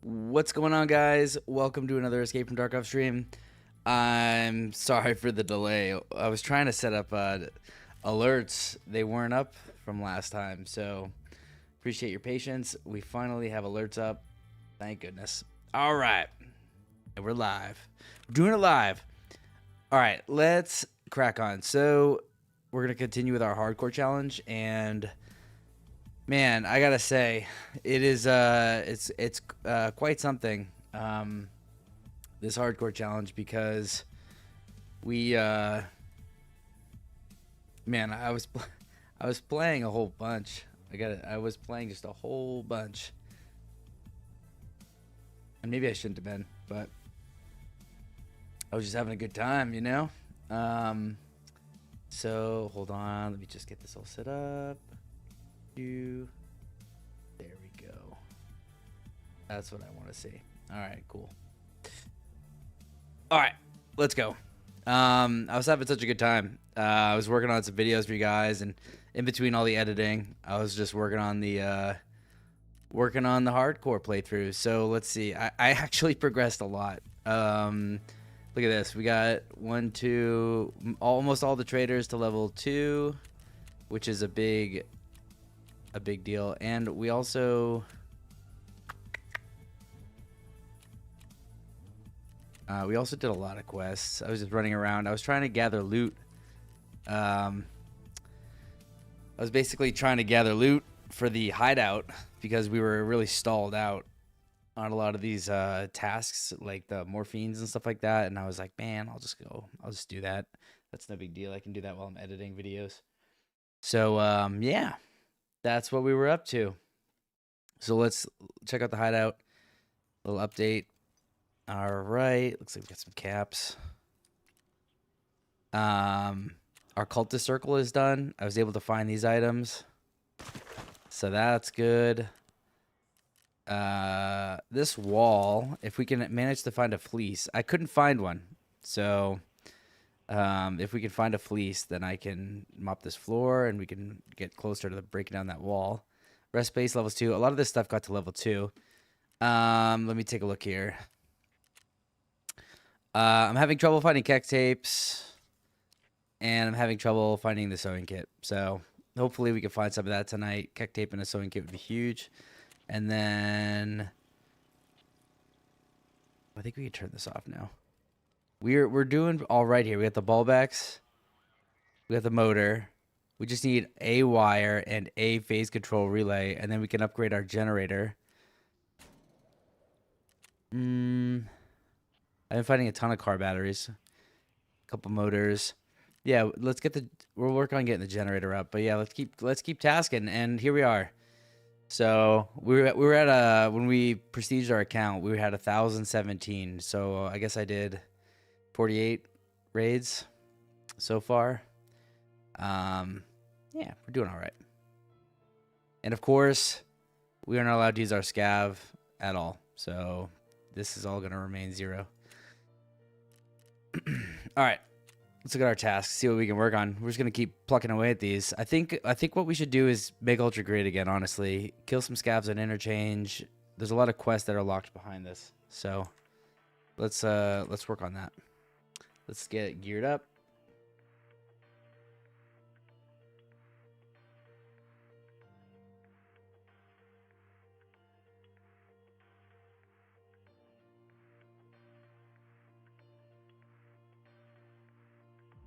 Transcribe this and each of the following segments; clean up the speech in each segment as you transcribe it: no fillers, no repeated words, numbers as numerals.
What's going on, guys? Welcome to another Escape from Tarkov stream. I'm sorry for the delay. I was trying to set up alerts. They weren't up from last time, so appreciate your patience. We finally have alerts up. Thank goodness. All right. We're live. We're doing it live. All right, let's crack on. So we're going to continue with our hardcore challenge, and man, I gotta say, it is it's quite something, this hardcore challenge, because we man, I was playing a whole bunch. I was playing just a whole bunch, and maybe I shouldn't have been, but I was just having a good time, you know. So hold on, let me just get this all set up. There we go. That's what I want to see. All right, cool. All right, let's go. I was having such a good time. I was working on some videos for you guys, and in between all the editing, I was just working on the hardcore playthrough. So let's see. I actually progressed a lot. Look at this. We got almost all the traders to level 2, which is a big deal. And we also did a lot of quests. I was just running around. I was trying to gather loot. I was basically trying to gather loot for the hideout because we were really stalled out on a lot of these tasks, like the morphines and stuff like that. And I was like, man, I'll just do that. That's no big deal. I can do that while I'm editing videos. So yeah, that's what we were up to. So let's check out the hideout. Little update. All right, looks like we got some caps. Our cultist circle is done. I was able to find these items, so that's good. This wall, if we can manage to find a fleece. I couldn't find one, so if we can find a fleece, then I can mop this floor and we can get closer to breaking down that wall. Rest base levels 2. A lot of this stuff got to level 2. Let me take a look here. I'm having trouble finding kek tapes, and I'm having trouble finding the sewing kit. So hopefully we can find some of that tonight. Kek tape and a sewing kit would be huge. And then I think we can turn this off now. We're doing all right here. We got the ball backs. We got the motor. We just need a wire and a phase control relay, and then we can upgrade our generator. I've been finding a ton of car batteries, a couple motors. Yeah, we'll work on getting the generator up. But yeah, let's keep tasking, and here we are. So we were at when we prestiged our account, we had 1,017. So I guess I did 48 raids so far. Yeah, we're doing all right. And of course, we are not allowed to use our scav at all. So this is all going to remain 0. All right, let's look at our tasks, see what we can work on. We're just going to keep plucking away at these. I think what we should do is make Ultra Great again, honestly. Kill some scavs on interchange. There's a lot of quests that are locked behind this. So let's work on that. Let's get geared up.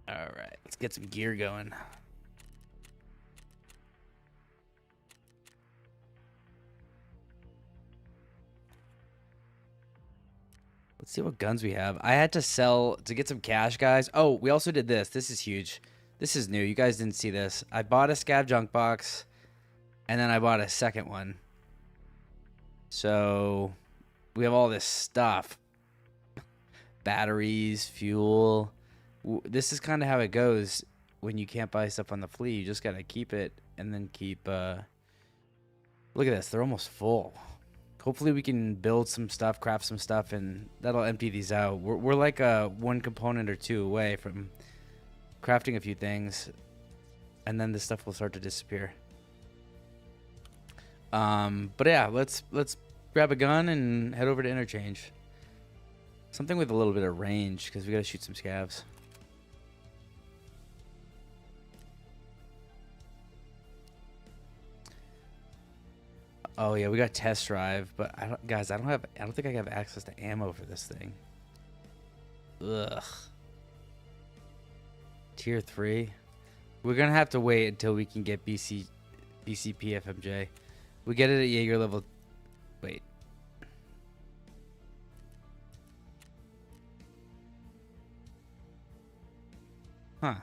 All right, let's get some gear going. Let's see what guns we have. I had to sell to get some cash, guys. Oh, we also did this. This is huge. This is new. You guys didn't see this. I bought a scav junk box, and then I bought a second one. So we have all this stuff. Batteries, fuel. This is kind of how it goes when you can't buy stuff on the Flea. You just got to keep it and then keep... Look at this. They're almost full. Hopefully we can build some stuff, craft some stuff, and that'll empty these out. We're like one component or two away from crafting a few things, and then the stuff will start to disappear. But yeah, let's grab a gun and head over to interchange. Something with a little bit of range, because we gotta shoot some scavs. Oh yeah, we got test drive, but I don't, guys. I don't think I have access to ammo for this thing. Ugh. Tier 3. We're gonna have to wait until we can get BCP FMJ. We get it at Jaeger level. Wait. Huh.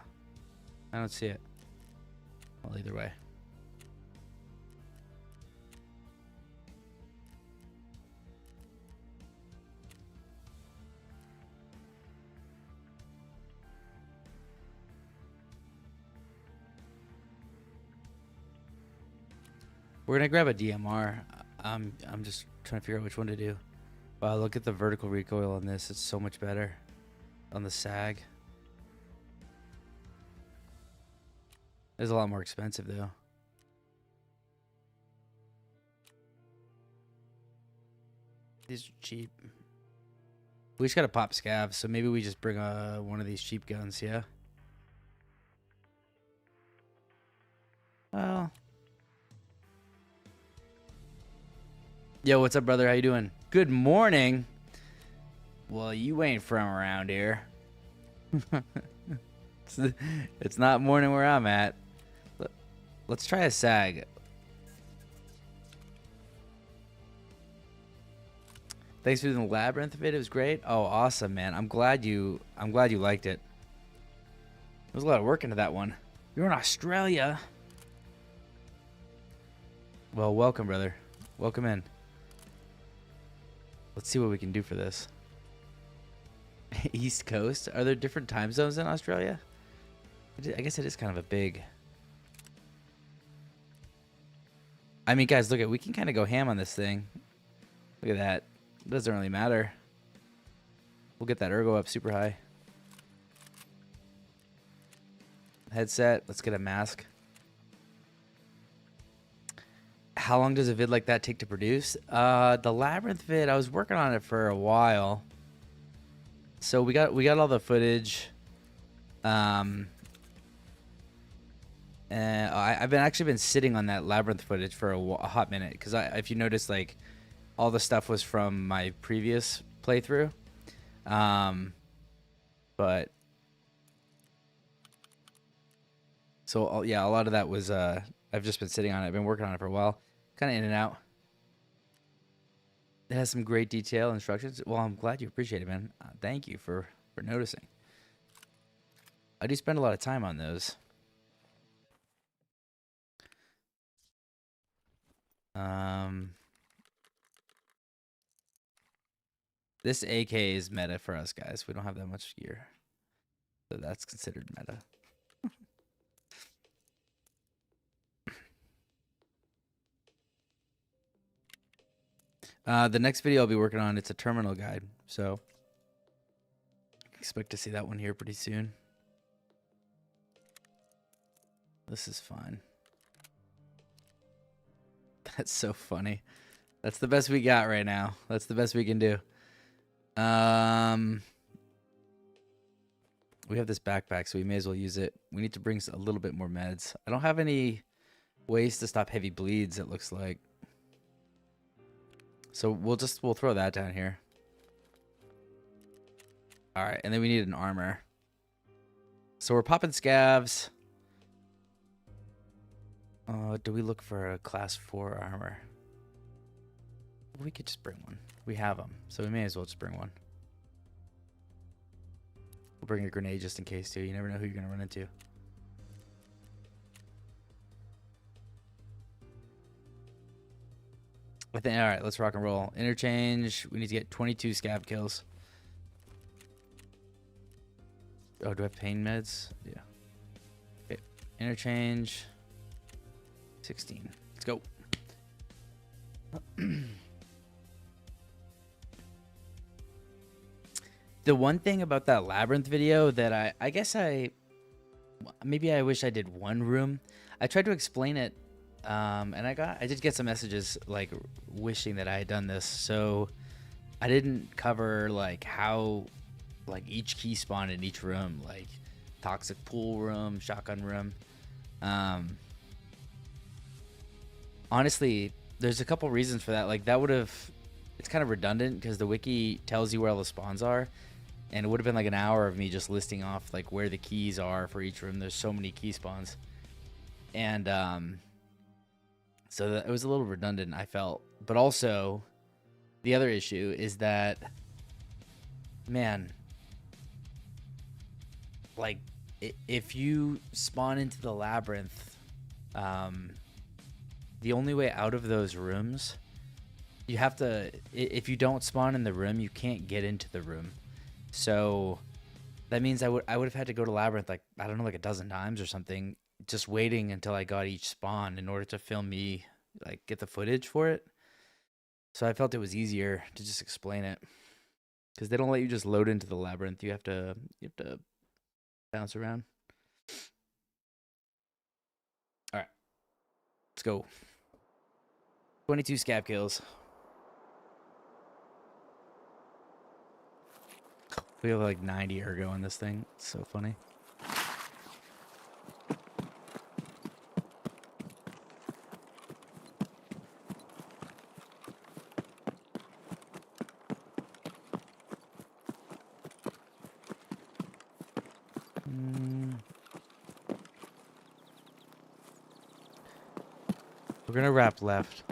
I don't see it. Well, either way. We're gonna grab a DMR. I'm just trying to figure out which one to do. Wow, look at the vertical recoil on this. It's so much better on the SAG. It's a lot more expensive though. These are cheap. We just gotta pop scavs, so maybe we just bring one of these cheap guns, yeah? Well. Yo, what's up, brother? How you doing? Good morning. Well, you ain't from around here. It's not morning where I'm at. Let's try a SAG. Thanks for the labyrinth vid. It was great. Oh, awesome, man. I'm glad you liked it. There was a lot of work into that one. You're in Australia. Well, welcome, brother. Welcome in. Let's see what we can do for this. East Coast? Are there different time zones in Australia? I guess it is kind of a big... I mean, guys, look at, we can kind of go ham on this thing. Look at that. It doesn't really matter. We'll get that ergo up super high. Headset. Let's get a mask. How long does a vid like that take to produce? The labyrinth vid, I was working on it for a while. So we got all the footage. And I've actually been sitting on that labyrinth footage for a hot minute, because if you notice, like, all the stuff was from my previous playthrough. But so yeah, a lot of that was I've just been sitting on it. I've been working on it for a while, kind of in and out. It has some great detail instructions. Well, I'm glad you appreciate it, man. Thank you for noticing. I do spend a lot of time on those. This AK is meta for us, guys. We don't have that much gear, so that's considered meta. The next video I'll be working on, it's a terminal guide, so expect to see that one here pretty soon. This is fun. That's so funny. That's the best we got right now. That's the best we can do. We have this backpack, so we may as well use it. We need to bring a little bit more meds. I don't have any ways to stop heavy bleeds, it looks like. So we'll throw that down here. All right, and then we need an armor. So we're popping scavs. Do we look for a class 4 armor? We could just bring one. We have them, so we may as well just bring one. We'll bring a grenade just in case, too. You never know who you're going to run into. I think, all right, let's rock and roll. Interchange. We need to get 22 scav kills. Oh, do I have pain meds? Yeah. Okay. Interchange. 16. Let's go. The one thing about that labyrinth video that maybe I wish I did one room. I tried to explain it And I did get some messages like wishing that I had done this. So I didn't cover like how like each key spawned in each room, like toxic pool room, shotgun room. Honestly, there's a couple reasons for that. Like that would have, it's kind of redundant because the wiki tells you where all the spawns are, and it would have been like an hour of me just listing off like where the keys are for each room. There's so many key spawns, and so that it was a little redundant, I felt. But also, the other issue is that, man, like if you spawn into the labyrinth, the only way out of those rooms, you have to, if you don't spawn in the room, you can't get into the room. So that means I would have had to go to labyrinth like, I don't know, like a dozen times or something, just waiting until I got each spawn in order to film me, like get the footage for it. So I felt it was easier to just explain it, because they don't let you just load into the labyrinth. You have to bounce around. All right, let's go. 22 scab kills. We have like 90 ergo on this thing. It's so funny. We're gonna wrap left.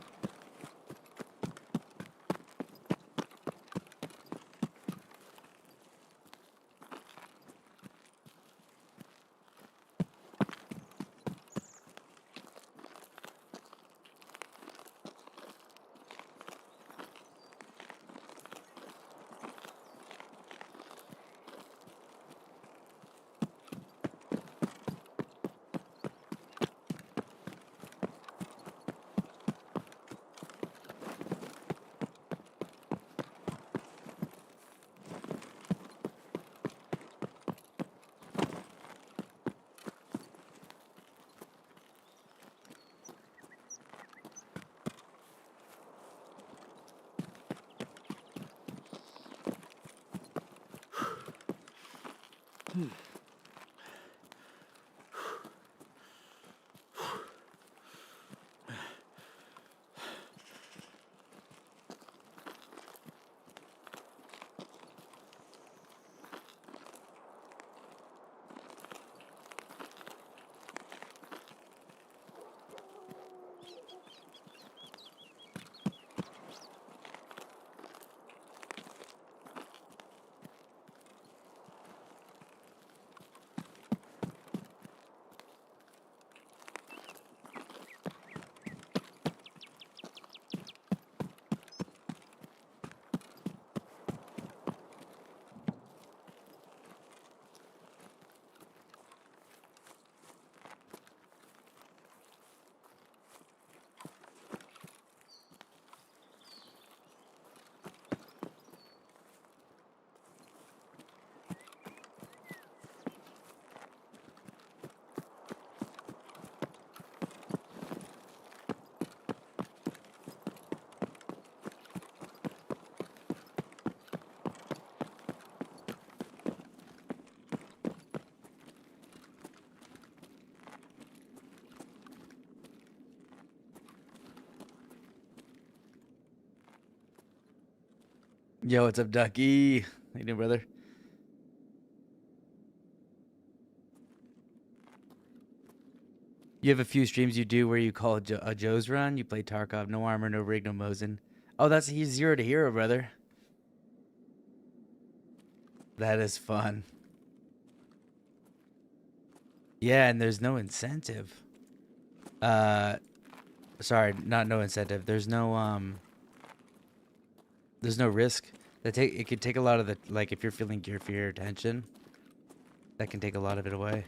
Yo, what's up, Ducky? How you doing, brother? You have a few streams you do where you call a Joe's run. You play Tarkov, no armor, no rig, no Mosin. Oh, he's 0 to hero, brother. That is fun. Yeah, and there's no incentive. Sorry, not no incentive. There's no risk. It could take a lot of the, like, if you're feeling gear fear or tension, that can take a lot of it away.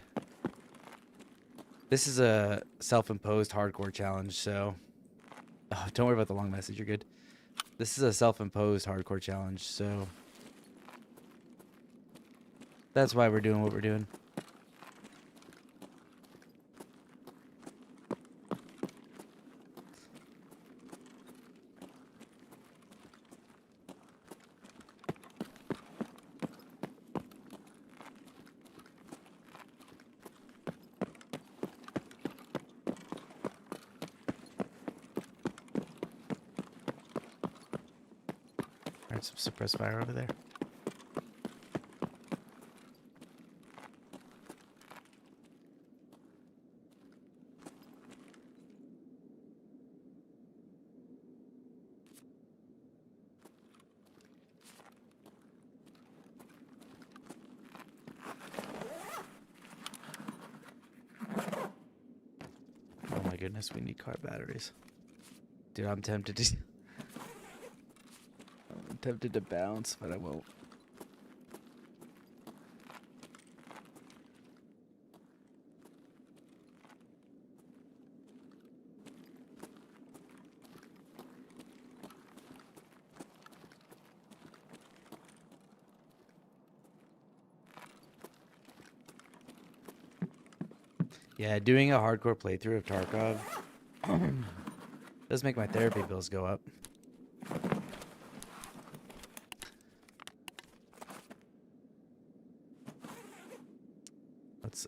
This is a self-imposed hardcore challenge, so don't worry about the long message. You're good. This is a self-imposed hardcore challenge, so that's why we're doing what we're doing. Find some suppressed fire over there. Oh my goodness, we need car batteries. Dude, I'm tempted to bounce, but I won't. Yeah, doing a hardcore playthrough of Tarkov does make my therapy bills go up.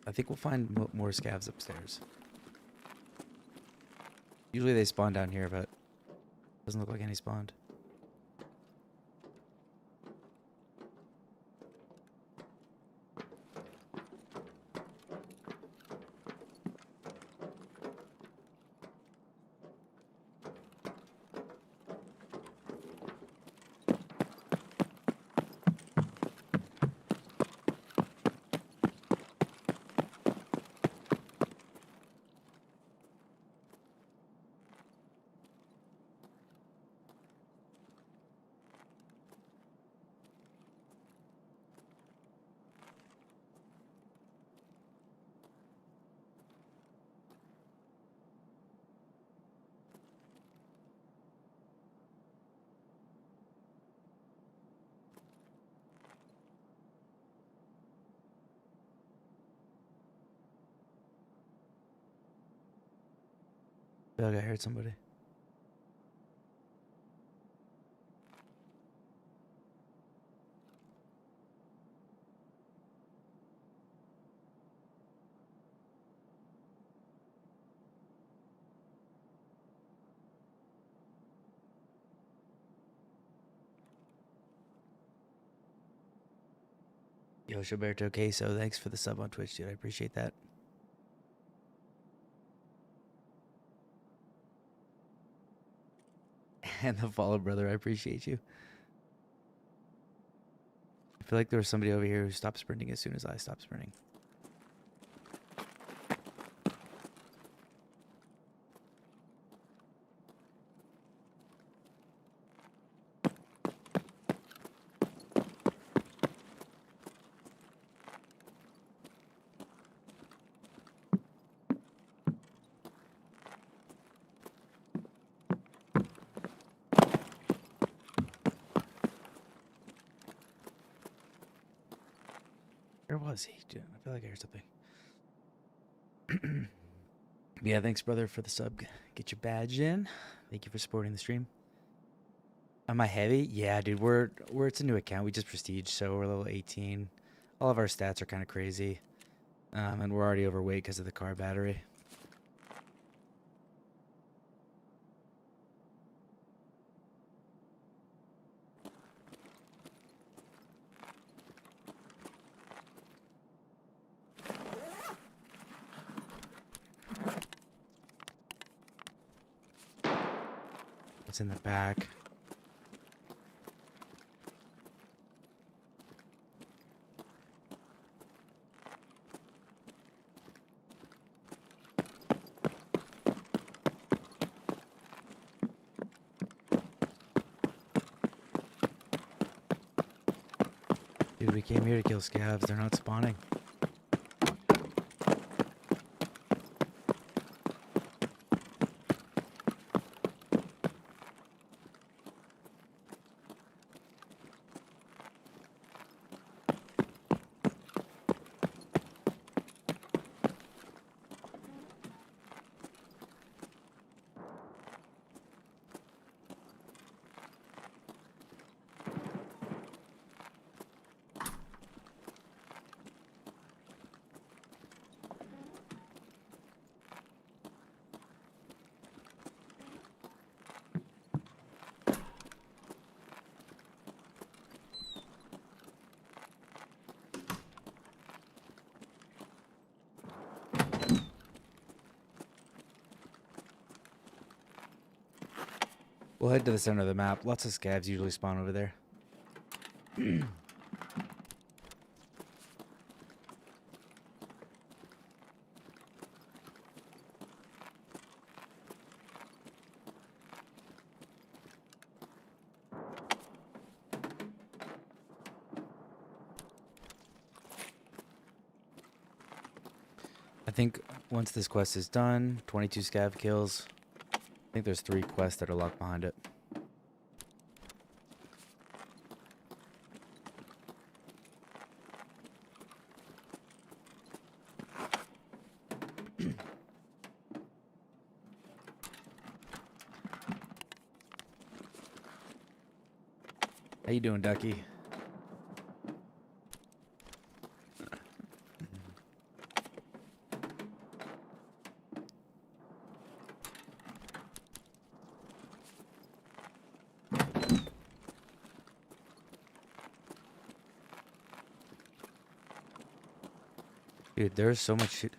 I think we'll find more scavs upstairs. Usually they spawn down here, but doesn't look like any spawned. I feel like I heard somebody. Yo, Gilberto Queso, thanks for the sub on Twitch, dude. I appreciate that. And the follow, brother. I appreciate you. I feel like there was somebody over here who stopped sprinting as soon as I stopped sprinting. Where was he? Dude, I feel like I heard something. Yeah, thanks, brother, for the sub. Get your badge in. Thank you for supporting the stream. Am I heavy? Yeah, dude. It's a new account. We just prestige, so we're level 18. All of our stats are kind of crazy, and we're already overweight because of the car battery. What's in the back? Dude, we came here to kill scavs. They're not spawning. We'll head to the center of the map. Lots of scavs usually spawn over there. I think once this quest is done, 22 scav kills. I think there's 3 quests that are locked behind it. How you doing, Ducky? Dude, there's so much shit.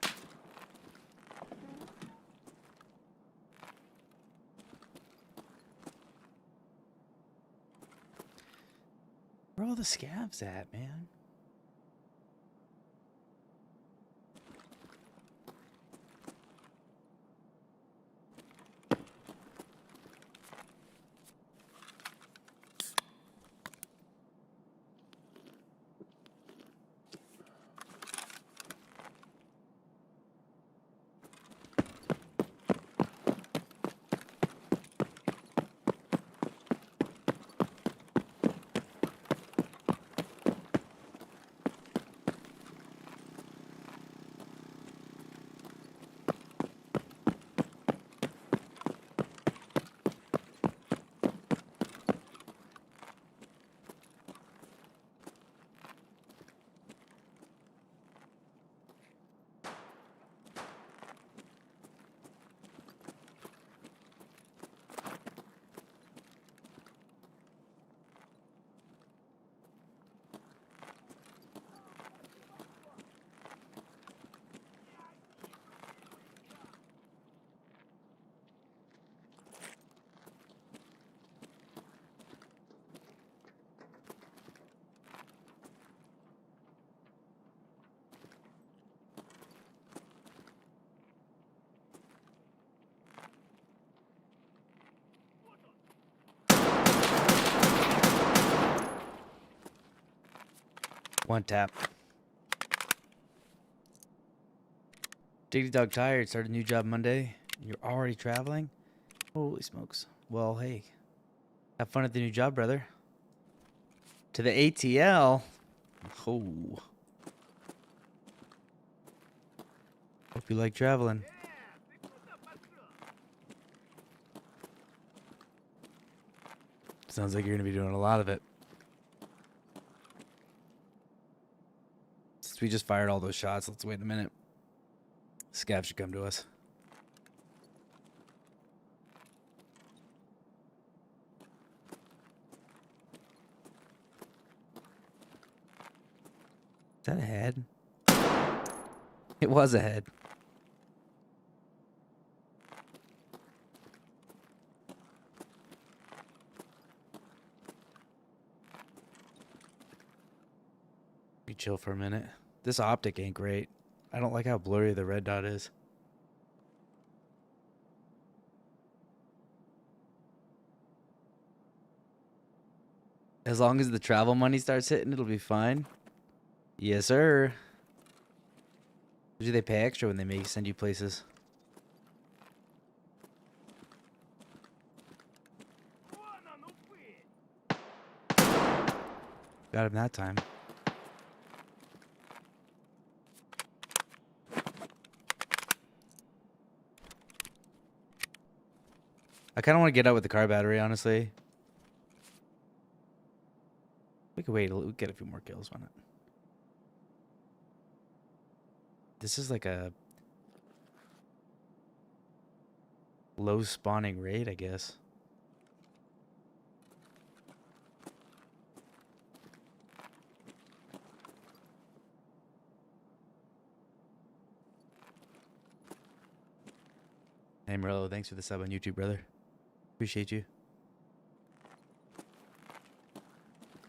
Where are all the scavs at, man? One tap. Diggity Dog tired. Started a new job Monday. You're already traveling? Holy smokes. Well, hey. Have fun at the new job, brother. To the ATL? Oh. Hope you like traveling. Sounds like you're going to be doing a lot of it. Since we just fired all those shots, let's wait a minute. Scav should come to us. Is that a head? It was a head. We chill for a minute. This optic ain't great. I don't like how blurry the red dot is. As long as the travel money starts hitting, it'll be fine. Yes, sir. Do they pay extra when they send you places? Got him that time. I kind of want to get out with the car battery, honestly. We could wait. We'll get a few more kills on it. This is like a low spawning raid, I guess. Hey, Merlo, thanks for the sub on YouTube, brother. Appreciate you.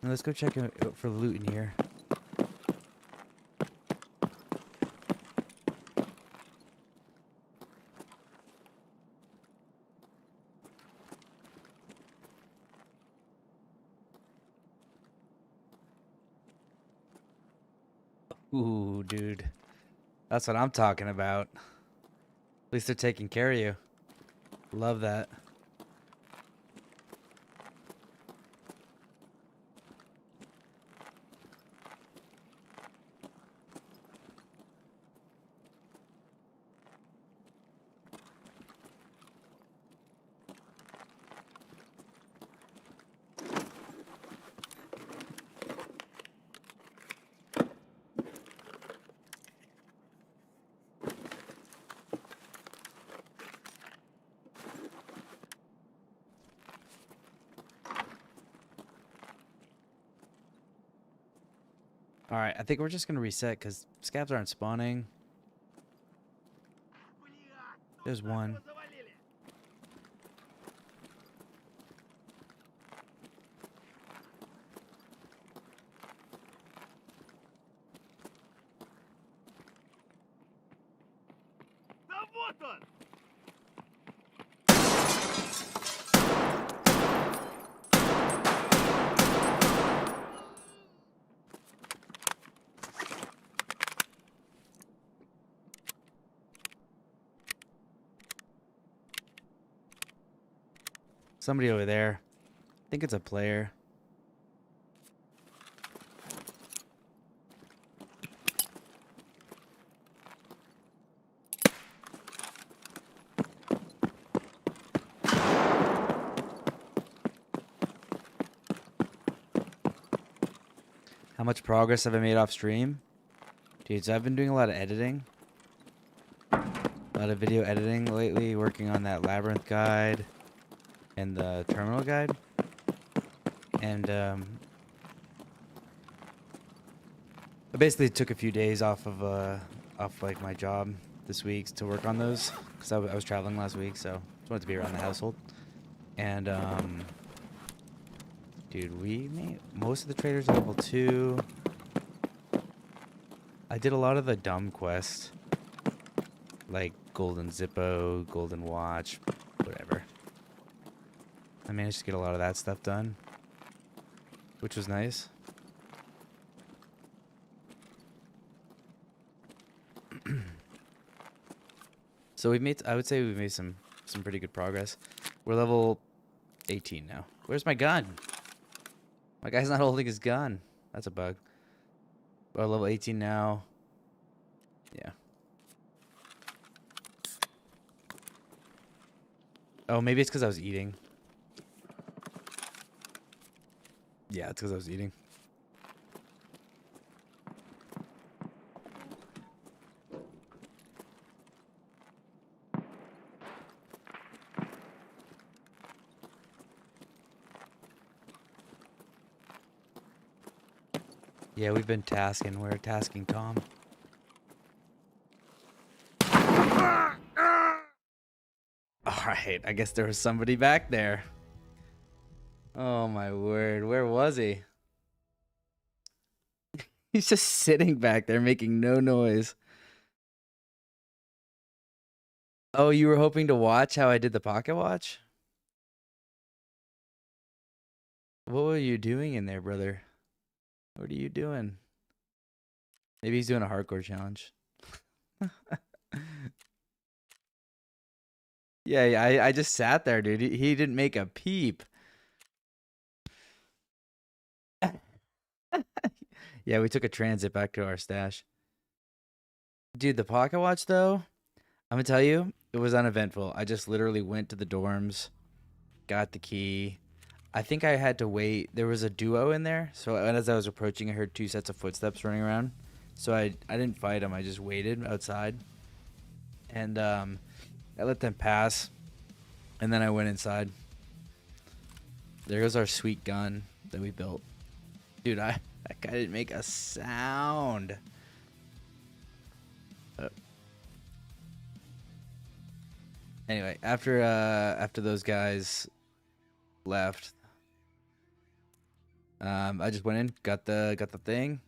Let's go check out for loot in here. Ooh, dude. That's what I'm talking about. At least they're taking care of you. Love that. Alright, I think we're just gonna reset because scabs aren't spawning. There's one. Somebody over there. I think it's a player. How much progress have I made off stream? Dude, so I've been doing a lot of editing. A lot of video editing lately, working on that labyrinth guide and the terminal guide. And I basically took a few days off like my job this week to work on those because I was traveling last week, so just wanted to be around the household. And dude, we made most of the traders at level 2. I did a lot of the dumb quests, like golden Zippo, golden watch, whatever. I managed to get a lot of that stuff done, which was nice. So I would say we've made some pretty good progress. We're level 18 now. Where's my gun? My guy's not holding his gun. That's a bug. We're level 18 now. Yeah. Oh, maybe it's because I was eating. Yeah, it's because I was eating. Yeah, we've been tasking. We're tasking Tom. Alright, I guess there was somebody back there. Oh my word, where was he? He's just sitting back there making no noise. Oh, you were hoping to watch how I did the pocket watch? What were you doing in there, brother? What are you doing? Maybe he's doing a hardcore challenge. Yeah, I just sat there, dude. He didn't make a peep. Yeah, we took a transit back to our stash. Dude, the pocket watch, though, I'm gonna tell you, it was uneventful. I just literally went to the dorms, got the key. I think I had to wait. There was a duo in there, so as I was approaching, I heard 2 sets of footsteps running around. So I didn't fight them. I just waited outside, and I let them pass, and then I went inside. There goes our sweet gun that we built. Dude, that guy didn't make a sound. Anyway, after those guys left, I just went in, got the thing.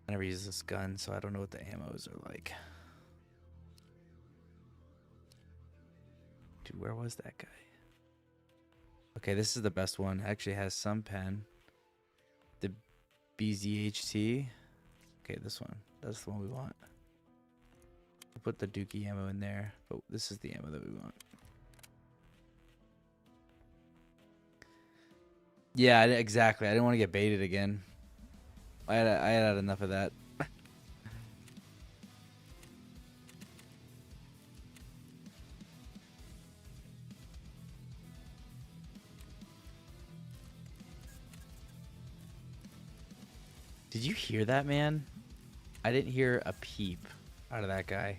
I never use this gun, so I don't know what the ammos are like. Dude, where was that guy? Okay, this is the best one. It actually has some pen. The BZHT. Okay, this one. That's the one we want. We'll put the Dookie ammo in there, but this is the ammo that we want. Yeah, exactly. I didn't want to get baited again. I had enough of that. Did you hear that, man? I didn't hear a peep out of that guy.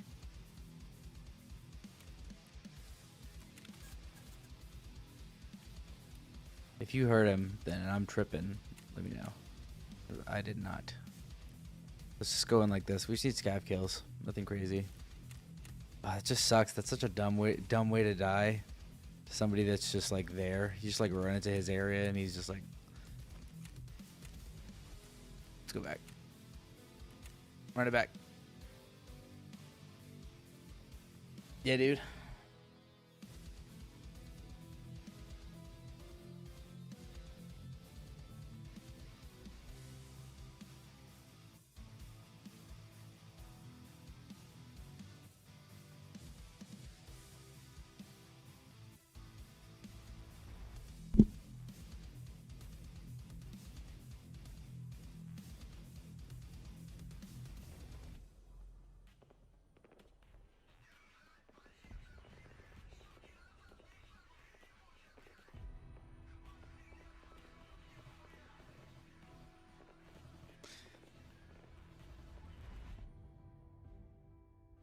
If you heard him, then I'm tripping. Let me know. I did not. Let's just go in like this. We just need scav kills. Nothing crazy. Oh, it just sucks. That's such a dumb way to die. Somebody that's just like there. You just like run into his area and he's just like. Let's go back. Run it back. Yeah, dude.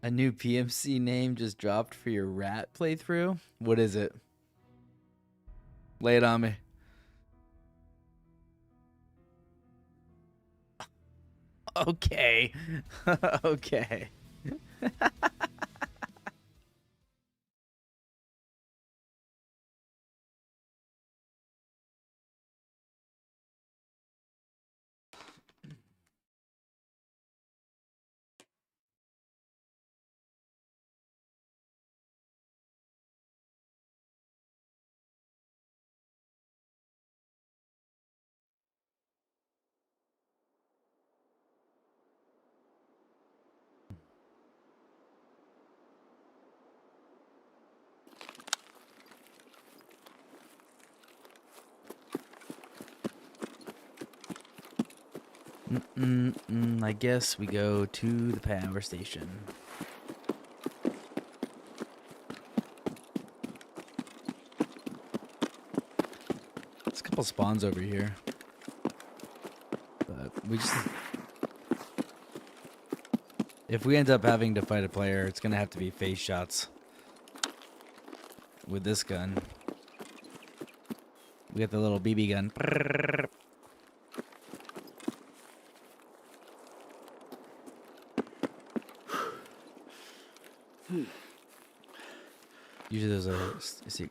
A new PMC name just dropped for your rat playthrough? What is it? Lay it on me. Okay. Okay. I guess we go to the power station. There's a couple spawns over here. But we just... If we end up having to fight a player, it's going to have to be face shots. With this gun. We got the little BB gun. Usually there's a... See.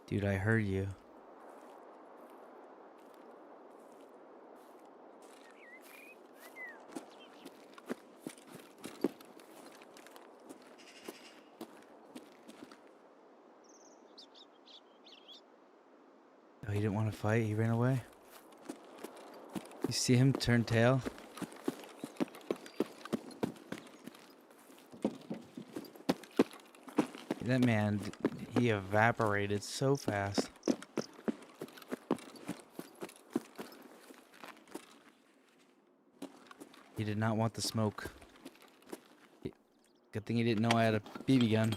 Dude, I heard you. Oh, he didn't want to fight? He ran away? You see him turn tail? That man, he evaporated so fast. He did not want the smoke. Good thing he didn't know I had a BB gun.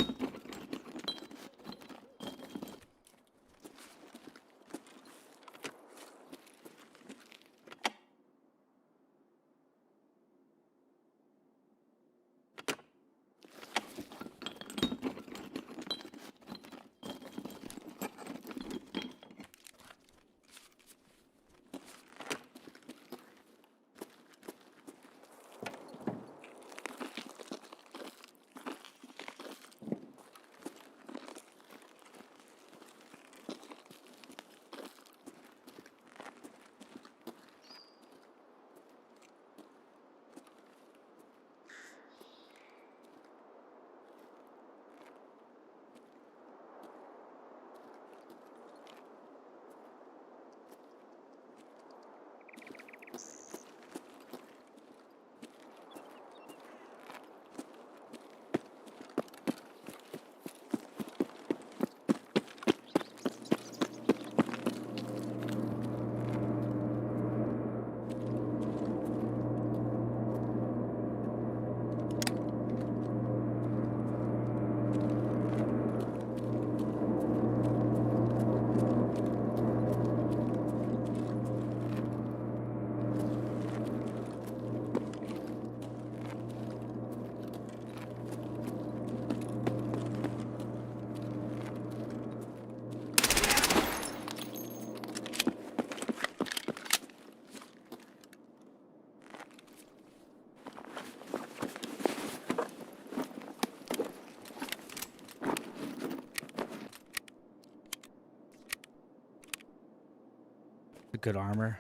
good armor.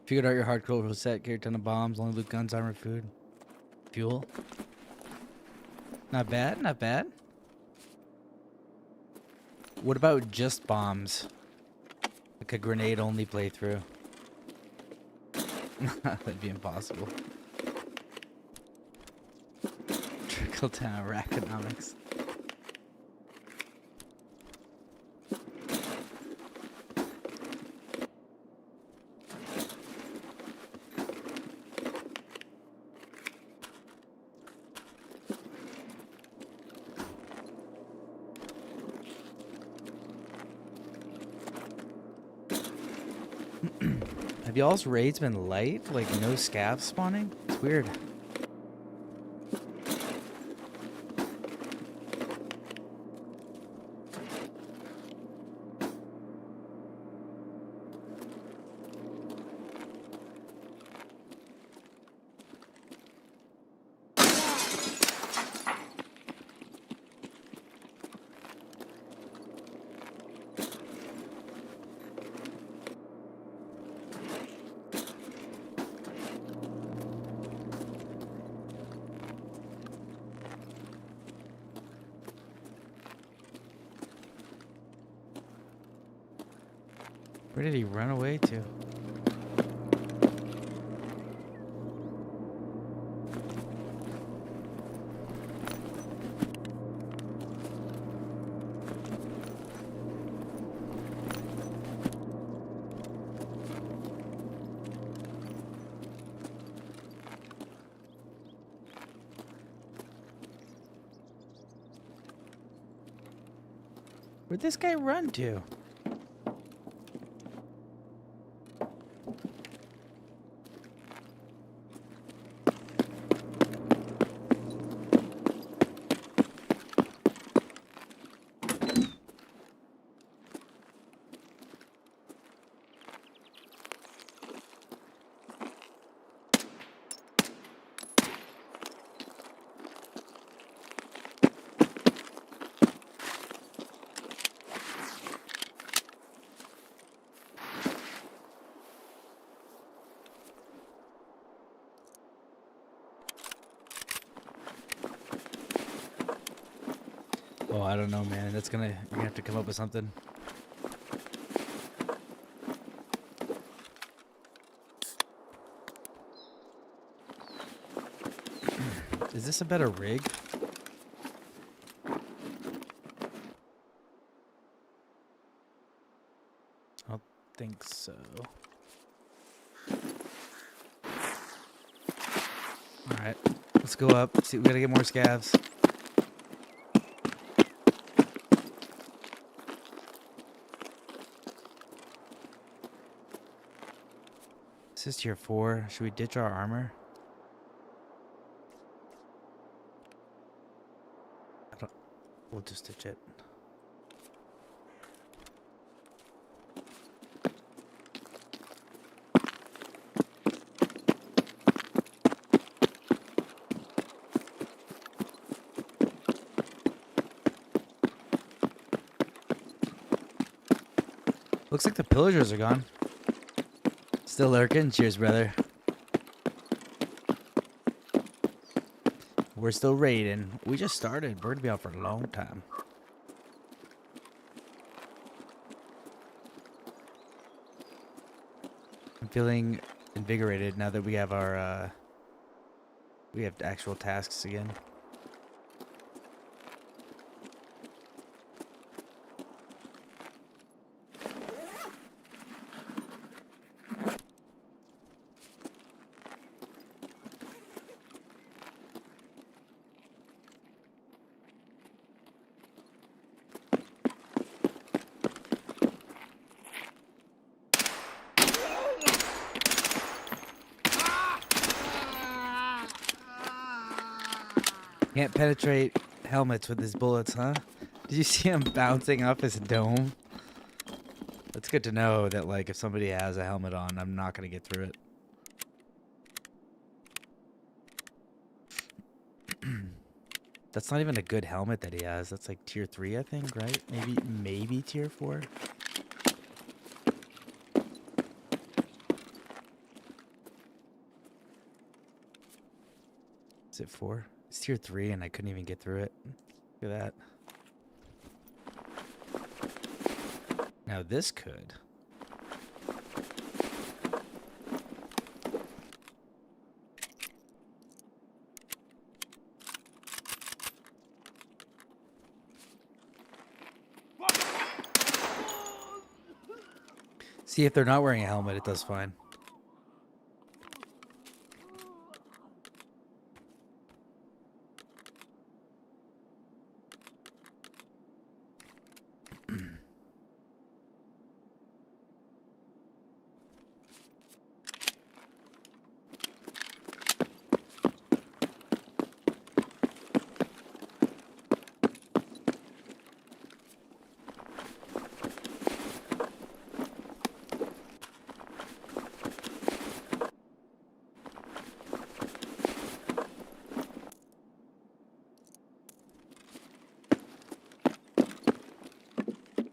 Figured out your hardcore set, carry a ton of bombs, only loot guns, armor, food, fuel. Not bad, not bad. What about just bombs? Like a grenade only playthrough. That'd be impossible. Trickle down economics. Have y'all's raids been light? Like no scavs spawning? It's weird. Where did he run away to? Where'd this guy run to? Oh, I don't know, man. You're gonna have to come up with something. Is this a better rig? I don't think so. Alright, let's go up. See, we gotta get more scavs. This is tier 4. Should we ditch our armor? We'll just ditch it. Looks like the pillagers are gone. Still lurking? Cheers, brother. We're still raiding. We just started. We're gonna be out for a long time. I'm feeling invigorated now that we have our we have actual tasks again. Can't penetrate helmets with his bullets, huh? Did you see him bouncing off his dome? That's good to know that, like, if somebody has a helmet on, I'm not going to get through it. That's not even a good helmet that he has. That's like tier 3, I think, right? Maybe tier 4. Is it 4? It's tier 3 and I couldn't even get through it. Look at that. Now this could. See, if they're not wearing a helmet, it does fine.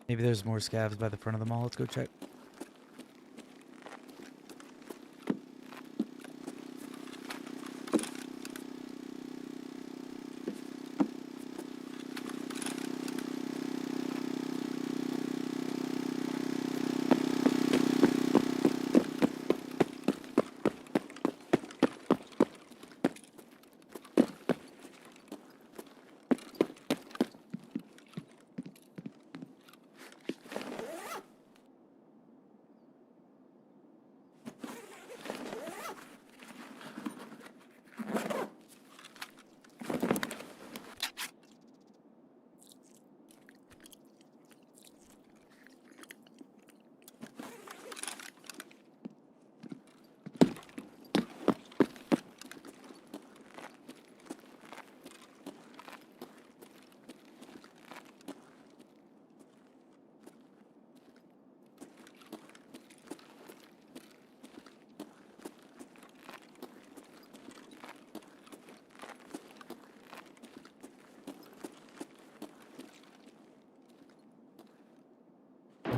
Maybe there's more scavs by the front of the mall. Let's go check.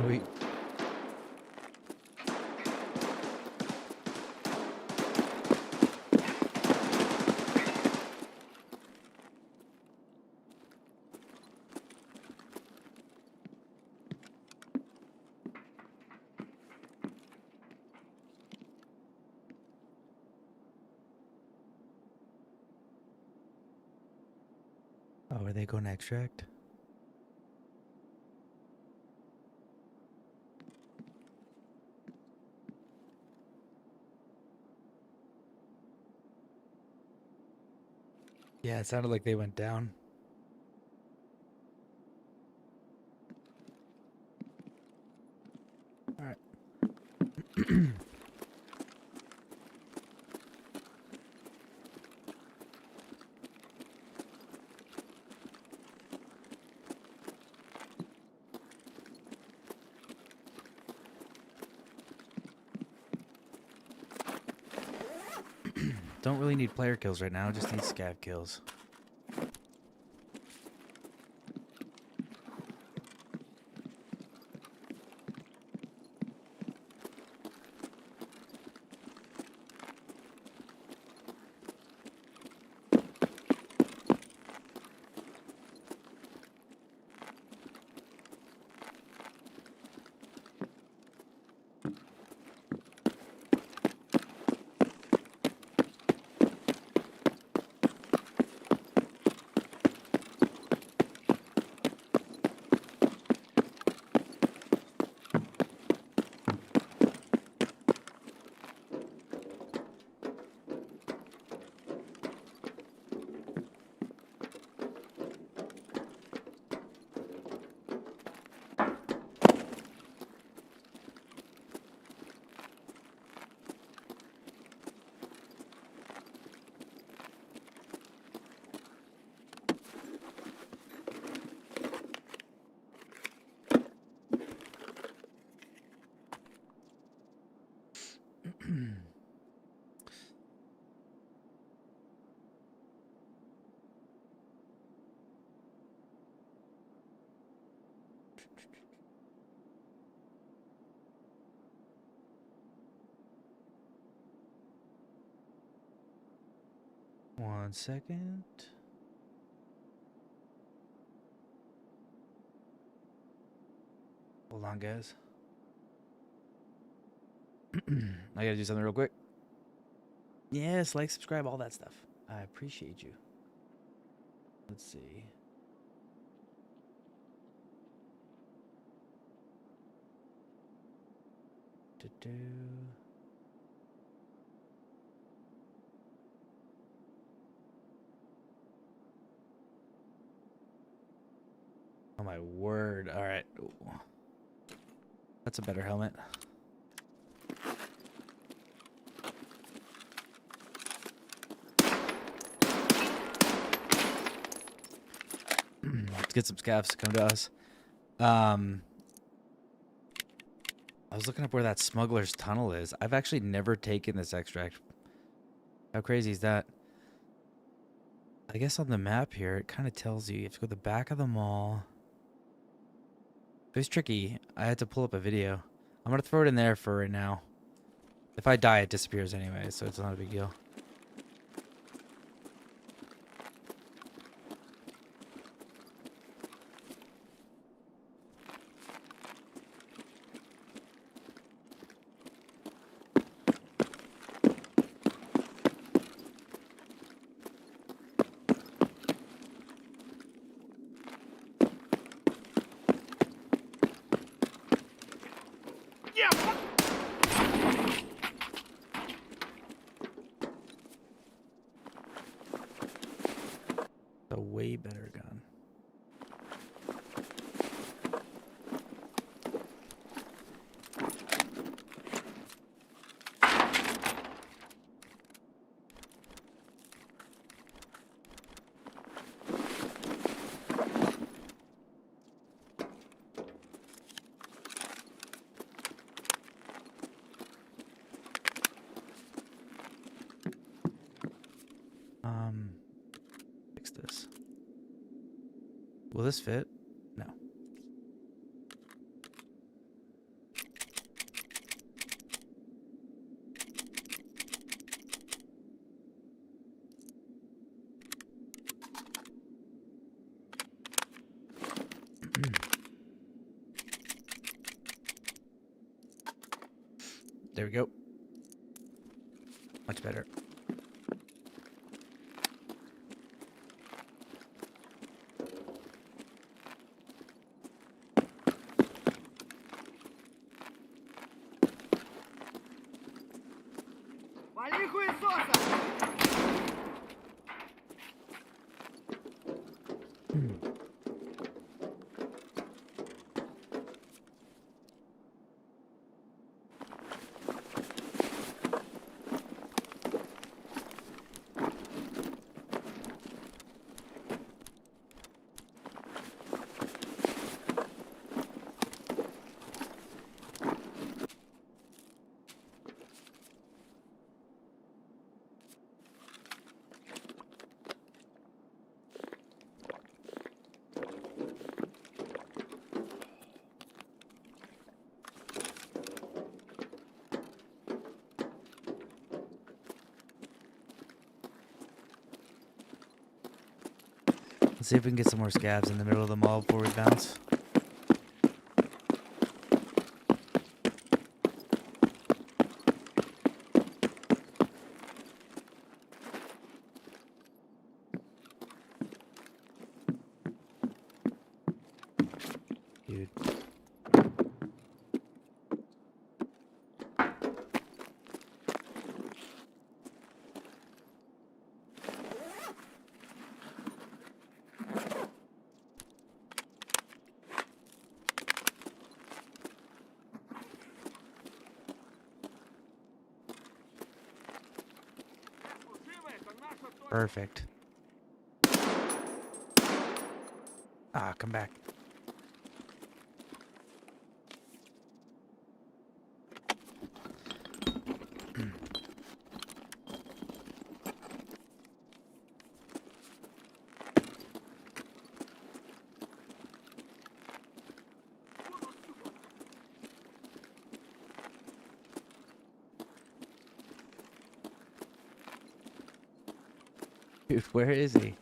Wait. Oh, are they going to extract? Yeah, it sounded like they went down. All right. Don't really need player kills right now, just need scav kills. 1 second. Hold on, guys. I gotta do something real quick. Yes, like, subscribe, all that stuff. I appreciate you. Let's see. Oh my word. All right. Ooh. That's a better helmet. Let's get some scavs to come to us. I was looking up where that smuggler's tunnel is. I've actually never taken this extract. How crazy is that? I guess on the map here, it kind of tells you. You have to go to the back of the mall. It was tricky. I had to pull up a video. I'm going to throw it in there for right now. If I die, it disappears anyway, so it's not a big deal. A way better gun. Fix this. Will this fit? No. There we go. Much better. Let's see if we can get some more scabs in the middle of the mall before we bounce. Dude. Perfect. Ah, come back. Dude, where is he?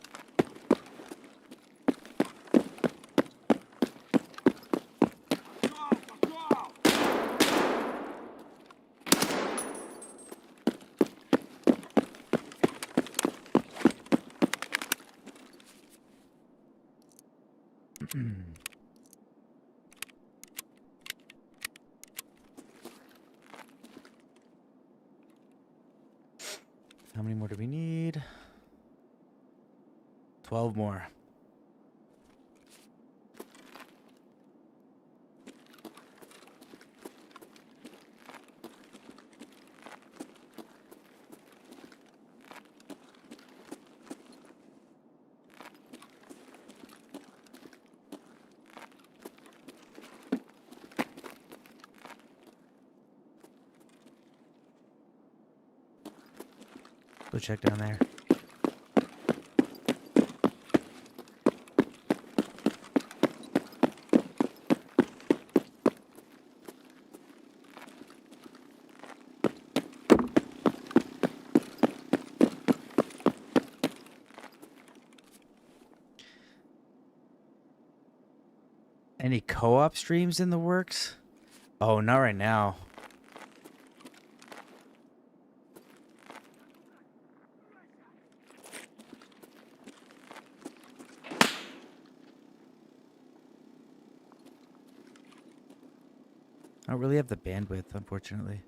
How many more do we need? 12 more. Go check down there. Any co-op streams in the works? Oh, not right now. I don't really have the bandwidth, unfortunately.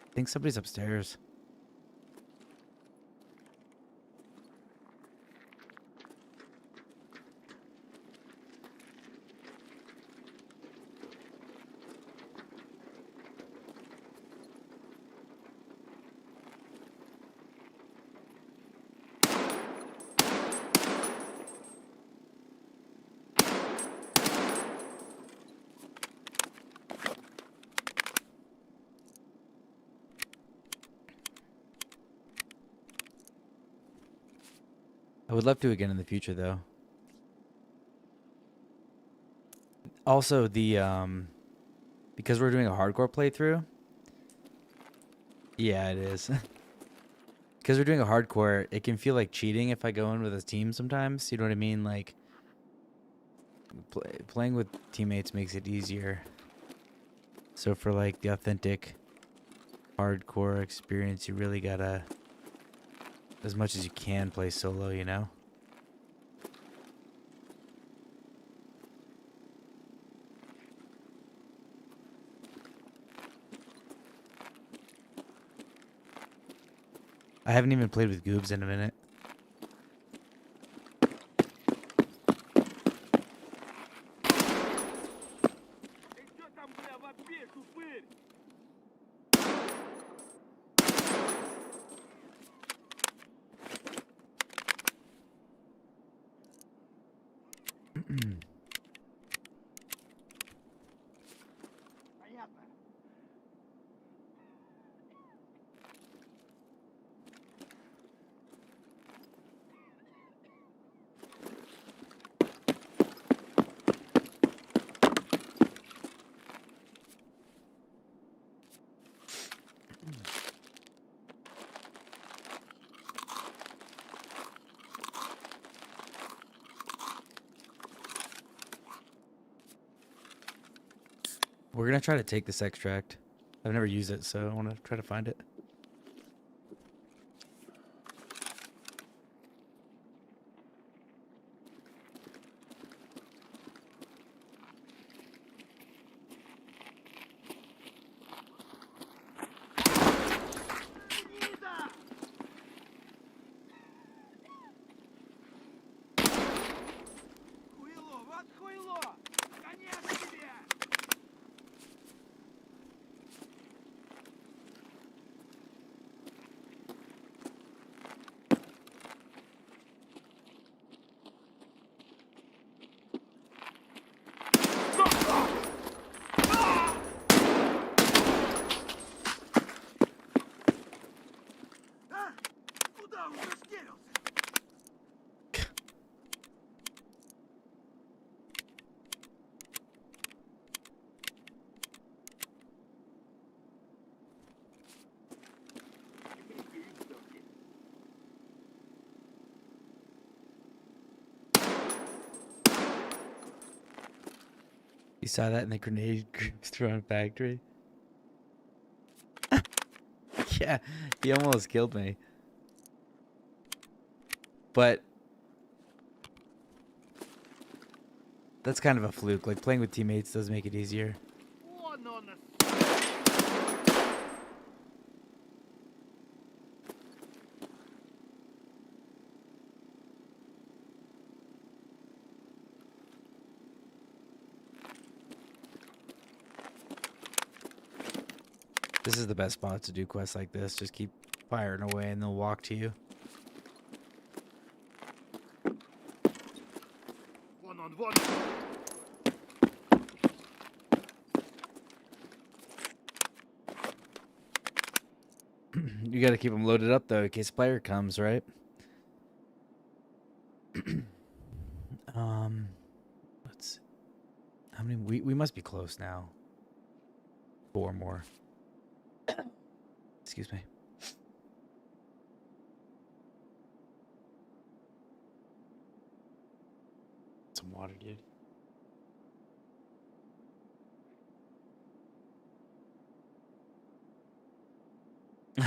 I think somebody's upstairs. I would love to again in the future, though. Also, because we're doing a hardcore playthrough. Yeah, it is. Because we're doing a hardcore, it can feel like cheating if I go in with a team sometimes. You know what I mean? Like, playing with teammates makes it easier. So for like the authentic hardcore experience, you really gotta, as much as you can, play solo, you know? I haven't even played with Goobs in a minute. We're gonna try to take this extract. I've never used it, so I want to try to find it. You saw that in the grenade groups thrown factory? Yeah, he almost killed me. But that's kind of a fluke. Like, playing with teammates does make it easier. This is the best spot to do quests like this. Just keep firing away and they'll walk to you. One-on-one. You got to keep them loaded up though in case a player comes, right? Let's see. How many? We must be close now. 4 more. Excuse me. Some water, dude.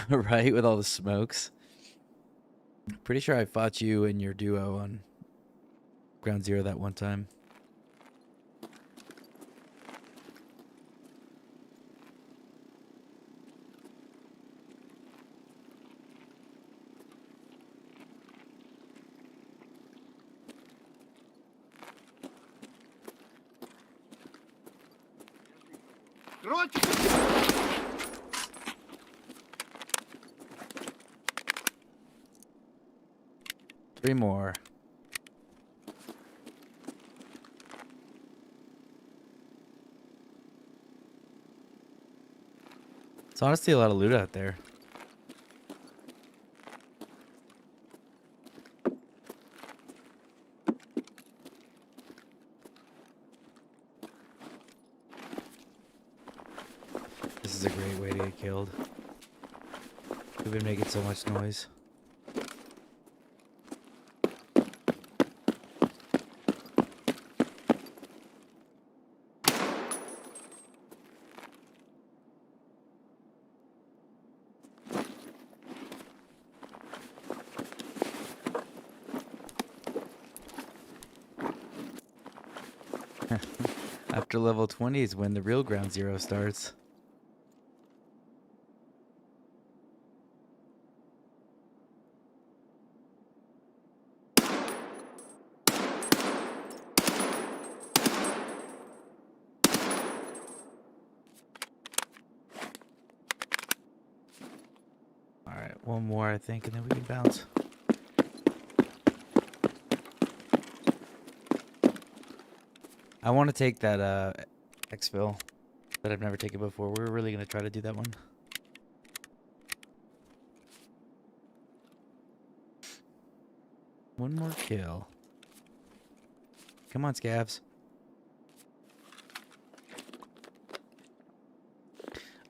Right, with all the smokes. Pretty sure I fought you and your duo on Ground Zero that one time. Three more. It's honestly a lot of loot out there. This is a great way to get killed. We've been making so much noise. After level 20 is when the real Ground Zero starts. Alright, one more I think, and then we can bounce. I want to take that exfil that I've never taken before. We're really going to try to do that one. One more kill. Come on, scavs.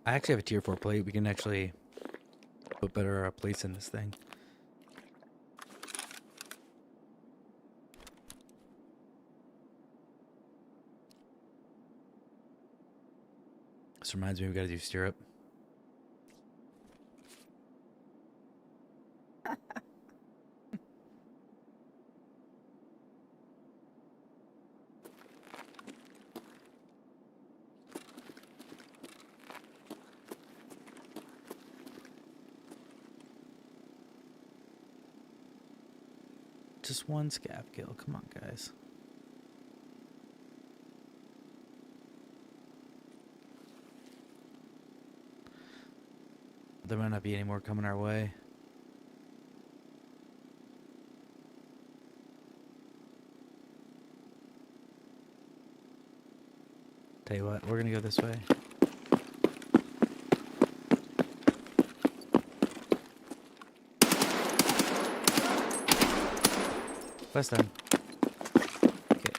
I actually have a tier 4 plate. We can actually put better plates in this thing. This reminds me, we gotta do stirrup. Just one scav kill. Come on, guys. There might not be any more coming our way. Tell you what, we're gonna go this way. Quest done. Okay.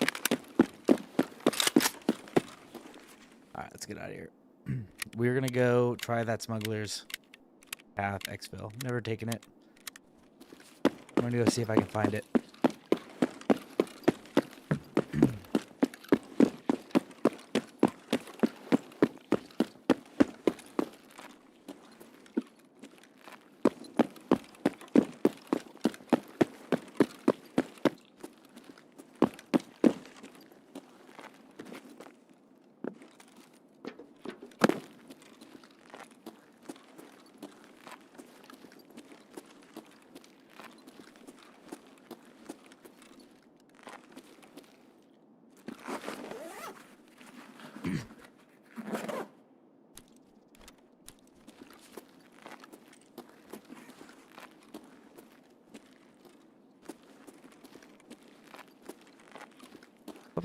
Alright, let's get out of here. We're gonna go try that smuggler's path exfil. Never taken it. I'm gonna go see if I can find it.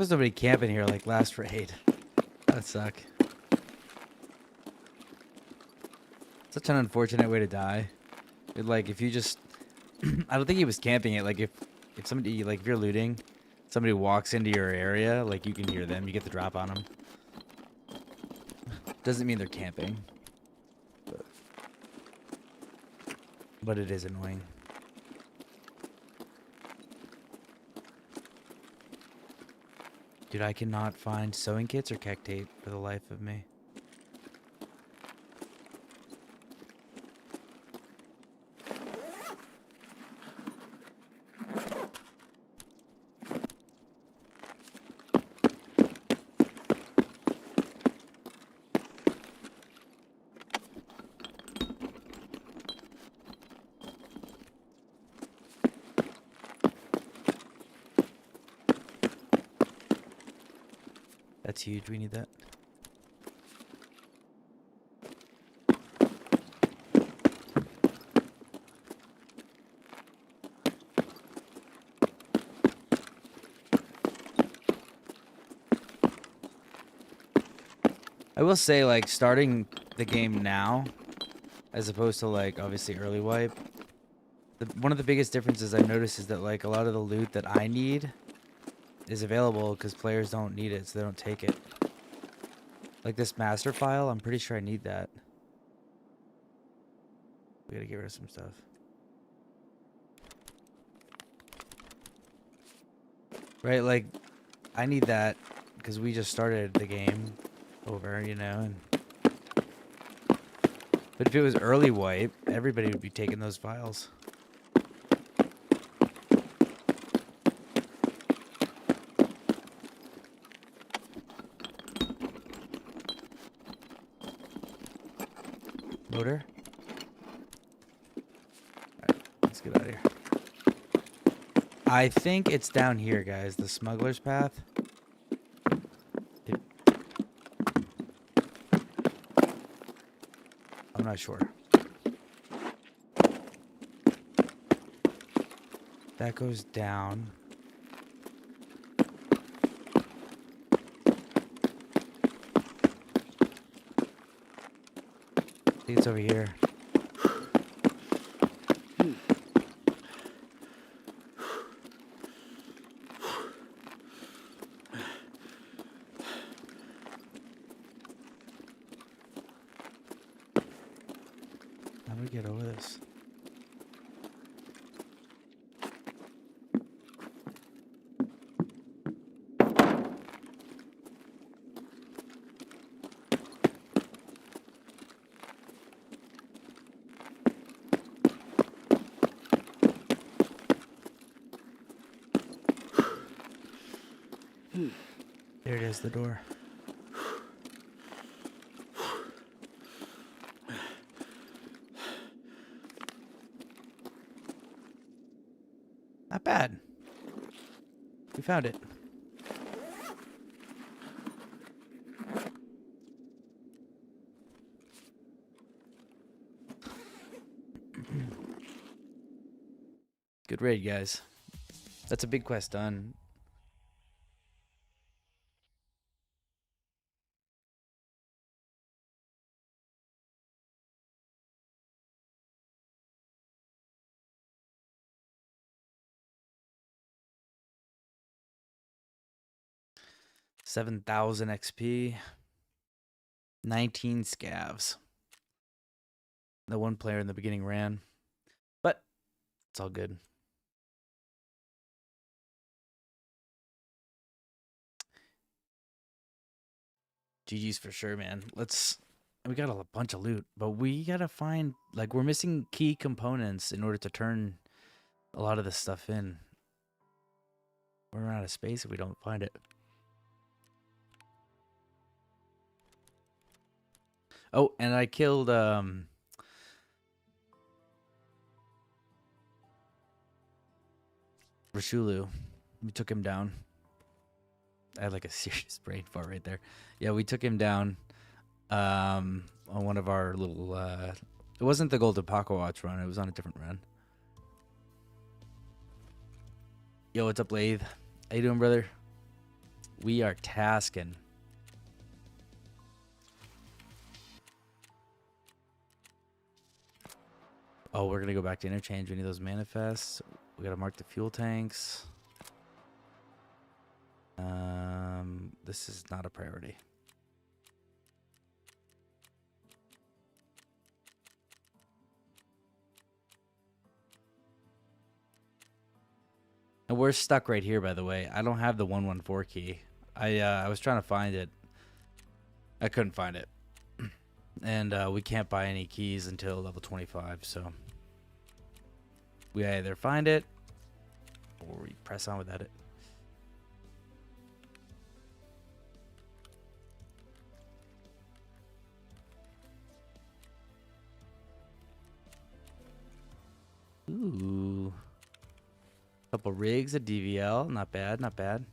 there's nobody camping here like last raid. That suck. Such an unfortunate way to die. Like, if you just... I don't think he was camping it. Like, if somebody... Like, if you're looting, somebody walks into your area, like, you can hear them. You get the drop on them. Doesn't mean they're camping. But it is annoying. Dude, I cannot find sewing kits or kek tape for the life of me. That's huge. We need that. I will say, like, starting the game now, as opposed to, like, obviously early wipe, one of the biggest differences I've noticed is that, like, a lot of the loot that I need is available because players don't need it, so they don't take it. Like this master file, I'm pretty sure I need that. We gotta get rid of some stuff. Right, like, I need that because we just started the game over, you know, and... But if it was early wipe, everybody would be taking those files. Motor? Alright, let's get out of here. I think it's down here, guys. The smuggler's path. I'm not sure. That goes down. I think it's over here. How do we get over this? There it is, the door. Not bad. We found it. Good raid, guys. That's a big quest done. $7,000 XP. 19 scavs. The one player in the beginning ran. But it's all good. GG's for sure, man. We got a bunch of loot, but we gotta find, like, we're missing key components in order to turn a lot of this stuff in. We're out of space if we don't find it. Oh, and I killed, Rashulu. We took him down. I had like a serious brain fart right there. Yeah, we took him down on one of our little... it wasn't the Golden Paco Watch run. It was on a different run. Yo, what's up, Lathe? How you doing, brother? We are tasking. Oh, we're gonna go back to interchange. We need those manifests. We gotta mark the fuel tanks. This is not a priority. And we're stuck right here, by the way. I don't have the 114 key. I was trying to find it. I couldn't find it. And we can't buy any keys until level 25, so we either find it or we press on without it. Ooh. Couple rigs, a DVL. Not bad, not bad.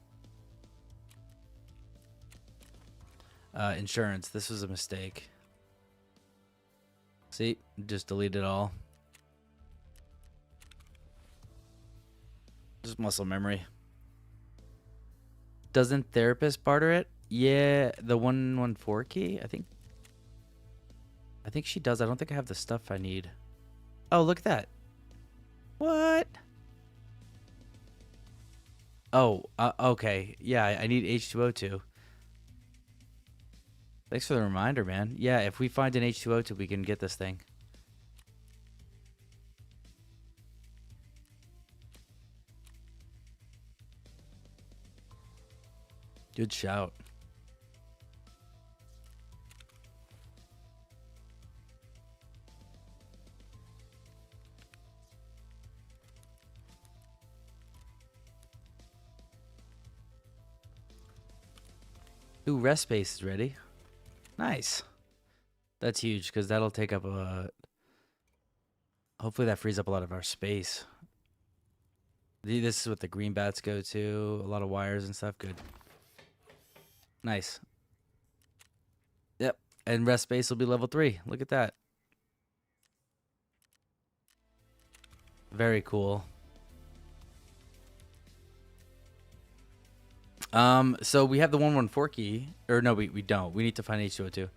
Insurance. This was a mistake. See? Just delete it all. Just muscle memory. Doesn't therapist barter it? Yeah, the 114 key, I think. I think she does. I don't think I have the stuff I need. Oh, look at that. What? Oh, okay. Yeah, I need H2O2. Thanks for the reminder, man. Yeah, if we find an H2O2, we can get this thing. Good shout. Ooh, rest space is ready. Nice. That's huge because that'll take up a... Hopefully that frees up a lot of our space. This is what the green bats go to. A lot of wires and stuff. Good. Nice. Yep. And rest space will be level 3. Look at that. Very cool. So we have the 114 key. Or no, we don't. We need to find H2O2.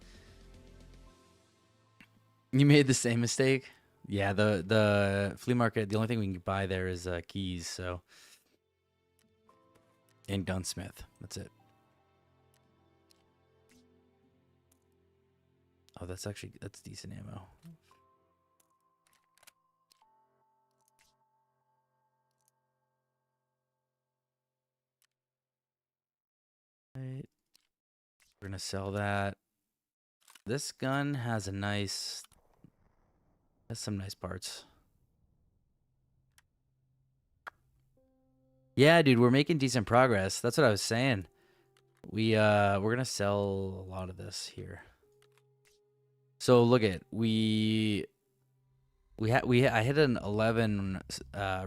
You made the same mistake? Yeah, the flea market, the only thing we can buy there is keys, so. And gunsmith. That's it. Oh, that's decent ammo. Right. We're gonna sell that. This gun has some nice parts. Yeah, dude, we're making decent progress. That's what I was saying. We're gonna sell a lot of this here. So look at I hit an 11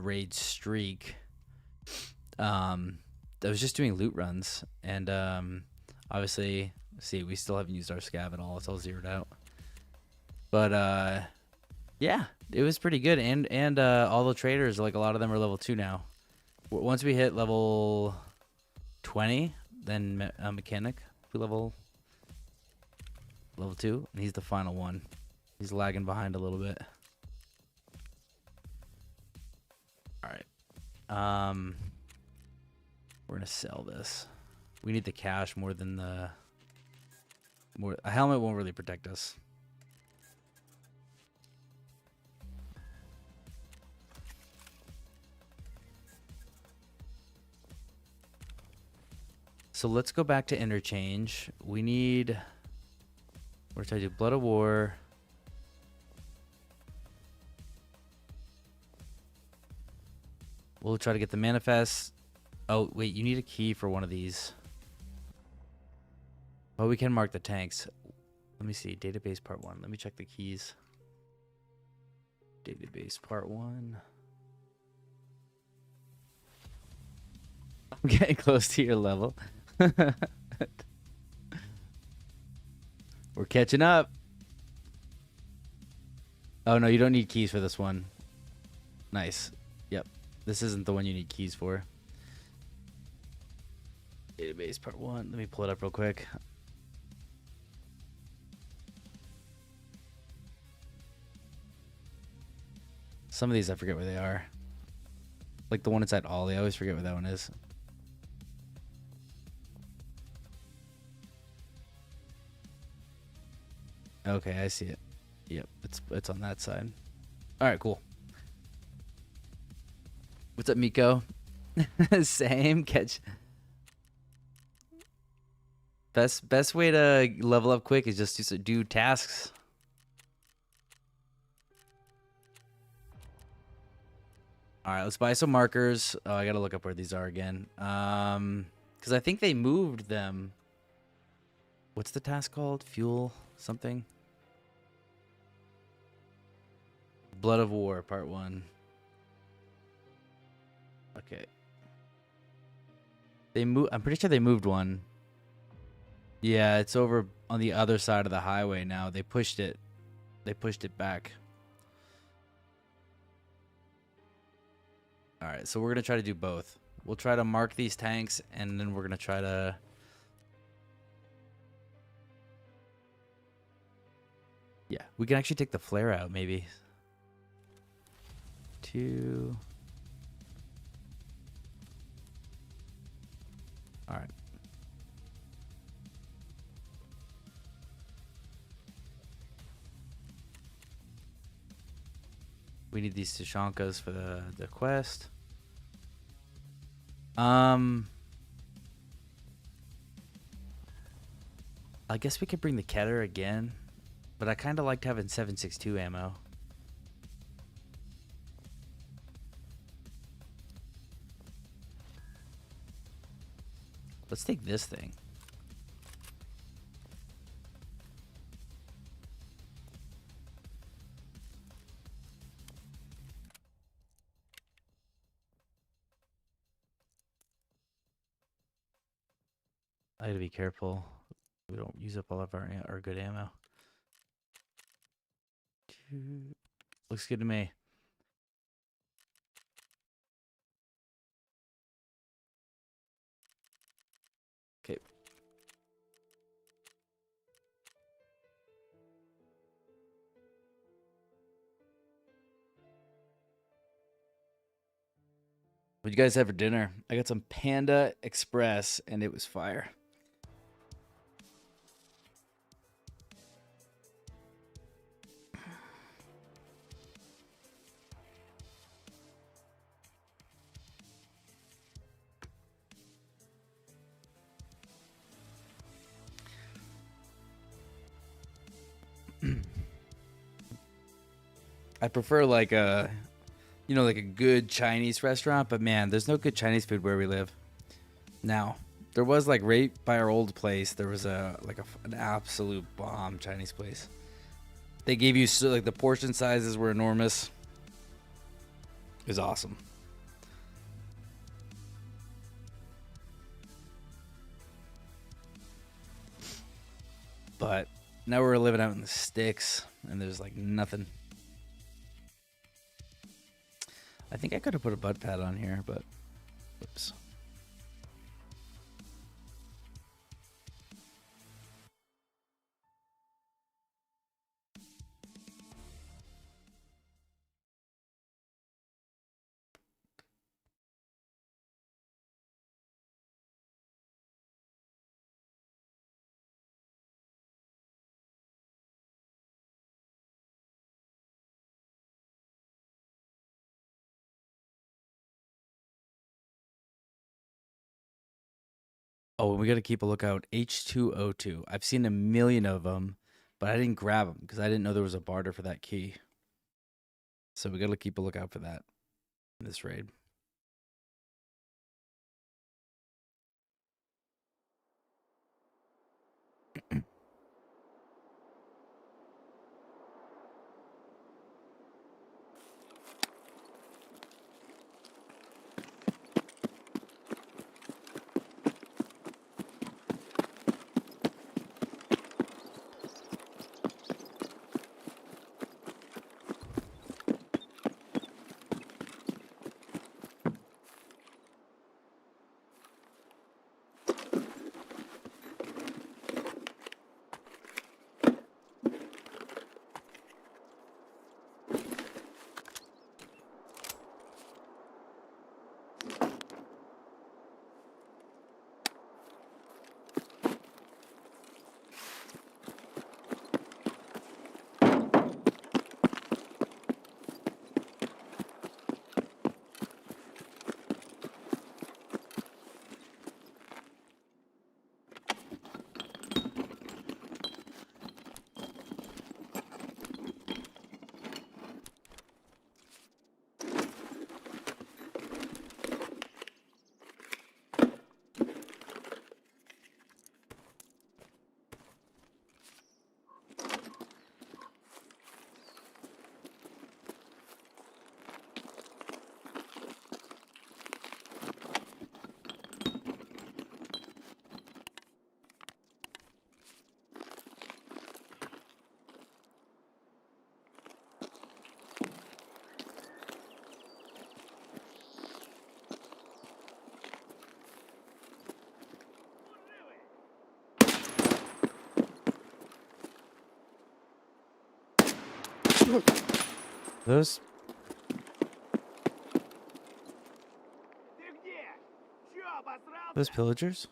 raid streak. I was just doing loot runs, and obviously, see, we still haven't used our scav at all. It's all zeroed out. But yeah, it was pretty good, and all the traders, like a lot of them are level 2 now. Once we hit level 20, then mechanic we level 2, and he's the final one. He's lagging behind a little bit. All right. We're gonna sell this. We need the cash more than a helmet won't really protect us. So let's go back to interchange. We need... What did I do? Blood of War. We'll try to get the manifest. Oh, wait, you need a key for one of these. Oh, we can mark the tanks. Let me see. Database part 1. Let me check the keys. Database part 1. I'm getting close to your level. We're catching up. Oh, no, you don't need keys for this one. Nice. Yep. This isn't the one you need keys for. Database part 1. Let me pull it up real quick. Some of these I forget where they are. Like the one inside Ollie, I always forget what that one is. Okay, I see it. Yep, it's on that side. All right, cool. What's up, Miko? Same catch. Best way to level up quick is just to do tasks. All right, let's buy some markers. Oh, I gotta look up where these are again. Because I think they moved them. What's the task called? Fuel something. Blood of War, part 1. Okay. They move. I'm pretty sure they moved one. Yeah, it's over on the other side of the highway now. They pushed it. They pushed it back. All right, so we're going to try to do both. We'll try to mark these tanks, and then we're going to try to... Yeah, we can actually take the flare out, maybe. 2... All right. We need these Tashankas for the quest. I guess we could bring the Keter again, but I kind of liked having 7.62 ammo. Let's take this thing. I gotta be careful. We don't use up all of our good ammo. Looks good to me. Okay. What'd you guys have for dinner? I got some Panda Express, and it was fire. I prefer like a, you know, like a good Chinese restaurant, but man, there's no good Chinese food where we live. Now, there was like right by our old place, there was an absolute bomb Chinese place. They gave you like the portion sizes were enormous. It was awesome. But now we're living out in the sticks, and there's like nothing. I think I could have put a butt pad on here, but oops. Oh, we got to keep a lookout. H2O2. I've seen a million of them, but I didn't grab them because I didn't know there was a barter for that key. So we got to keep a lookout for that in this raid. Those pillagers?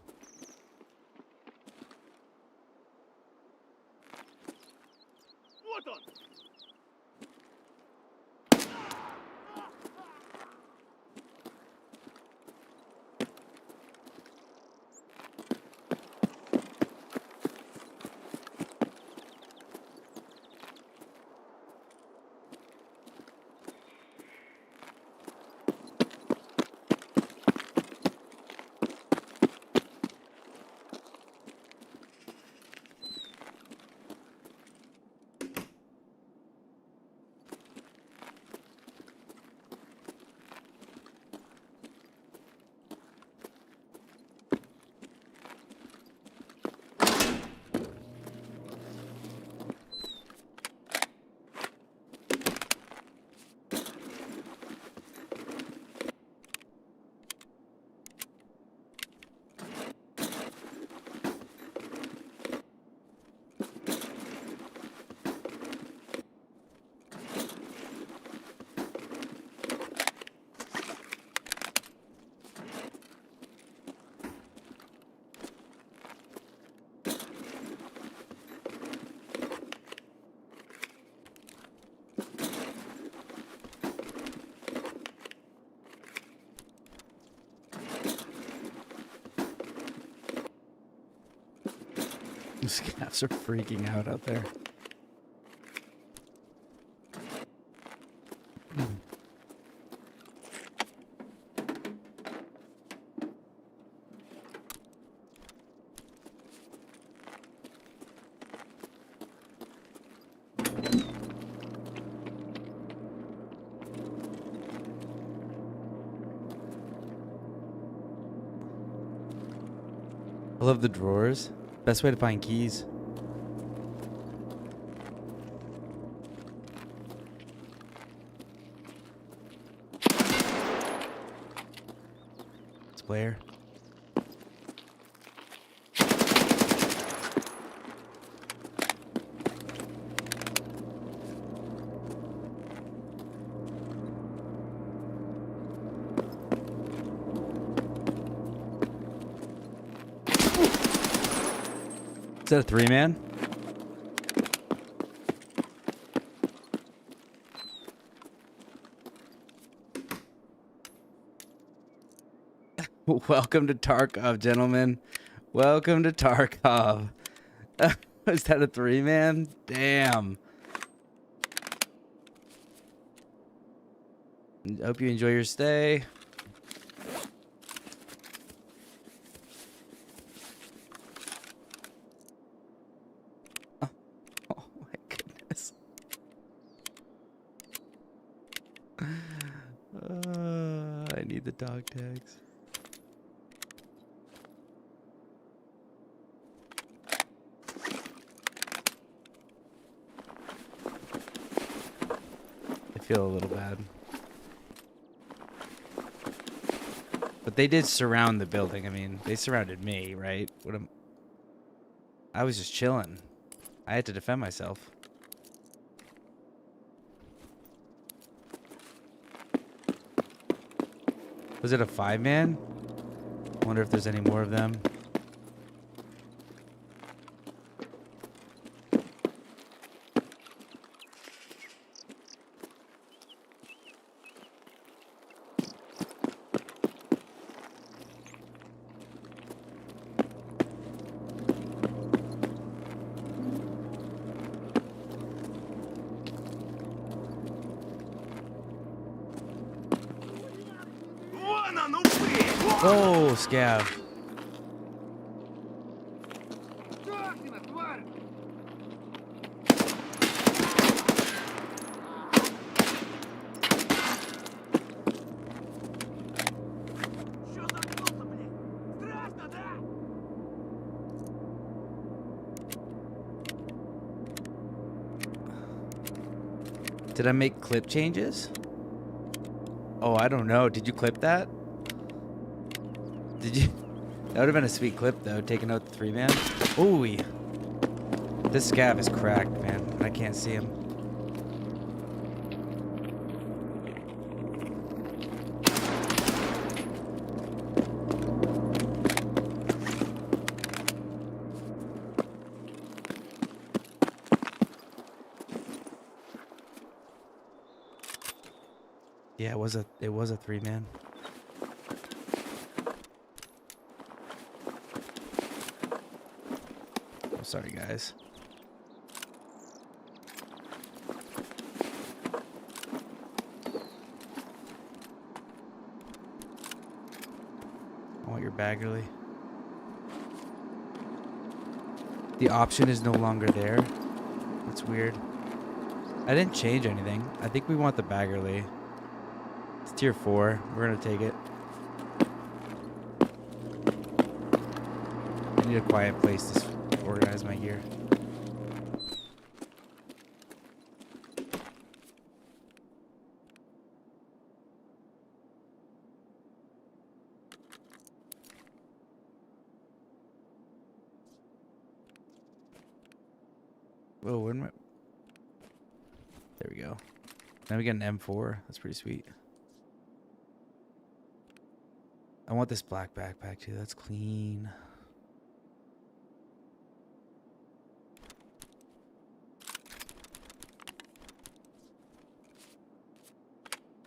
The scavs are freaking out there. I love the drawers. Best way to find keys. It's Blair. Is that a 3-man? Welcome to Tarkov, gentlemen. Welcome to Tarkov. Is that a 3-man? Damn. Hope you enjoy your stay. I need the dog tags. I feel a little bad. But they did surround the building. I mean, they surrounded me, right? I was just chilling. I had to defend myself. Was it a 5-man? Wonder if there's any more of them. Oh, scav. Did I make clip changes? Oh, I don't know. Did you clip that? Did you? That would have been a sweet clip, though, taking out the 3-man. Ooh. This scav is cracked, man. I can't see him. Yeah, it was a 3-man. I'm sorry, guys. I want your Baggerly. The option is no longer there. That's weird. I didn't change anything. I think we want the Baggerly. It's tier 4. We're gonna take it. I need a quiet place to organize my gear. Whoa, where am I? There we go. Now we got an M4. That's pretty sweet. I want this black backpack too. That's clean.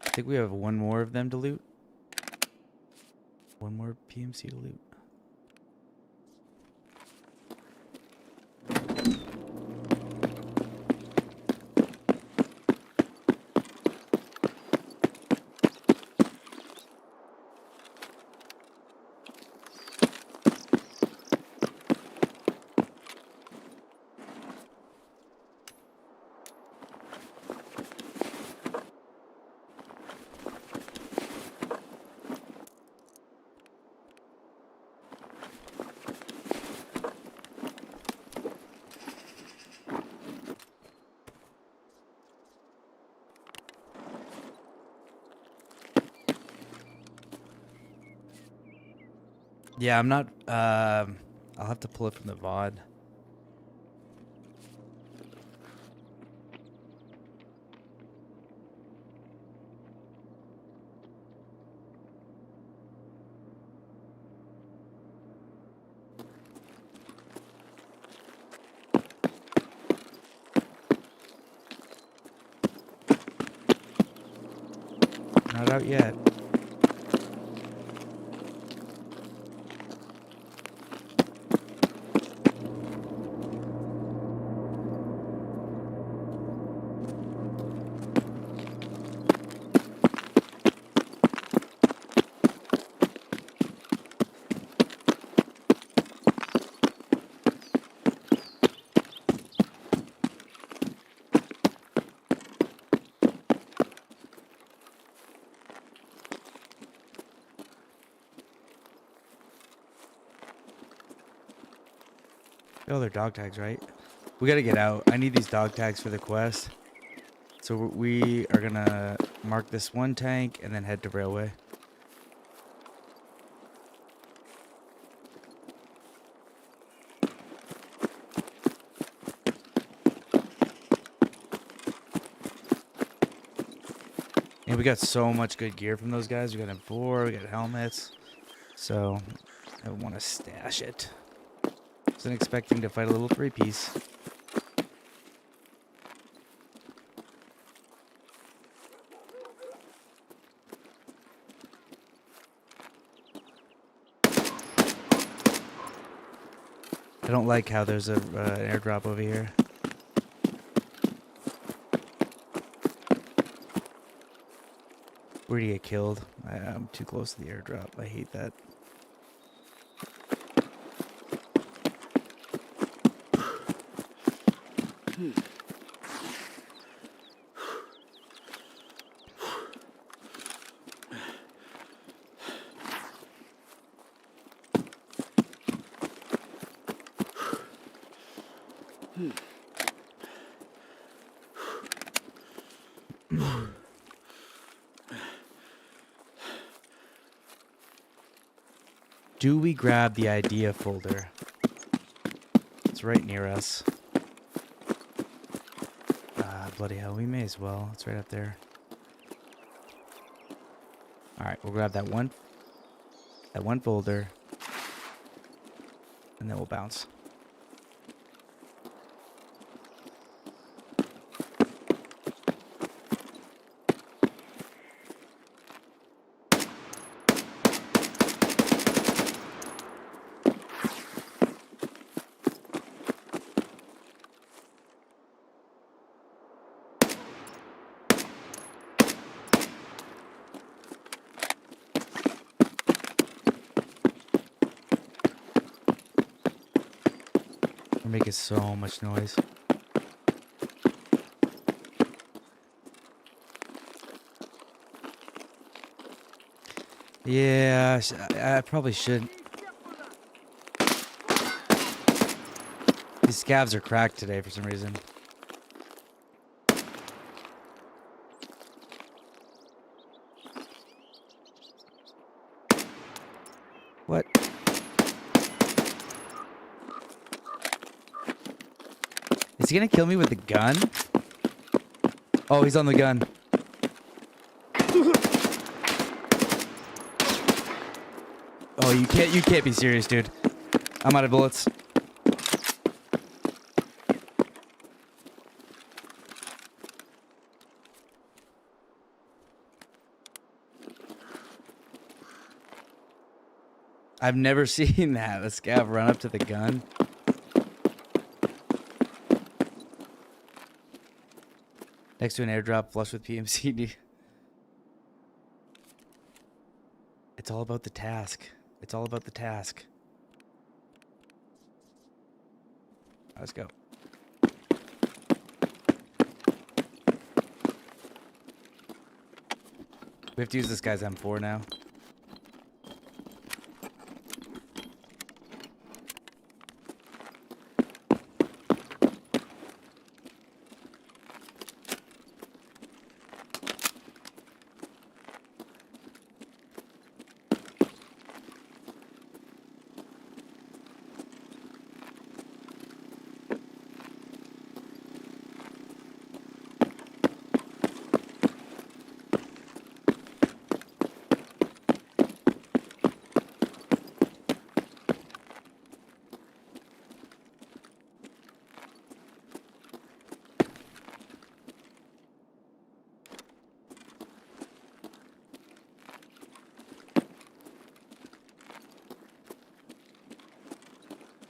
I think we have one more of them to loot. One more PMC to loot. Yeah, I'm not. I'll have to pull it from the VOD. Not out yet. Oh, they're dog tags, right? We gotta get out. I need these dog tags for the quest. So we are gonna mark this one tank and then head to railway. And we got so much good gear from those guys. We got M4, we got helmets. So I want to stash it. Wasn't expecting to fight a little 3-piece. I don't like how there's an airdrop over here. Where do you get killed? I'm too close to the airdrop. I hate that. Do we grab the idea folder? It's right near us. Bloody hell, we may as well. It's right up there. Alright, we'll grab that one folder. And then we'll bounce. We're making so much noise. Yeah, I probably should. These scavs are cracked today for some reason. What? Is he gonna kill me with the gun? Oh, he's on the gun. Oh, you can't be serious, dude. I'm out of bullets. I've never seen that. A scav run up to the gun. Next to an airdrop, flush with PMCD. It's all about the task. It's all about the task. Let's go. We have to use this guy's M4 now.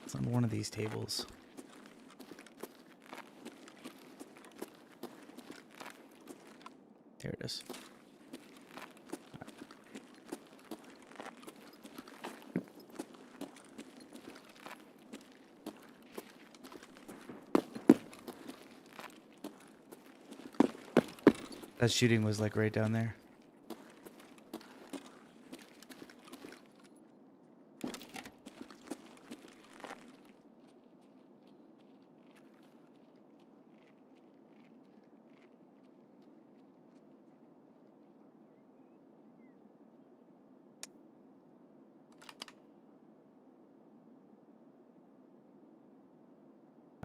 It's on one of these tables. There it is. That shooting was like right down there.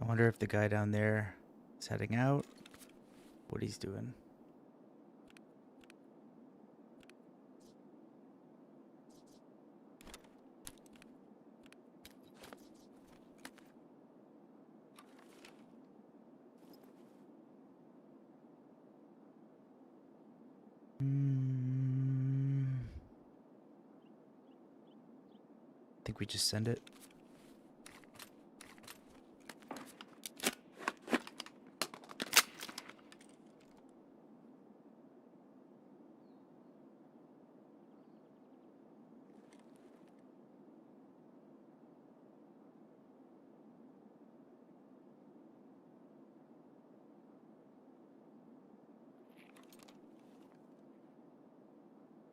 I wonder if the guy down there is heading out. What he's doing. I think we just send it.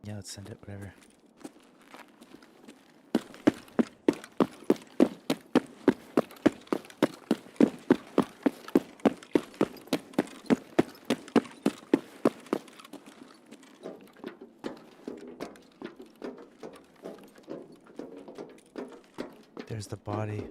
Yeah, let's send it, whatever. There's the body.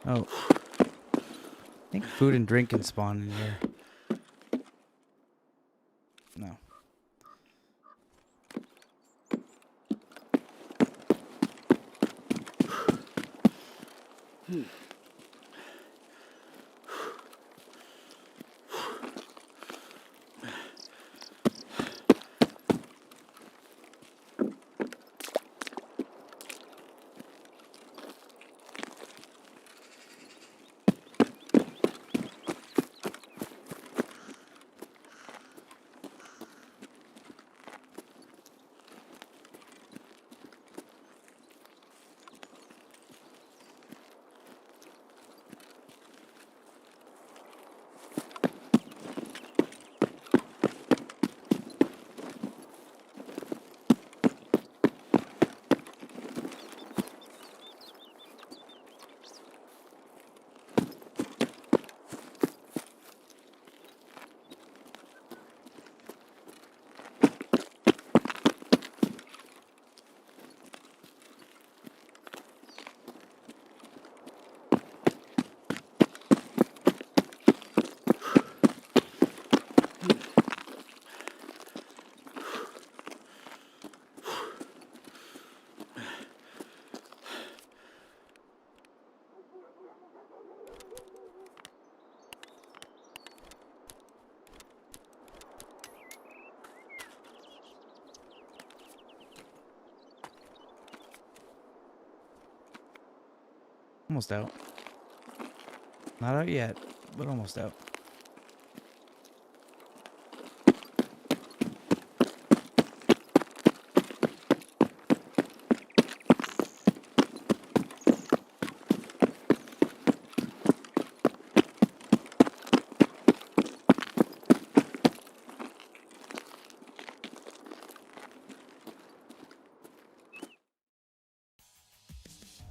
Oh. I think food and drink can spawn in here. No. Almost out. Not out yet, but almost out.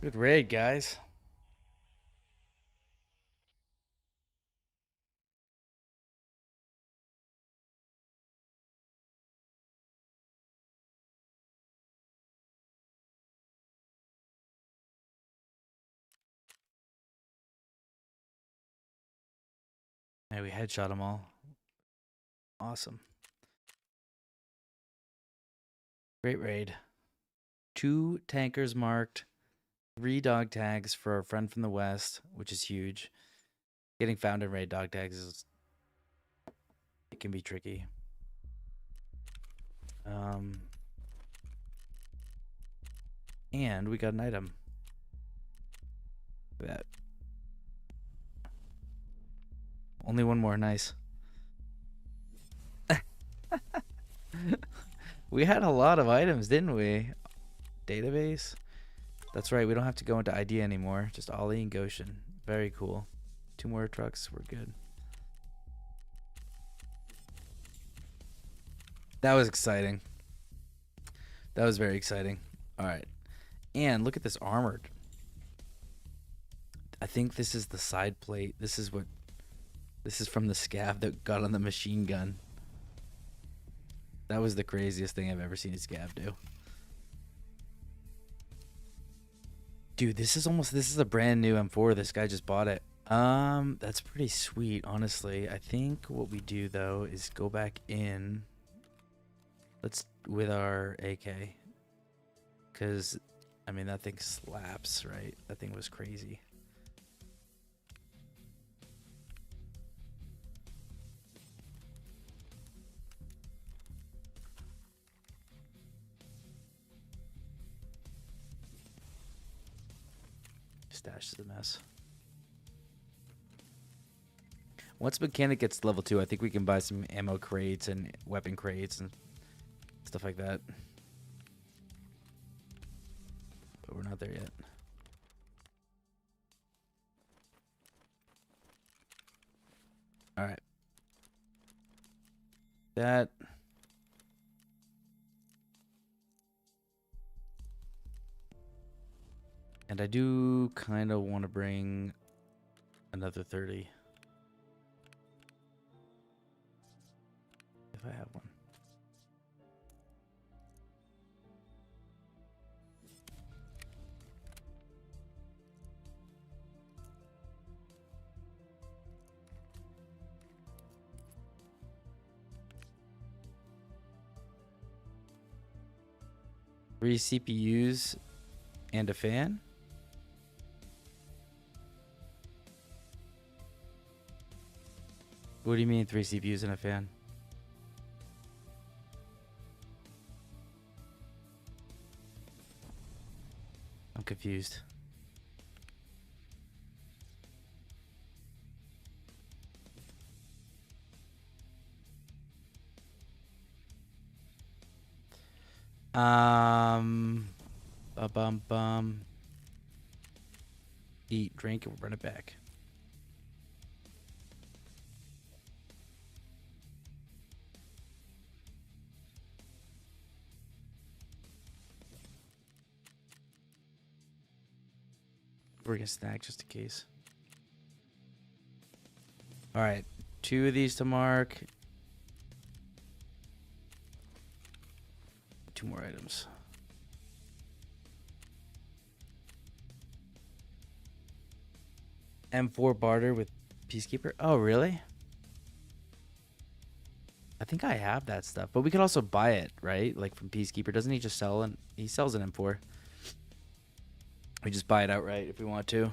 Good raid, guys. Hey, we headshot them all. Awesome. Great raid. 2 tankers marked. 3 dog tags for our friend from the west, which is huge. Getting found in raid dog tags it can be tricky. And we got an item. Look at that. Only one more, nice. We had a lot of items, didn't we? Database. That's right, we don't have to go into ID anymore. Just Ollie and Goshen. Very cool. 2 more trucks, we're good. That was exciting. That was very exciting. All right. And look at this armored. I think this is the side plate. This is from the scav that got on the machine gun. That was the craziest thing I've ever seen a scav do. Dude, this is a brand new M4. This guy just bought it. That's pretty sweet, honestly. I think what we do though is go back in. With our AK. Cause I mean that thing slaps, right? That thing was crazy. Stash is a mess. Once mechanic gets to level 2, I think we can buy some ammo crates and weapon crates and stuff like that. But we're not there yet. Alright. That. And I do kind of want to bring another 30. If I have one. 3 CPUs and a fan? What do you mean 3 CPUs and a fan? I'm confused. Bum. Eat, drink, and we'll run it back. Bring a snack just in case. All right, 2 of these to mark. 2 more items. M4 barter with Peacekeeper. Oh, really? I think I have that stuff, but we could also buy it, right? Like from Peacekeeper. Doesn't he just sell and he sells an M4? We just buy it outright if we want to.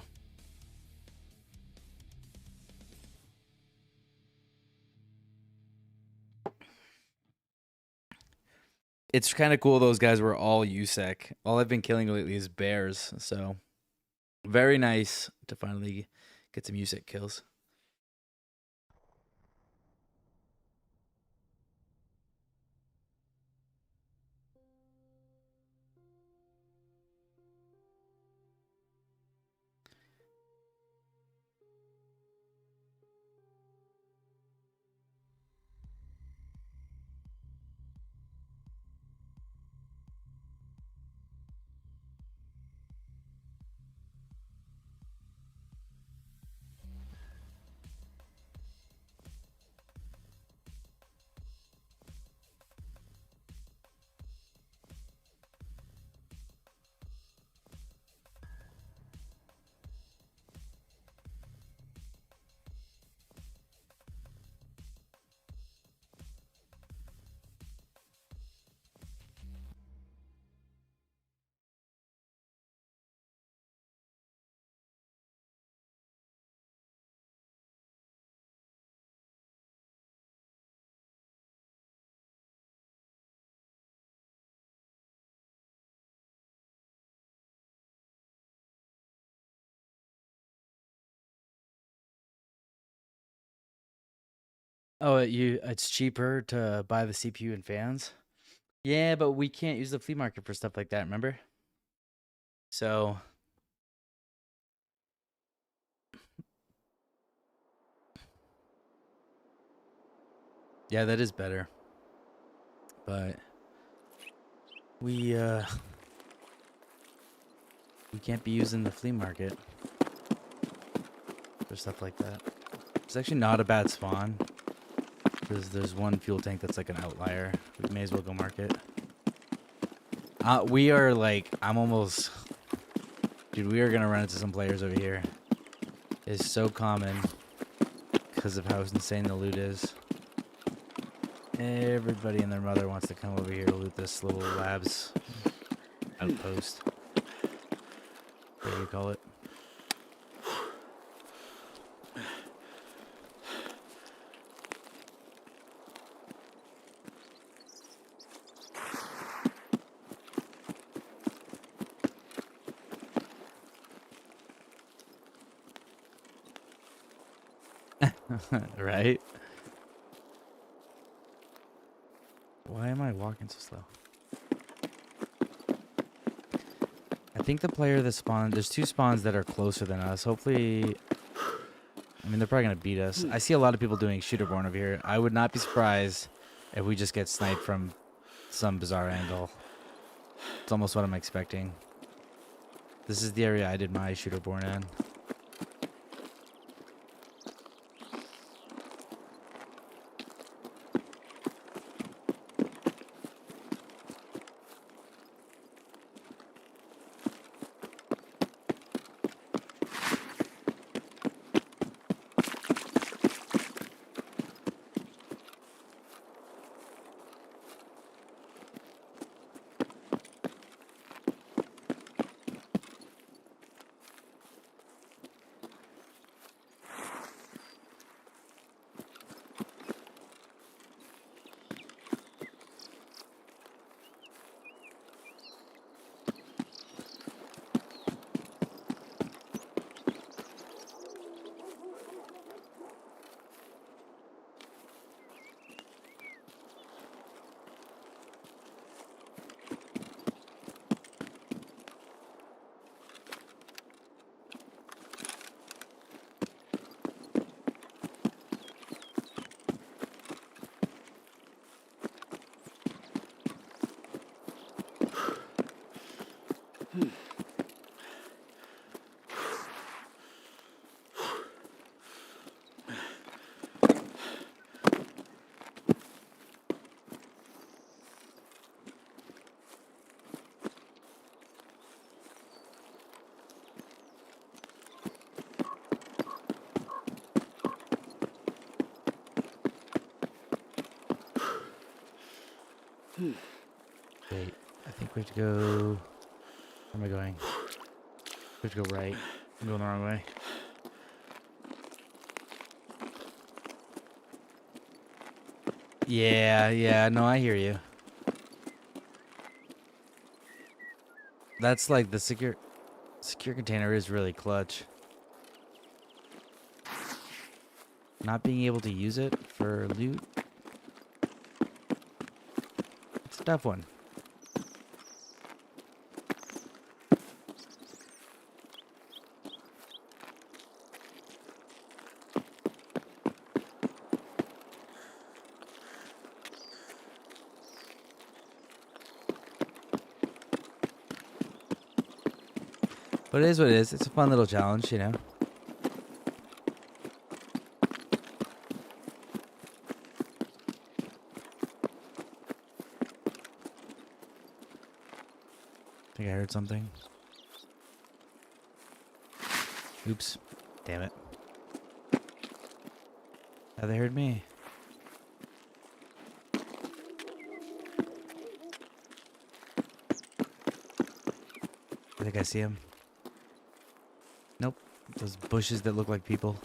It's kind of cool those guys were all USEC. All I've been killing lately is bears, so very nice to finally get some USEC kills. Oh, it's cheaper to buy the CPU and fans. Yeah, but we can't use the flea market for stuff like that, remember? So yeah, that is better. But we can't be using the flea market for stuff like that. It's actually not a bad spawn. There's one fuel tank that's like an outlier. We may as well go market. We are like, I'm almost... Dude, we are going to run into some players over here. It's so common because of how insane the loot is. Everybody and their mother wants to come over here to loot this little labs outpost. What do you call it? Right? Why am I walking so slow? I think the player that spawned... There's 2 spawns that are closer than us. Hopefully... I mean, they're probably going to beat us. I see a lot of people doing shooterborn over here. I would not be surprised if we just get sniped from some bizarre angle. It's almost what I'm expecting. This is the area I did my shooterborn in. Wait, I think we have to go... Where am I going? We have to go right. I'm going the wrong way. Yeah, no, I hear you. That's like the secure container is really clutch. Not being able to use it for loot, it's a tough one. But it is what it is. It's a fun little challenge, you know. I think I heard something. Oops. Damn it. Now they heard me. I think I see him. Nope. Those bushes that look like people.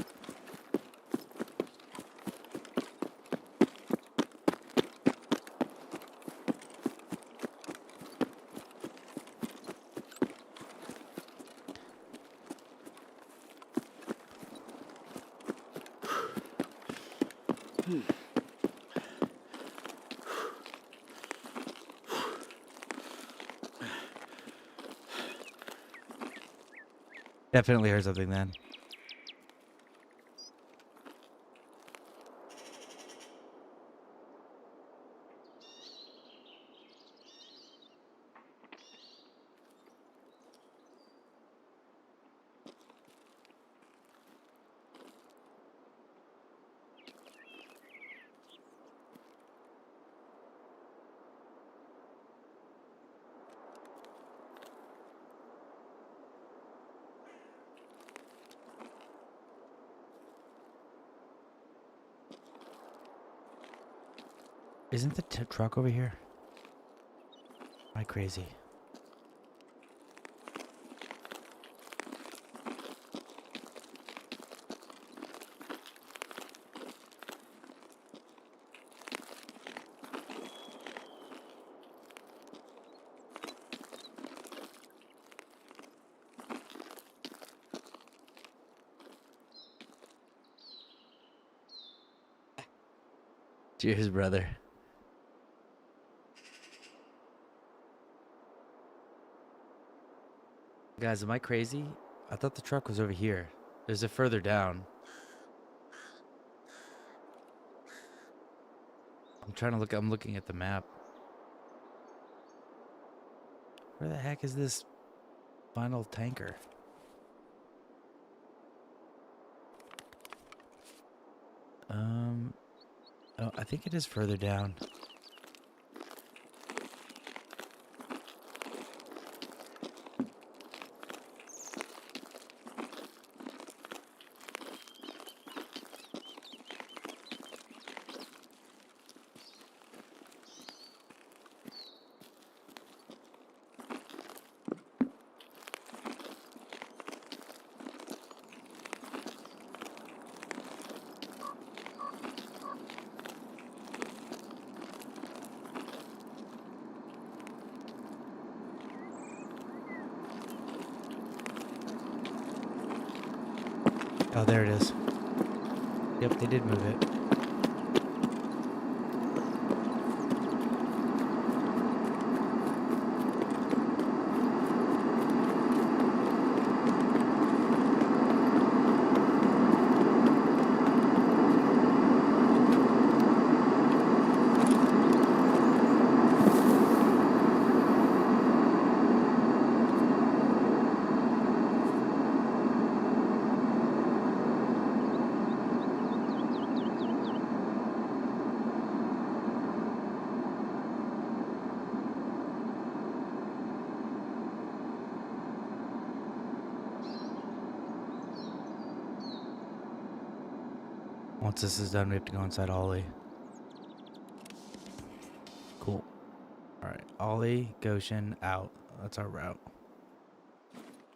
Definitely heard something then. Isn't the truck over here? Am I crazy? Cheers, brother. Guys, am I crazy? I thought the truck was over here. There's a further down. I'm trying to look. I'm looking at the map. Where the heck is this final tanker? Oh, I think it is further down. Oh, there it is. Yep, they did move it. Once this is done, we have to go inside Ollie. Cool. right. Ollie, Goshen, out. That's our route.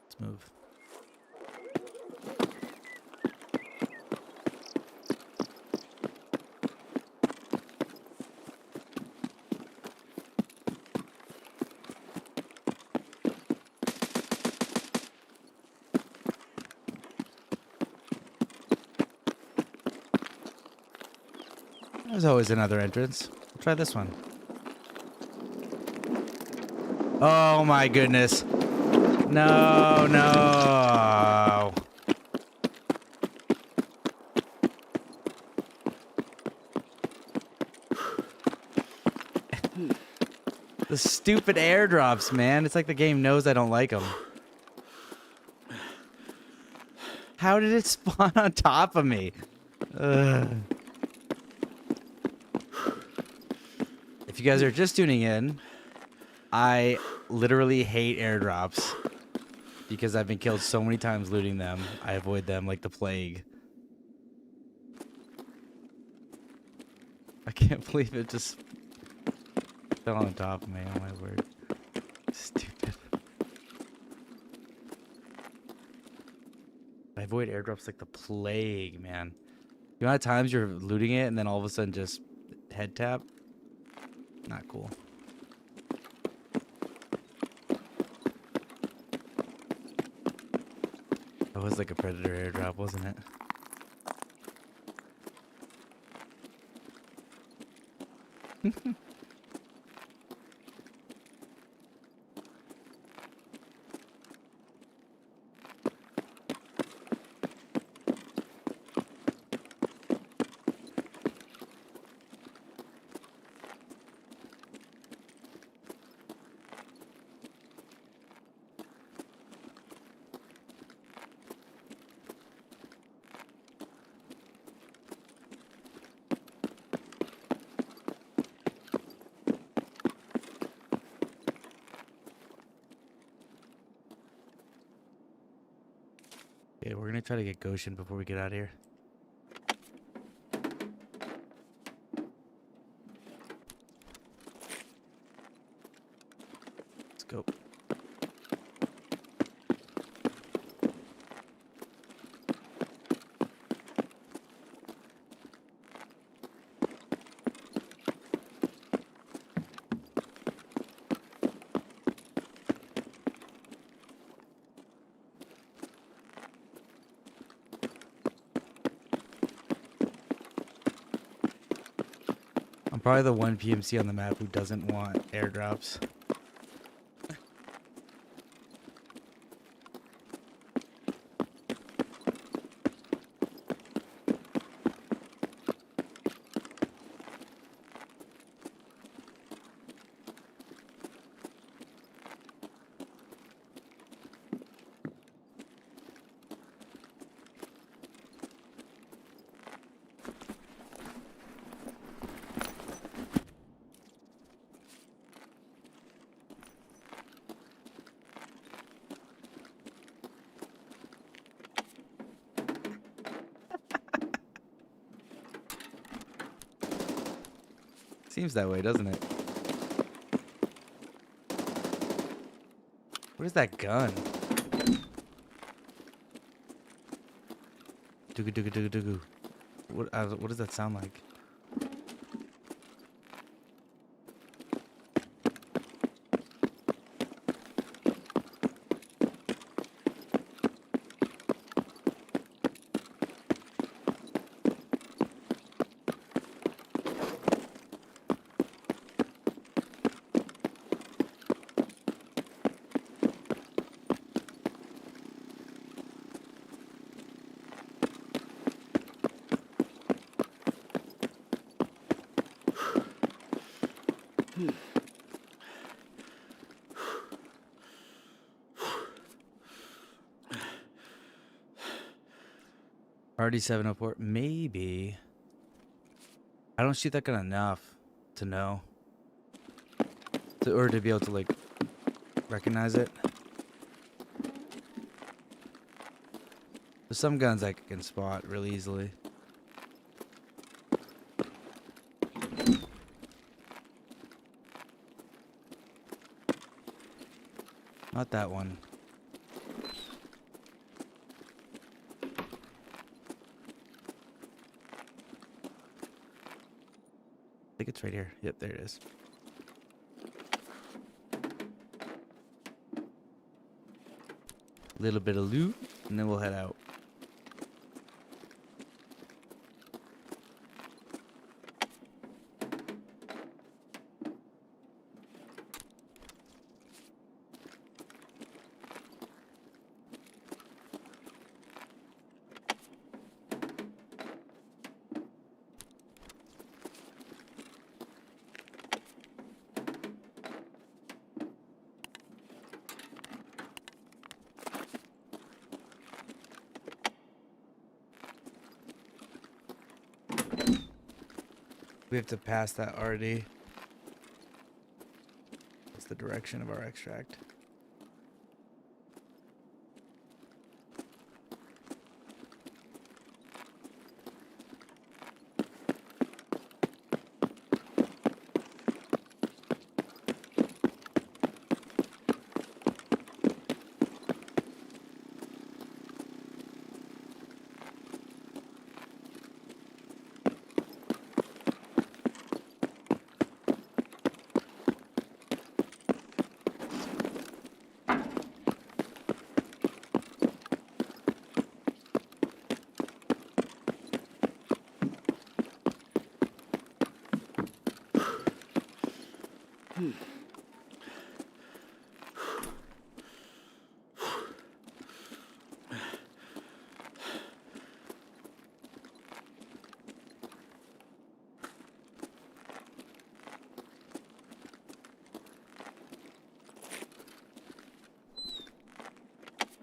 Let's move. There's always another entrance. We'll try this one. Oh my goodness. No, no. The stupid airdrops, man. It's like the game knows I don't like them. How did it spawn on top of me? Ugh. If you guys are just tuning in, I literally hate airdrops because I've been killed so many times looting them. I avoid them like the plague. I can't believe it just fell on top of me. Oh my word. Stupid. I avoid airdrops like the plague, man. The amount of times you're looting it and then all of a sudden just head tap. Not cool. That was like a predator airdrop, wasn't it? Okay, we're gonna try to get Goshen before we get out of here. Let's go. I'm probably the one PMC on the map who doesn't want airdrops. Seems that way, doesn't it? What is that gun? Dooga dooga dooga dooga. What does that sound like? RD 704. Maybe. I don't shoot that gun enough to know. Or to be able to, like, recognize it. There's some guns I can spot really easily. Not that one. I think it's right here. Yep, there it is. Little bit of loot, and then we'll head out. We have to pass that already. That's the direction of our extract.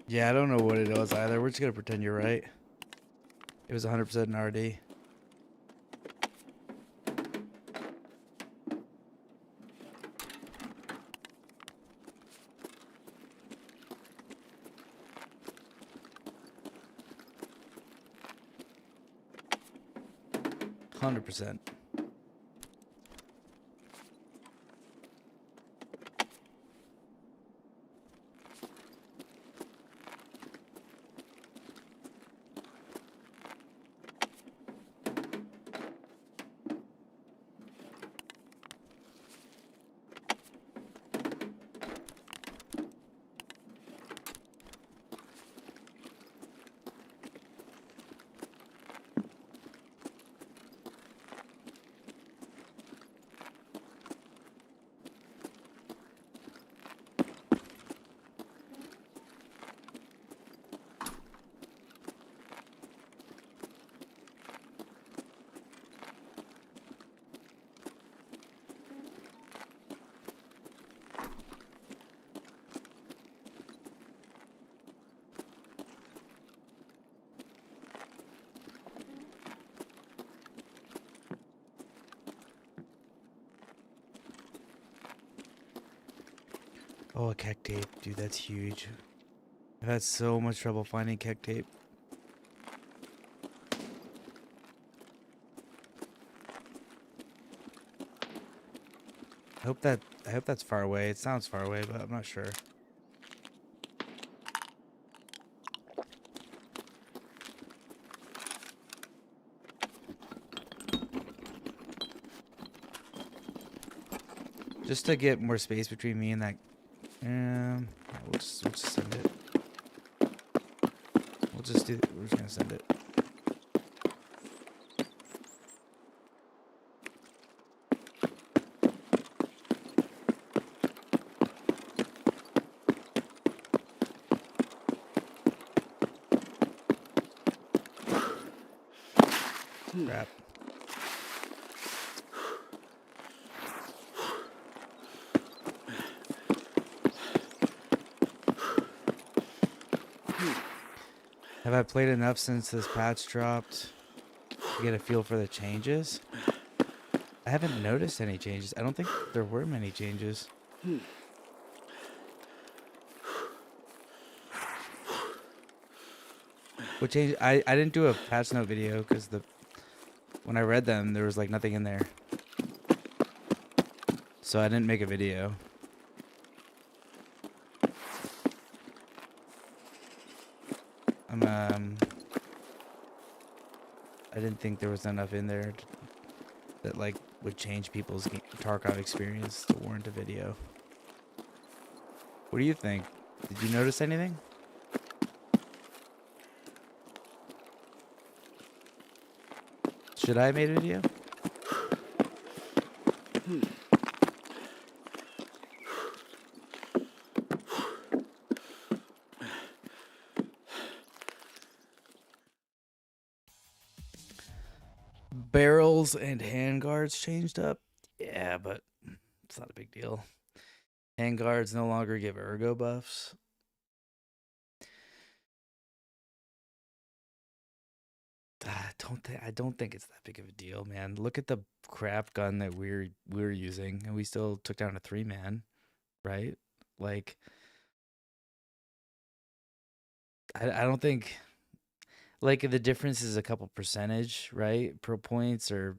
Yeah, I don't know what it was either. We're just gonna pretend you're right. It was 100% an RD. %. Oh, a keg tape. Dude, that's huge. I've had so much trouble finding keg tape. I hope that's far away. It sounds far away, but I'm not sure. Just to get more space between me and that. We'll just send it. We're just gonna send it. Crap. Have I played enough since this patch dropped to get a feel for the changes? I haven't noticed any changes. I don't think there were many changes. What change? I didn't do a patch note video because when I read them, there was like nothing in there. So I didn't make a video. I didn't think there was enough in there that like would change people's Tarkov experience to warrant a video. What do you think? Did you notice anything? Should I have made a video? Barrels and handguards changed up. Yeah, but it's not a big deal. Handguards no longer give ergo buffs. I don't think it's that big of a deal, man. Look at the crap gun that we're using, and we still took down a 3-man, right? Like, I don't think like the difference is a couple percentage, right? Pro points, or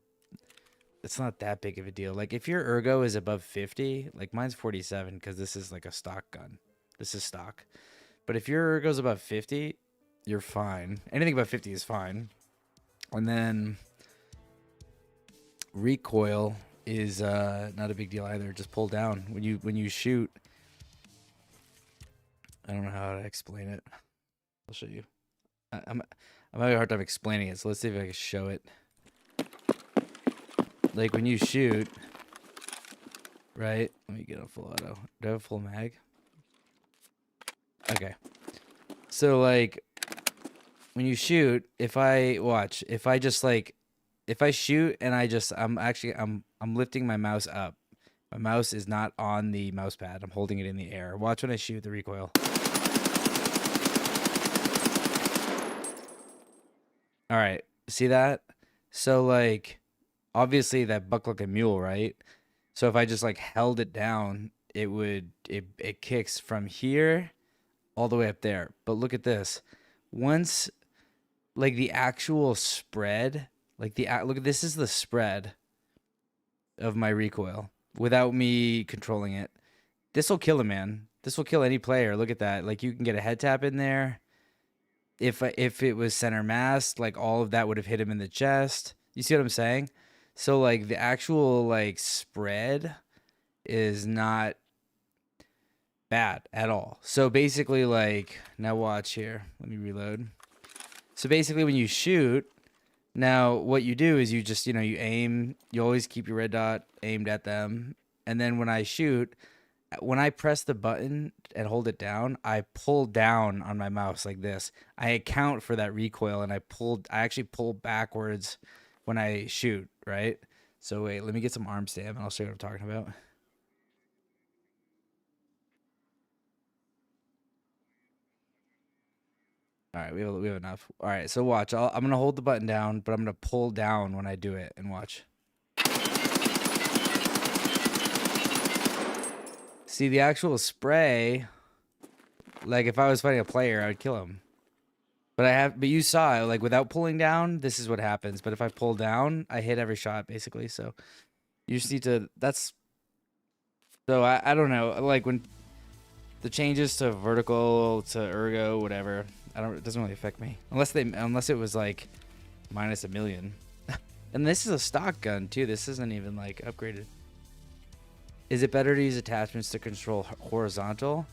it's not that big of a deal. Like if your ergo is above 50, like mine's 47 because this is like a stock gun. This is stock. But if your ergo's above 50, you're fine. Anything above 50 is fine. And then recoil is not a big deal either. Just pull down when you shoot. I don't know how to explain it. I'll show you. I'm having a hard time explaining it, so let's see if I can show it. Like when you shoot, right? Let me get a full auto. Do I have a full mag? Okay. So like when you shoot, if I shoot and I'm lifting my mouse up. My mouse is not on the mouse pad. I'm holding it in the air. Watch when I shoot the recoil. All right. See that? So like obviously that buck like a mule, right? So if I just like held it down, it kicks from here all the way up there. But look at this. Once like the actual spread, like look, this is the spread of my recoil without me controlling it. This will kill a man. This will kill any player. Look at that. Like you can get a head tap in there. If it was center mass, like all of that would have hit him in the chest. You see what I'm saying? So like the actual like spread is not bad at all. So basically like now watch here. Let me reload. So basically when you shoot, now what you do is you just, you aim, you always keep your red dot aimed at them. And then when I shoot, when I press the button and hold it down, I pull down on my mouse like this. I account for that recoil and I actually pull backwards when I shoot, right? So wait, let me get some arm stamp and I'll show you what I'm talking about. All right, we have enough. All right, so watch. I'm going to hold the button down, but I'm going to pull down when I do it, and watch. See, the actual spray, like if I was fighting a player, I would kill him. But you saw it, like without pulling down, this is what happens. But if I pull down, I hit every shot basically. So you just need to, so I don't know, like when the changes to vertical to ergo, whatever, it doesn't really affect me. Unless it was like minus 1,000,000. And this is a stock gun too. This isn't even like upgraded. Is it better to use attachments to control horizontal?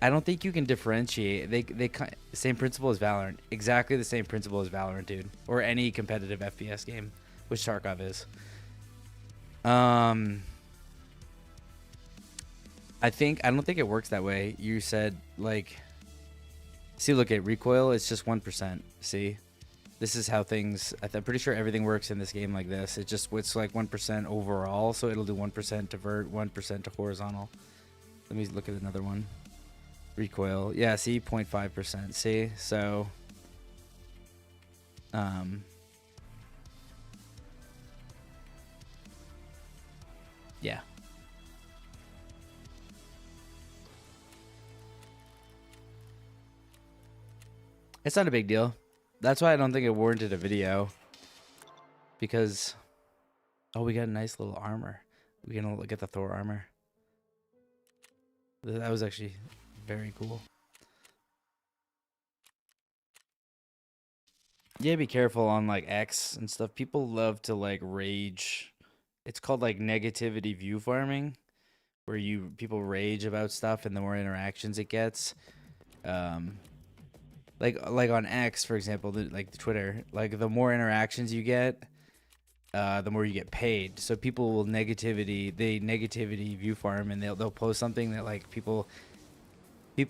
I don't think you can differentiate. They same principle as Valorant. Exactly the same principle as Valorant, dude. Or any competitive FPS game, which Tarkov is. I don't think it works that way. You said like, see, look at recoil. It's just 1%. See, this is how things. I'm pretty sure everything works in this game like this. It's like 1% overall. So it'll do 1% to vert, 1% to horizontal. Let me look at another one. Recoil, yeah, see, 0.5%. See, so yeah, it's not a big deal. That's why I don't think it warranted a video, because we got a nice little armor. We can look at the Thor armor. That was actually very cool. Yeah, be careful on like X and stuff. People love to like rage. It's called like negativity view farming, where you people rage about stuff, and the more interactions it gets, um, like on X, for example, like the Twitter, like the more interactions you get, the more you get paid. So people will negativity view farm, and they'll post something that like people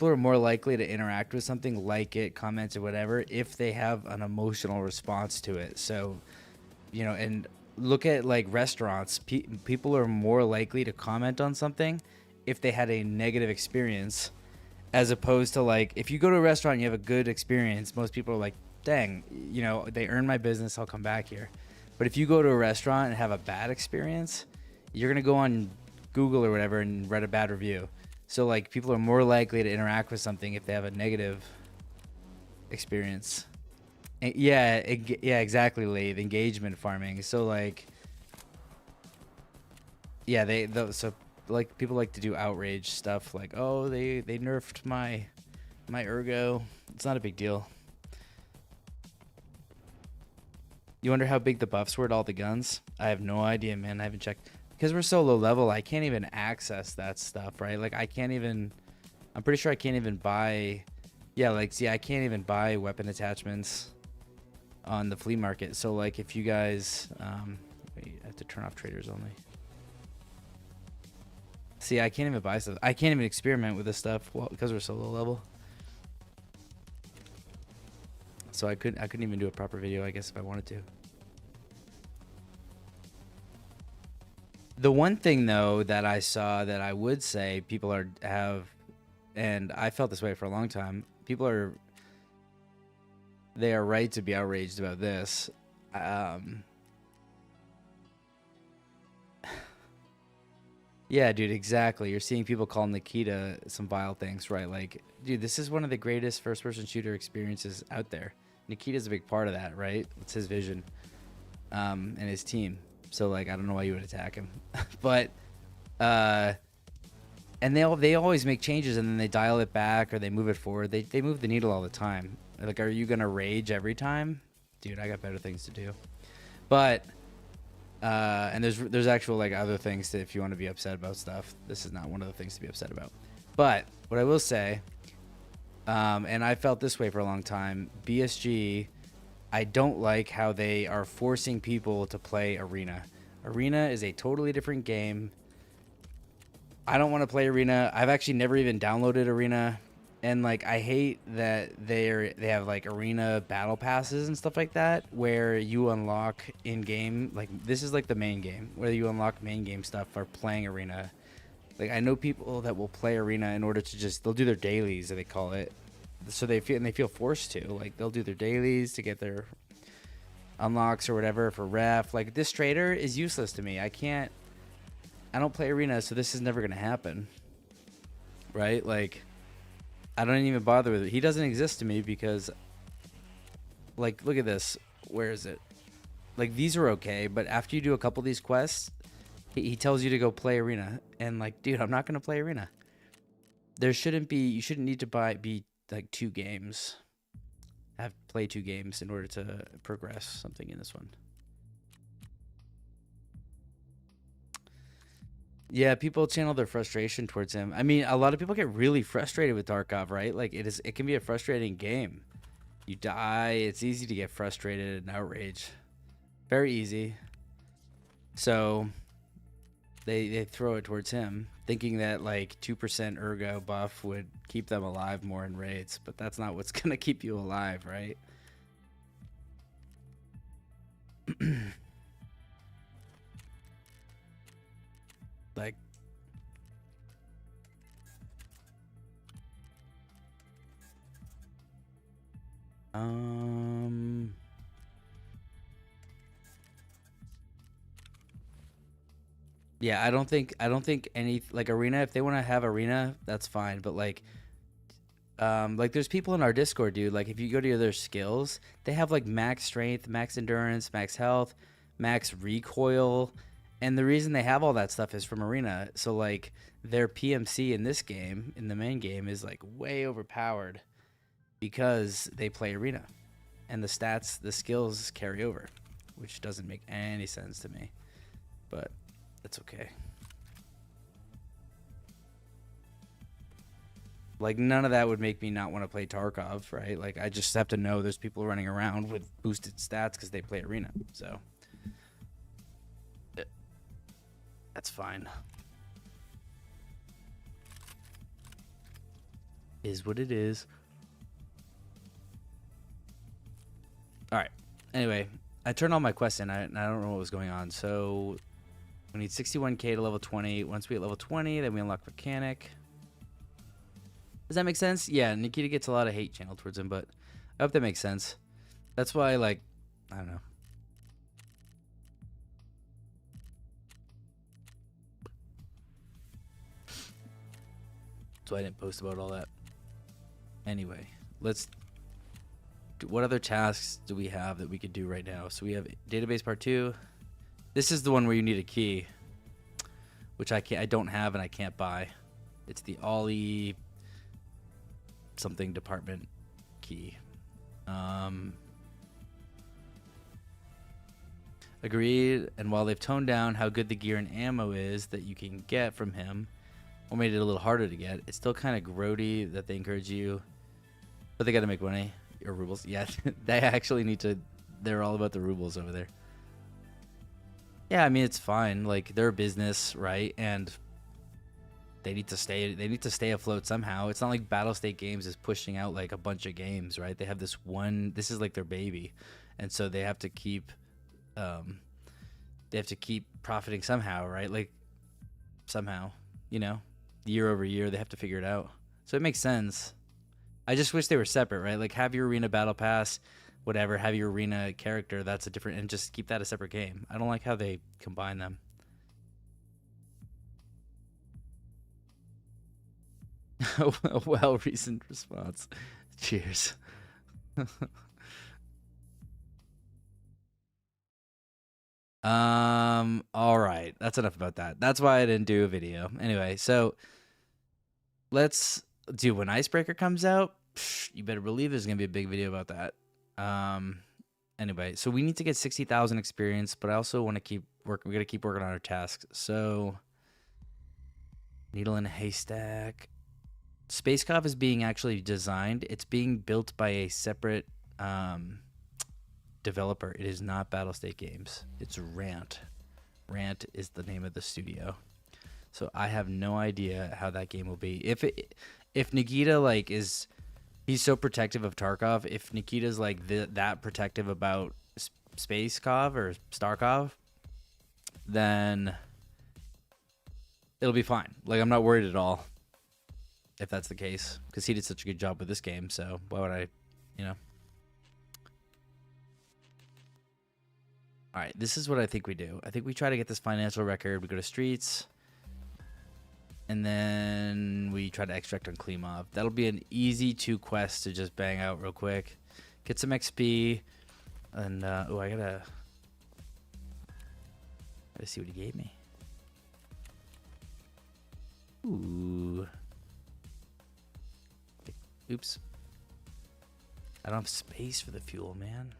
are more likely to interact with something, like it, comment, or whatever, if they have an emotional response to it. So, and look at like restaurants. People are more likely to comment on something if they had a negative experience, as opposed to like if you go to a restaurant and you have a good experience, most people are like, dang, they earned my business, I'll come back here. But if you go to a restaurant and have a bad experience, you're going to go on Google or whatever and write a bad review. So like people are more likely to interact with something if they have a negative experience. Yeah, yeah, exactly, Lee. The engagement farming. So like, yeah, so like people like to do outrage stuff. Like, oh, they nerfed my ergo. It's not a big deal. You wonder how big the buffs were to all the guns? I have no idea, man. I haven't checked. Because we're so low level, I can't even access that stuff, right? Like, I'm pretty sure I can't even buy, yeah, like, see, I can't even buy weapon attachments on the flea market. So, like, if you guys, wait, I have to turn off traders only. See, I can't even buy stuff. I can't even experiment with this stuff, well, because we're so low level. So I couldn't even do a proper video, I guess, if I wanted to. The one thing though that I saw that I would say people have, and I felt this way for a long time. They are right to be outraged about this. Yeah, dude, exactly. You're seeing people call Nikita some vile things, right? Like, dude, this is one of the greatest first-person shooter experiences out there. Nikita's a big part of that, right? It's his vision, and his team. So, like, I don't know why you would attack him, but, and they always make changes and then they dial it back or they move it forward. They move the needle all the time. Like, are you gonna rage every time, dude? I got better things to do. But. And there's actual like other things that if you want to be upset about stuff, this is not one of the things to be upset about. But what I will say, and I felt this way for a long time, BSG, I don't like how they are forcing people to play Arena. Arena is a totally different game. I don't want to play Arena. I've actually never even downloaded Arena. And like I hate that they have like arena battle passes and stuff like that where you unlock in game, like this is like the main game where you unlock main game stuff for playing arena. Like I know people that will play arena in order to they'll do their dailies, as they call it. So they feel forced to, like they'll do their dailies to get their unlocks or whatever for ref. Like this trader is useless to me. I don't play arena, so this is never going to happen. Right? Like I don't even bother with it. He doesn't exist to me because, like, look at this. Where is it? Like, these are okay, but after you do a couple of these quests, he tells you to go play arena. And, like, dude, I'm not going to play arena. You shouldn't need to be, like, 2 games. Play 2 games in order to progress something in this one. Yeah, people channel their frustration towards him. I mean, a lot of people get really frustrated with Tarkov, right? Like it can be a frustrating game. You die, it's easy to get frustrated and outrage. Very easy. So they throw it towards him, thinking that like 2% ergo buff would keep them alive more in raids, but that's not what's gonna keep you alive, right? Like yeah, I don't think any like arena, if they want to have arena, that's fine, but like there's people in our Discord, dude, like if you go to their skills, they have like max strength, max endurance, max health, max recoil, and the reason they have all that stuff is from arena. So like their PMC in this game, in the main game, is like way overpowered because they play arena. and the stats, the skills carry over, which doesn't make any sense to me, but it's okay. Like, none of that would make me not want to play Tarkov, right? Like, I just have to know there's people running around with boosted stats because they play Arena. So, that's fine. Is what it is. All right. Anyway, I turned all my quests in. I don't know what was going on. So, we need 61k to level 20. Once we hit level 20, then we unlock Mechanic. Does that make sense? Yeah, Nikita gets a lot of hate channeled towards him, but I hope that makes sense. That's why, like, I don't know. So I didn't post about all that. Anyway, let's do, what other tasks do we have that we could do right now? So we have database part 2. This is the one where you need a key, which I don't have and I can't buy. It's the Ollie something department key. Agreed. And while they've toned down how good the gear and ammo is that you can get from him, or made it a little harder to get, it's still kind of grody that they encourage you, but they got to make money or rubles. Yeah, they actually need to. They're all about the rubles over there. Yeah, I mean, it's fine. Like, they're a business, right? And they need to stay afloat somehow. It's not like Battlestate Games is pushing out like a bunch of games, right? They have this one. This is like their baby, and so they have to keep profiting somehow, right? Like, somehow, you know, year over year they have to figure it out. So it makes sense. I just wish they were separate, right? Like, have your arena battle pass, whatever, have your arena character, that's a different, and just keep that a separate game. I don't like how they combine them. A well-reasoned response. Cheers. All right, that's enough about that. That's why I didn't do a video. Anyway, so let's do, when Icebreaker comes out, you better believe there's gonna be a big video about that. Anyway, so we need to get 60,000 experience, but I also want to keep working. We gotta keep working on our tasks. So, needle in a haystack. Space Cov is being actually designed. It's being built by a separate developer. It is not Battlestate Games. It's Rant. Rant is the name of the studio. So I have no idea how that game will be. If Nikita like is, he's so protective of Tarkov. If Nikita's like that protective about Space Cov or Starkov, then it'll be fine. Like, I'm not worried at all if that's the case, because he did such a good job with this game. So why would I, you know? All right, this is what I think we do. I think we try to get this financial record. We go to streets, and then we try to extract on Klimov. That'll be an easy 2 quests to just bang out real quick. Get some XP, and oh, I gotta see what he gave me. Ooh. Oops. I don't have space for the fuel, man.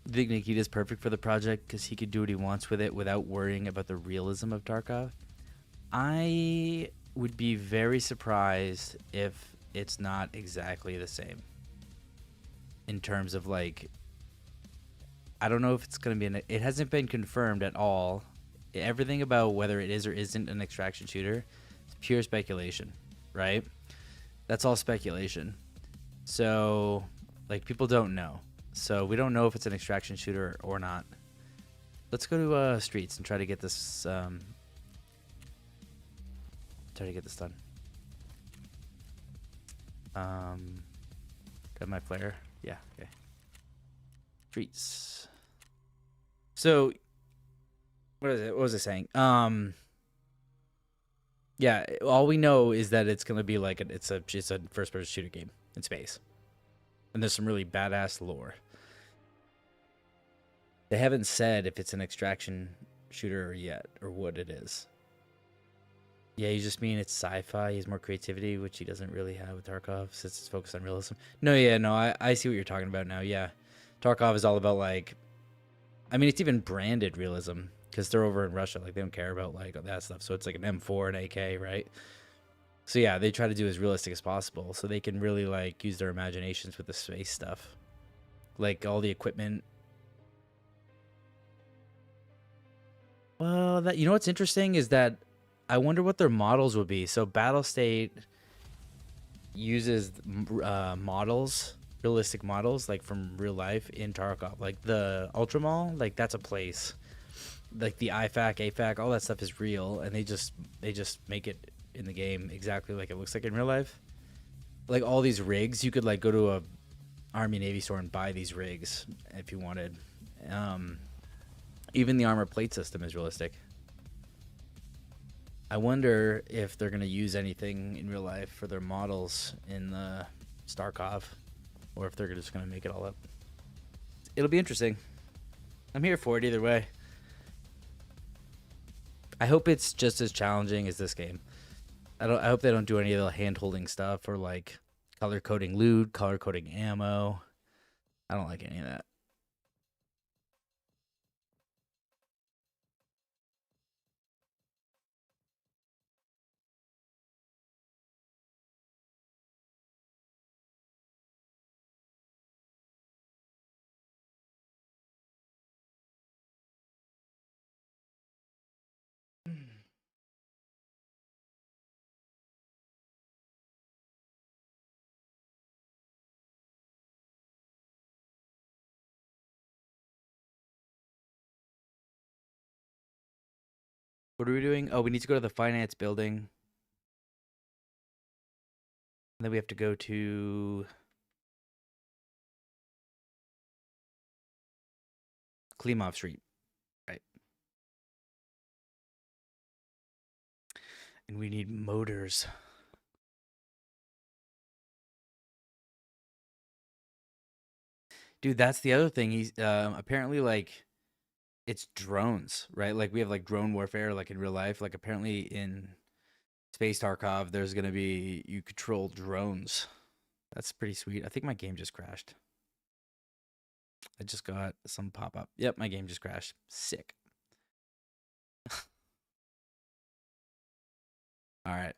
I think Nikita's perfect for the project because he could do what he wants with it without worrying about the realism of Tarkov. I would be very surprised if it's not exactly the same. In terms of, like, I don't know if it's going to be it hasn't been confirmed at all. Everything about whether it is or isn't an extraction shooter is pure speculation, right? That's all speculation. So, like, people don't know. So we don't know if it's an extraction shooter or not. Let's go to streets and try to get this done. Got my flare. Yeah, okay. Streets. So, what is it? What was I saying? Yeah, all we know is that it's gonna be like it's a first-person shooter game in space, and there's some really badass lore. They haven't said if it's an extraction shooter yet or what it is. Yeah, you just mean it's sci-fi. He has more creativity, which he doesn't really have with Tarkov since it's focused on realism. No, yeah, no, I see what you're talking about now. Yeah, Tarkov is all about like, I mean, it's even branded realism because they're over in Russia. Like they don't care about like that stuff. So it's like an M4 and AK, right? So yeah, they try to do as realistic as possible so they can really like use their imaginations with the space stuff, like all the equipment. Well, that you know what's interesting is that I wonder what their models would be. So Battle State uses models, realistic models, like from real life in Tarkov. Like the Ultra Mall, like that's a place. Like the IFAC, AFAC, all that stuff is real, and they just make it in the game exactly like it looks like in real life. Like all these rigs, you could like go to a Army Navy store and buy these rigs if you wanted. Even the armor plate system is realistic. I wonder if they're going to use anything in real life for their models in the Tarkov, or if they're just going to make it all up. It'll be interesting. I'm here for it either way. I hope it's just as challenging as this game. I hope they don't do any of the hand-holding stuff or like color coding loot, color coding ammo. I don't like any of that. What are we doing? Oh, we need to go to the finance building. And then we have to go to Klimov Street. Right. And we need motors. Dude, that's the other thing. He's apparently like it's drones, right? Like we have like drone warfare like in real life. Like apparently in Space Tarkov there's going to be you control drones. That's pretty sweet. I think my game just crashed. I just got some pop-up. Yep, my game just crashed. Sick. All right.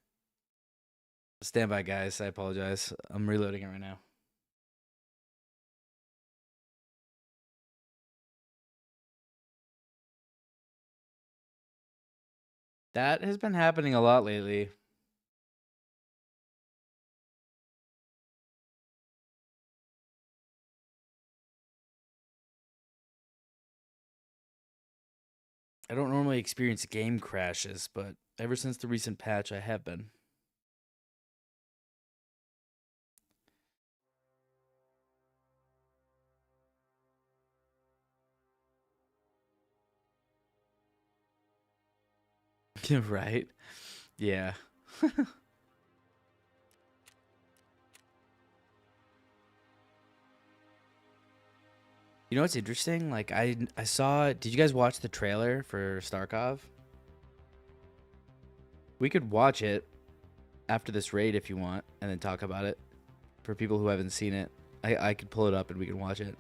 Stand by, guys. I apologize. I'm reloading it right now. That has been happening a lot lately. I don't normally experience game crashes, but ever since the recent patch, I have been. Right? Yeah. You know what's interesting? Like I saw. Did you guys watch the trailer for Tarkov? We could watch it after this raid if you want, and then talk about it for people who haven't seen it. I could pull it up and we can watch it.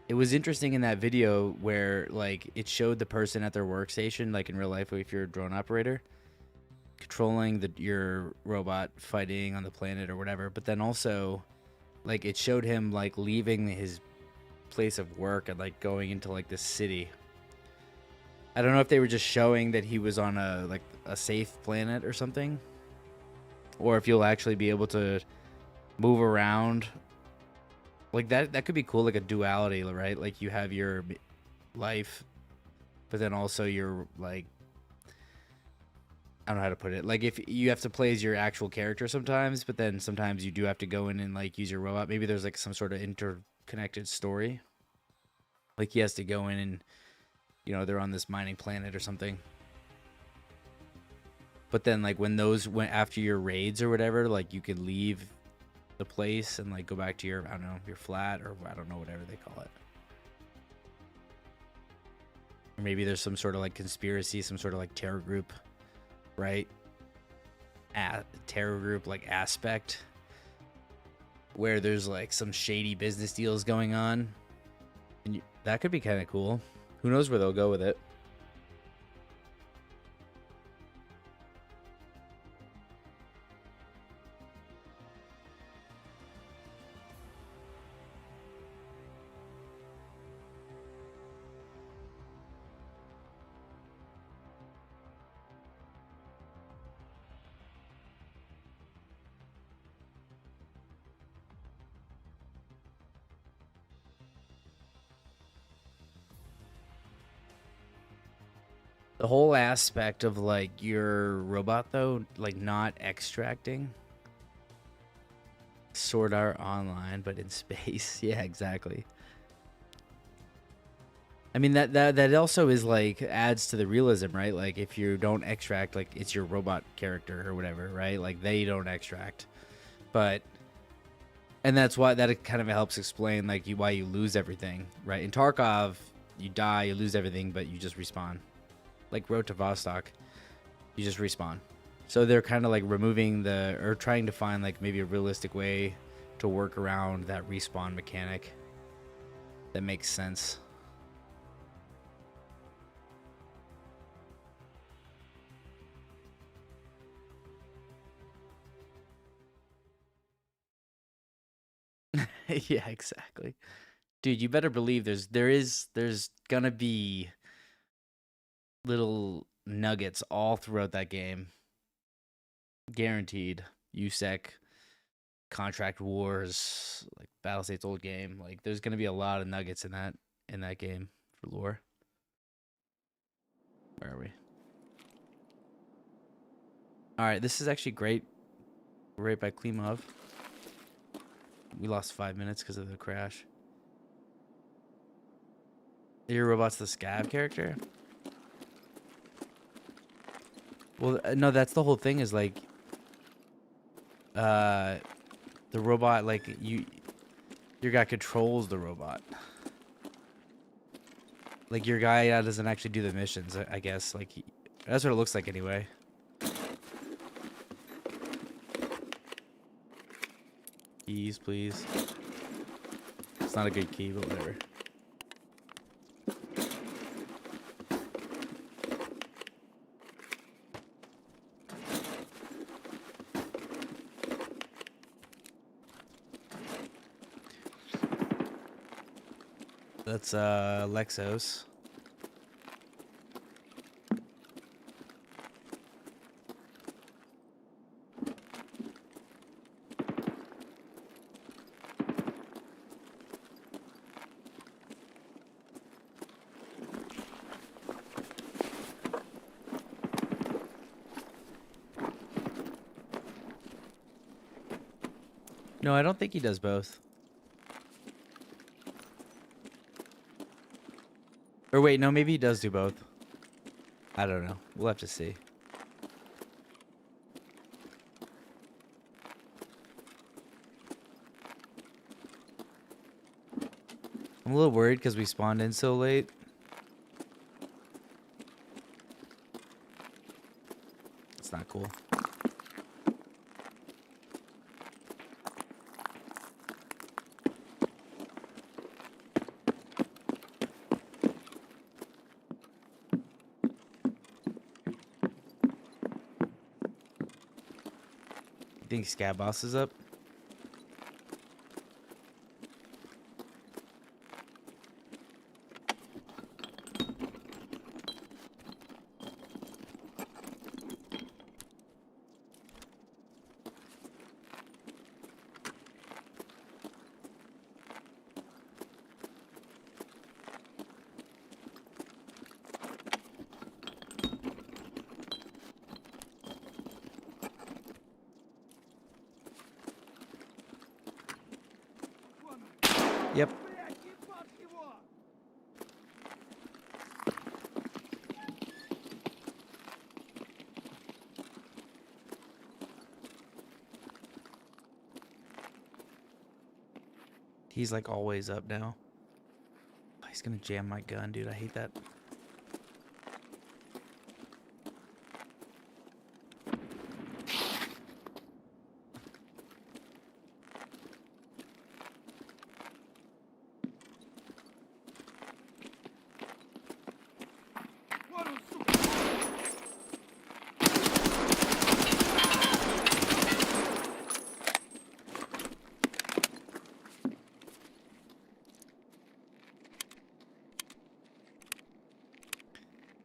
It was interesting in that video where like it showed the person at their workstation, like in real life, if you're a drone operator, controlling your robot fighting on the planet or whatever. But then also, like it showed him like leaving his place of work and like going into like this city. I don't know if they were just showing that he was on a safe planet or something, or if you'll actually be able to move around. Like that could be cool, like a duality, right? Like you have your life, but then also your like I don't know how to put it. Like if you have to play as your actual character sometimes, but then sometimes you do have to go in and like use your robot. Maybe there's like some sort of interconnected story. Like he has to go in and they're on this mining planet or something. But then like when those went after your raids or whatever, like you could leave the place and like go back to your, I don't know, your flat, or I don't know, whatever they call it. Or maybe there's some sort of like conspiracy, some sort of like terror group, right? Terror group like aspect where there's like some shady business deals going on, and that could be kind of cool. Who knows where they'll go with it. The whole aspect of like your robot though, like not extracting. Sword Art Online, but in space. Yeah, exactly. I mean that also is like adds to the realism, right? Like if you don't extract, like it's your robot character or whatever, right? Like they don't extract, but and that's why that kind of helps explain like why you lose everything, right? In Tarkov, you die, you lose everything, but you just respawn. Like Road to Vostok, you just respawn. So they're kind of like removing or trying to find like maybe a realistic way to work around that respawn mechanic that makes sense. Yeah, exactly. Dude, you better believe there's gonna be little nuggets all throughout that game. Guaranteed. USEC, Contract Wars, like Battlestate's old game. Like there's gonna be a lot of nuggets in that game for lore. Where are we? Alright, this is actually great. We're right by Klimov. We lost 5 minutes because of the crash. Your robot's the scav character? Well, no, that's the whole thing is like the robot, like your guy controls the robot. Like your guy doesn't actually do the missions, I guess. Like that's what it looks like anyway. Keys, please. It's not a good key, but whatever. That's Lexos. No, I don't think he does both. Or wait, no, maybe he does do both. I don't know. We'll have to see. I'm a little worried because we spawned in so late. It's not cool. You think Scab Boss is up? Yep. He's like always up now. Oh, he's gonna jam my gun, dude. I hate that.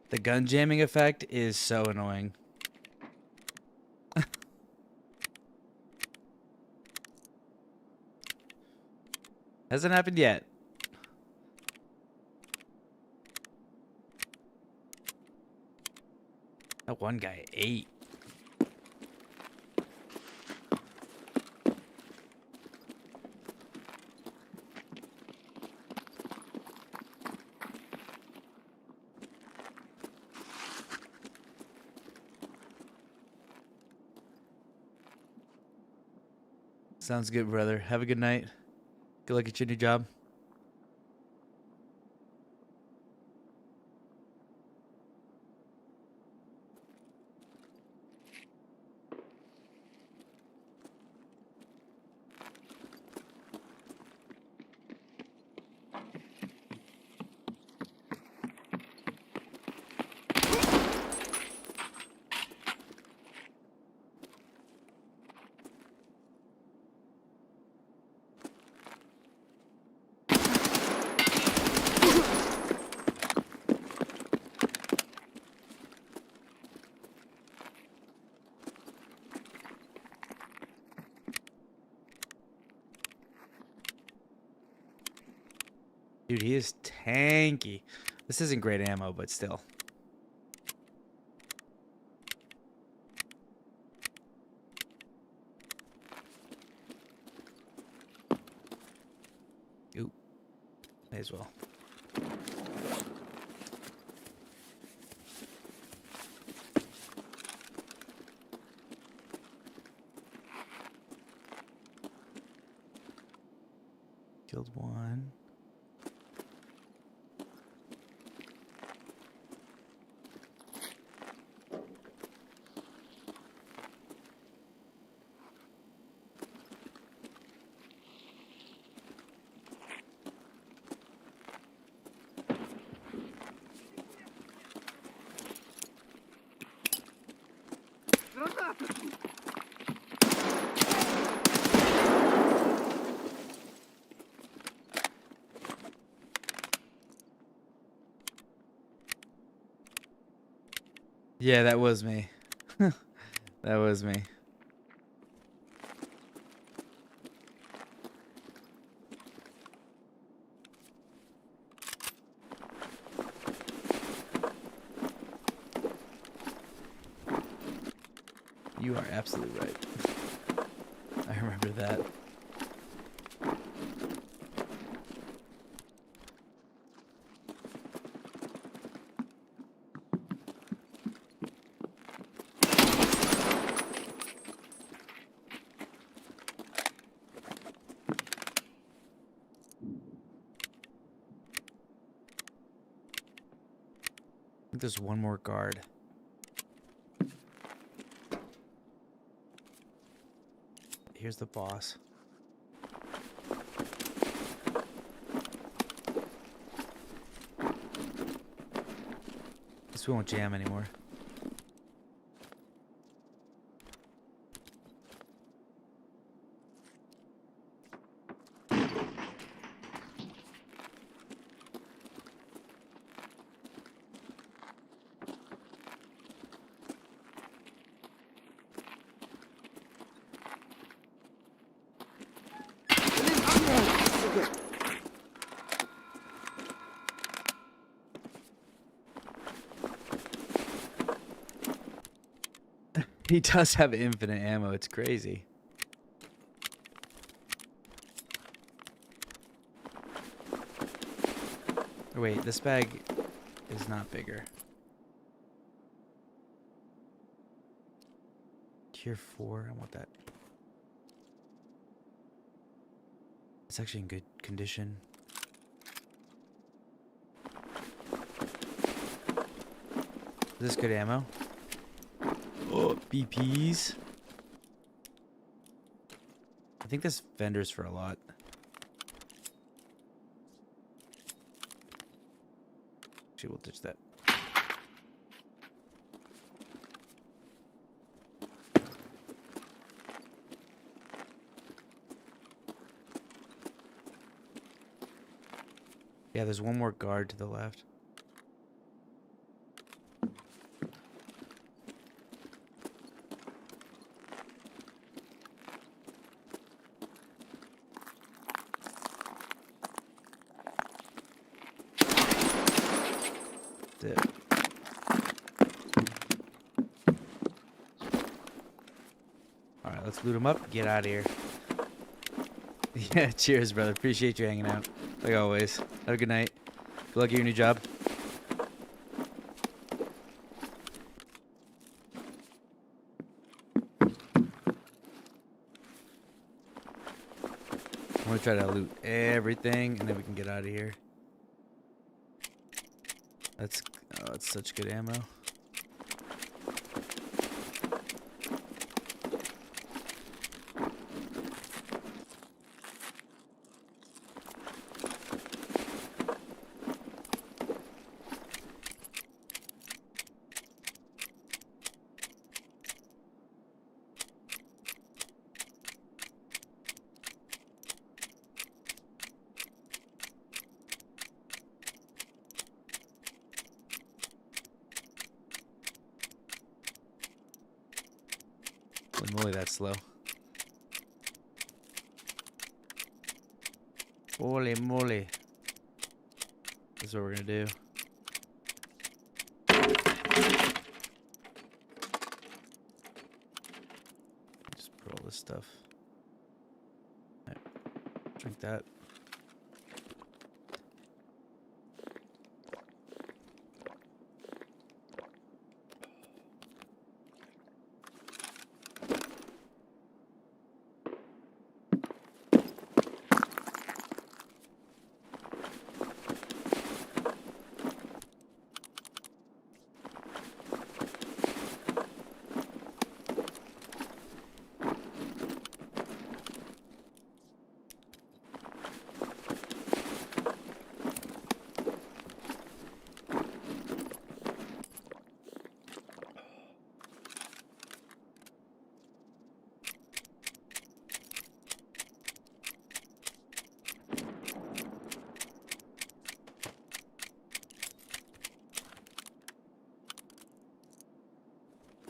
The gun jamming effect is so annoying. Hasn't happened yet. That one guy ate. Sounds good, brother. Have a good night. Good luck at your new job. Dude, he is tanky. This isn't great ammo, but still. Ooh. May as well. Killed one. Yeah, that was me. That was me. You are absolutely right. I remember that. I think there's one more guard. Here's the boss. Guess we won't jam anymore. He does have infinite ammo. It's crazy. Oh, wait, this bag is not bigger. Tier 4. I want that. It's actually in good condition. Is this good ammo? Oh, BPs. I think this vendor's for a lot. Actually, we'll ditch that. Yeah, there's one more guard to the left. That's it. Alright, let's loot them up. Get out of here. Yeah, cheers, brother. Appreciate you hanging out. Like always. Have a good night. Good luck at your new job. I'm gonna try to loot everything and then we can get out of here. That's such good ammo. Holy moly, that's slow. Holy moly. This is what we're gonna do. Just put all this stuff. Right. Drink that.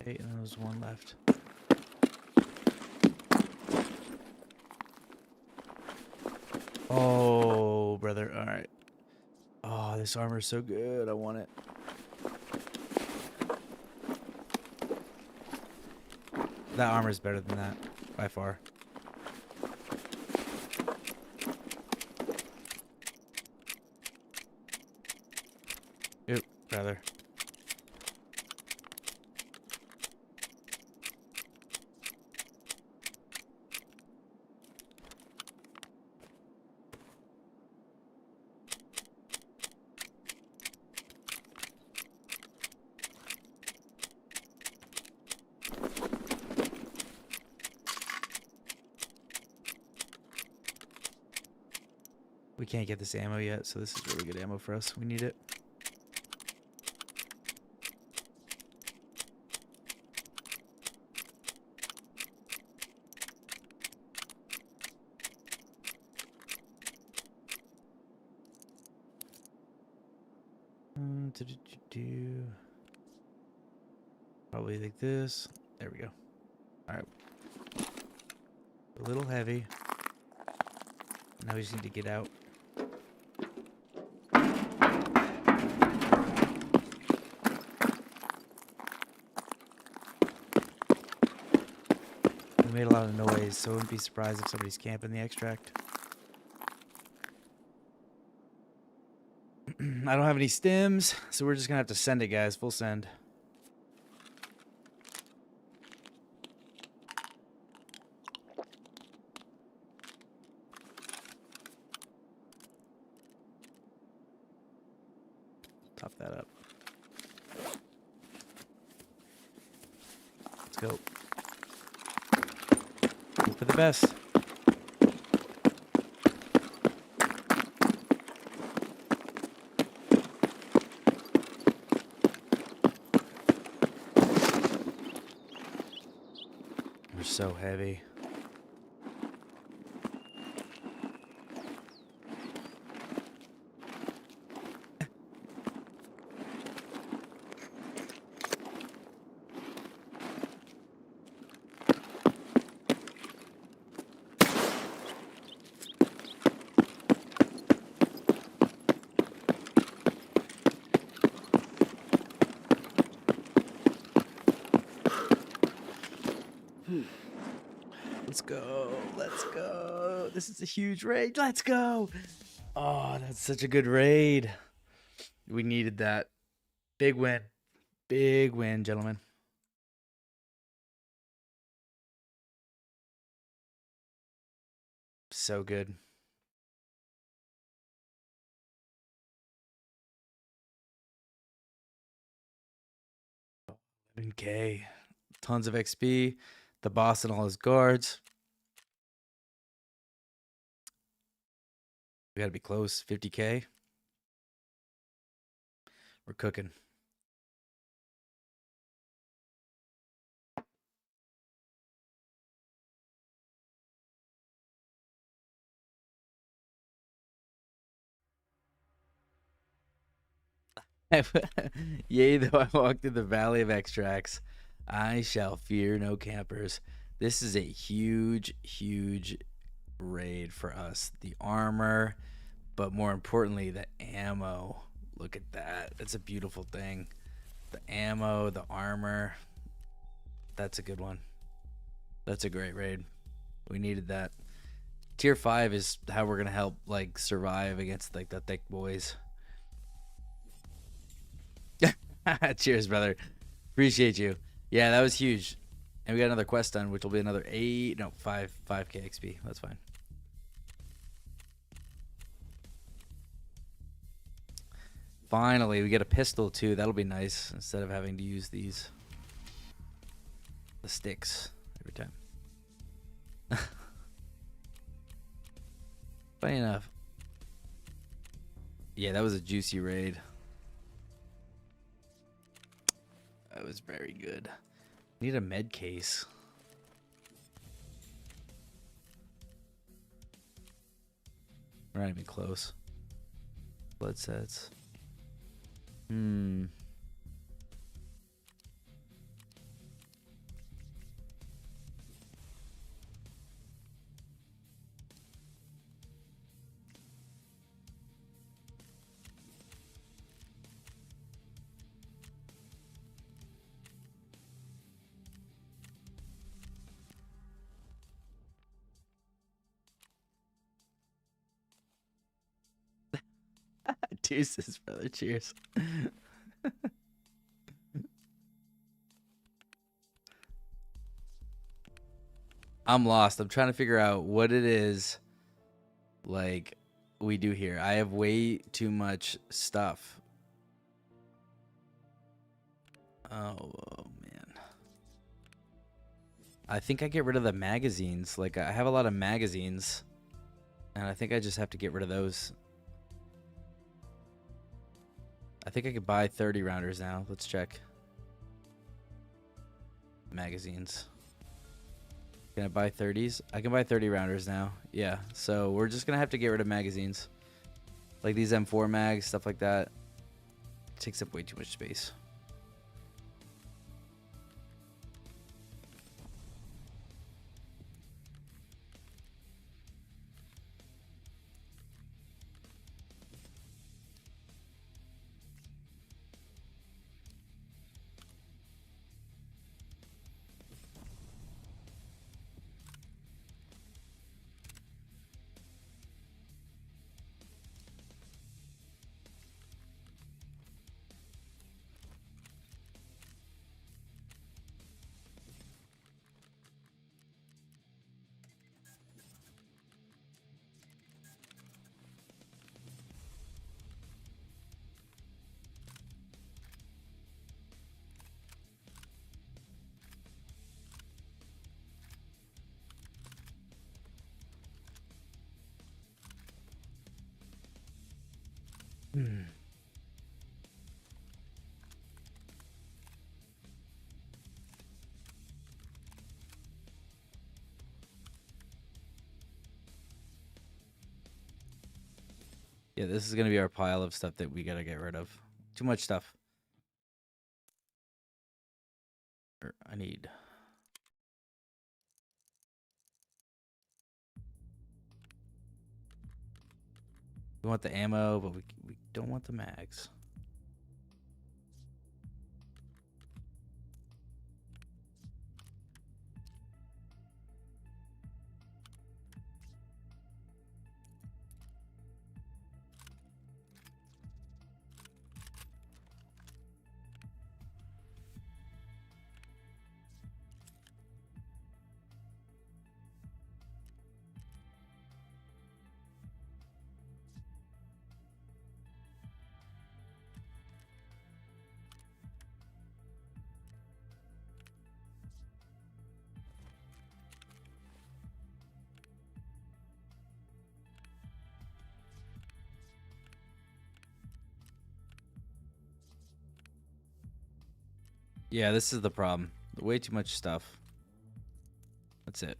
Okay, and there's one left. Oh, brother. All right. Oh, this armor is so good. I want it. That armor is better than that, by far. Oop, brother. We can't get this ammo yet, so this is really good ammo for us. We need it. Probably like this. There we go. All right. A little heavy. Now we just need to get out. We made a lot of noise, so I wouldn't be surprised if somebody's camping the extract. I don't have any stims, so we're just gonna have to send it, guys. Full send. Top that up. Let's go. Hope for the best. We're so heavy. Let's go. Let's go. This is a huge raid. Let's go. Oh, that's such a good raid. We needed that. Big win. Big win, gentlemen. So good. $11K. Tons of XP. The boss and all his guards. We gotta be close. 50K. We're cooking. Yea, though I walk through the valley of extracts, I shall fear no campers. This is a huge, huge raid for us. The armor, but more importantly, the ammo. Look at that. That's a beautiful thing. The ammo, the armor. That's a good one. That's a great raid. We needed that. Tier 5 is how we're gonna help like survive against like the thick boys. Cheers, brother. Appreciate you. Yeah, that was huge. And we got another quest done, which will be another 5K XP. That's fine. Finally, we get a pistol too. That'll be nice instead of having to use the sticks every time. Funny enough. Yeah, that was a juicy raid. That was very good. Need a med case. We're not even close. Blood sets. Deuces, brother. Cheers. I'm lost. I'm trying to figure out what it is like we do here. I have way too much stuff. Oh man. I think I get rid of the magazines. Like I have a lot of magazines. And I think I just have to get rid of those. I think I could buy 30 rounders now. Let's check. Magazines. Can I buy 30s? I can buy 30 rounders now. Yeah. So we're just going to have to get rid of magazines. Like these M4 mags, stuff like that. It takes up way too much space. Yeah, this is gonna be our pile of stuff that we gotta get rid of. Too much stuff. I need. We want the ammo, but we don't want the mags. Yeah, this is the problem. Way too much stuff. That's it.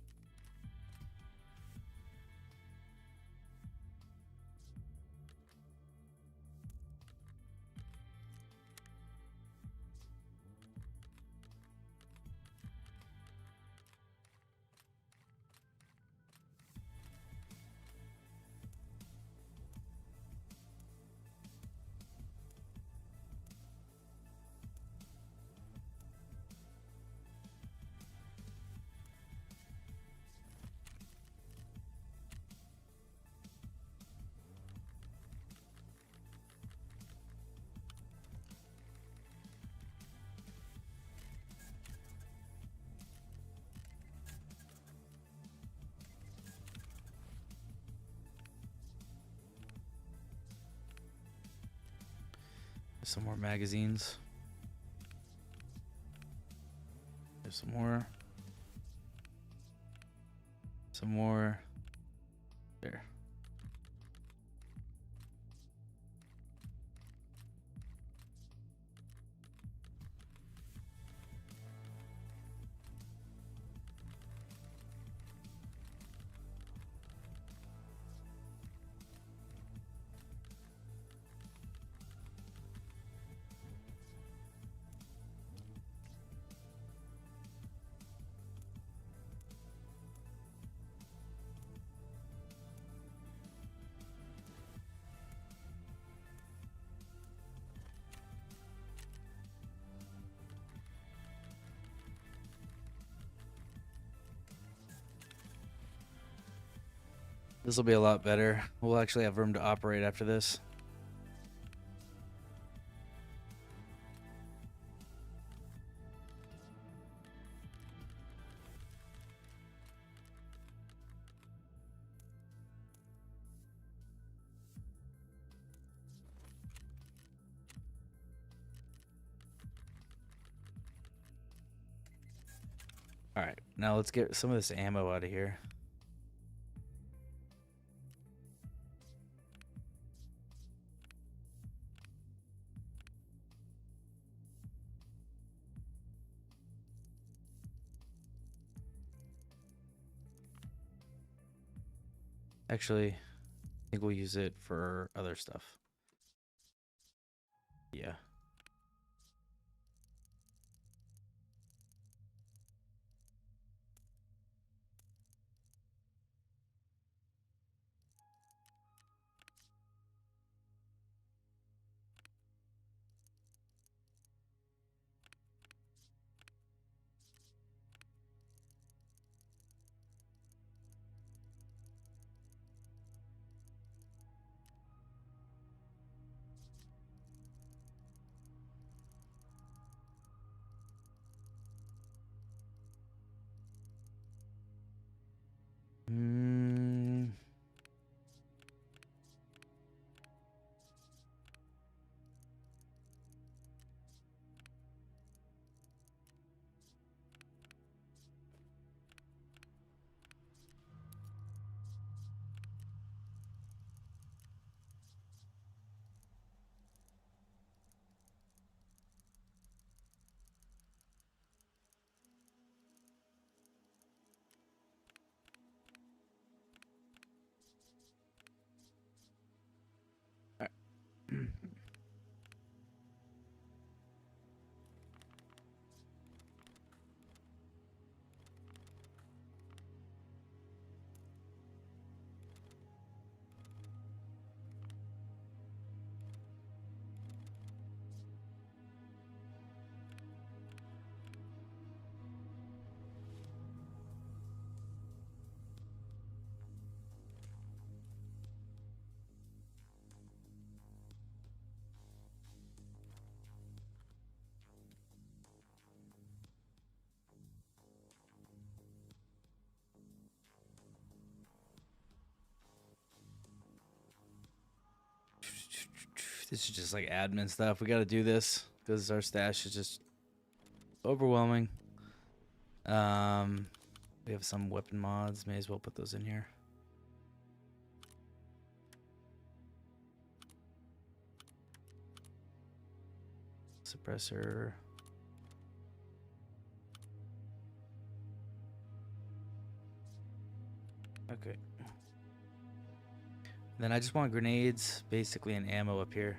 Some more magazines. There's some more. Some more. There. This will be a lot better. We'll actually have room to operate after this. All right, now let's get some of this ammo out of here. Actually, I think we'll use it for other stuff. Yeah. This is just like admin stuff. We got to do this because our stash is just overwhelming. We have some weapon mods. May as well put those in here. Suppressor. Okay. Then I just want grenades, basically, and ammo up here.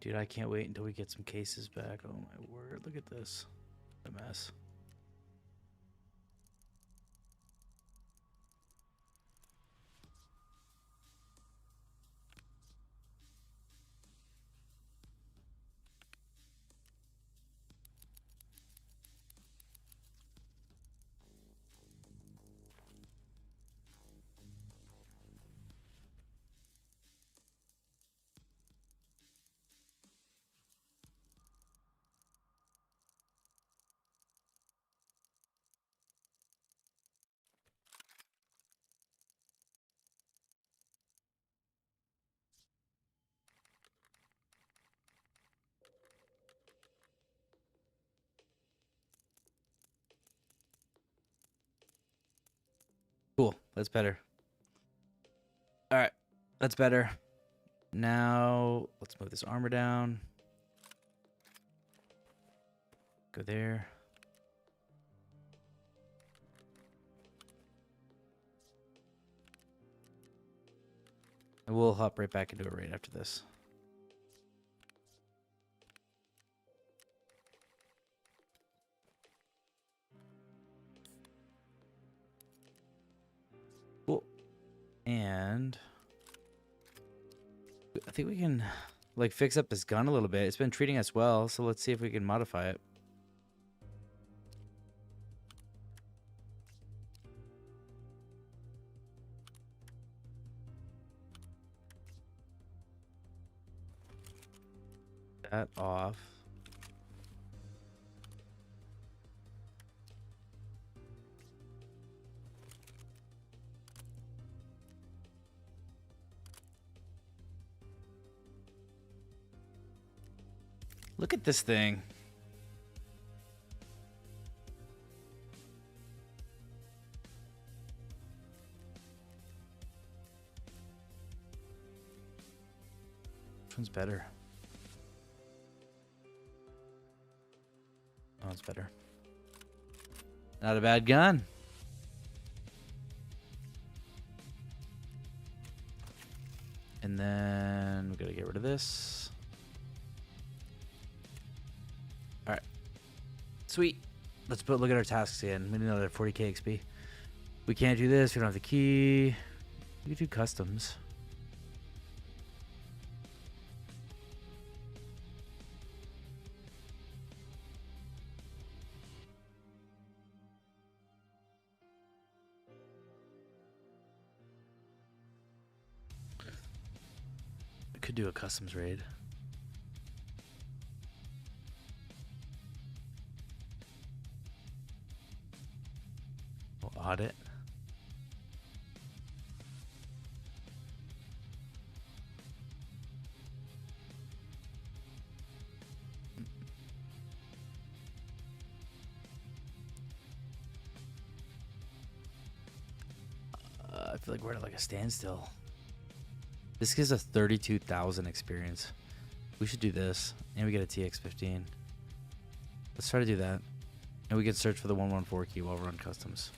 Dude, I can't wait until we get some cases back. Oh my word, look at this. A mess. Cool, that's better. All right, that's better. Now, let's move this armor down. Go there. And we'll hop right back into it right after this. Cool. And I think we can like fix up this gun a little bit. It's been treating us well, so let's see if we can modify it. That off. Look at this thing. Which one's better? Oh, it's better. Not a bad gun. And then we gotta get rid of this. All right. Sweet. Let's look at our tasks again. We need another 40k XP. We can't do this. We don't have the key. We can do customs. We could do a customs raid. We'll audit. I feel like we're at like a standstill. This gives us 32,000 experience. We should do this. And we get a TX15. Let's try to do that. And we can search for the 114 key while we're on customs.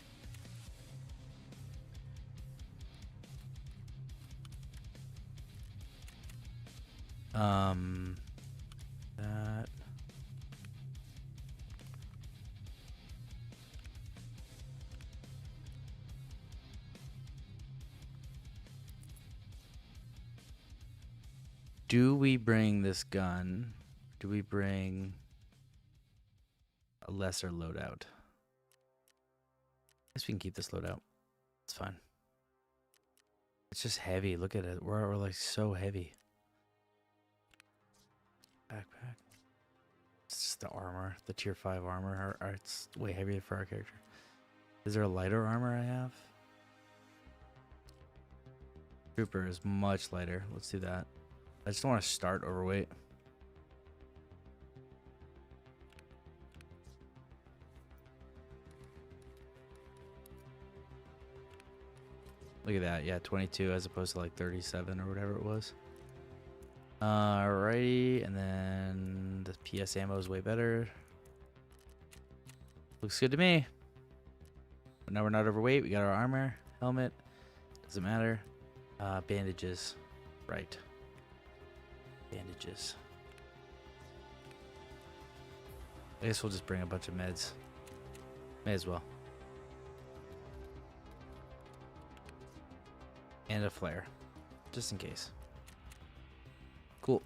That. Do we bring this gun? Do we bring a lesser loadout? I guess we can keep this loadout. It's fine. It's just heavy. Look at it. We're like so heavy. Backpack. It's just the armor, the tier 5 armor. It's way heavier for our character. Is there a lighter armor I have? Trooper is much lighter. Let's do that. I just don't want to start overweight. Look at that. Yeah, 22 as opposed to like 37 or whatever it was. Alrighty, and then the PS ammo is way better. Looks good to me. But now we're not overweight. We got our armor, helmet. Doesn't matter. Bandages. Right. Bandages. I guess we'll just bring a bunch of meds. May as well. And a flare. Just in case. Cool.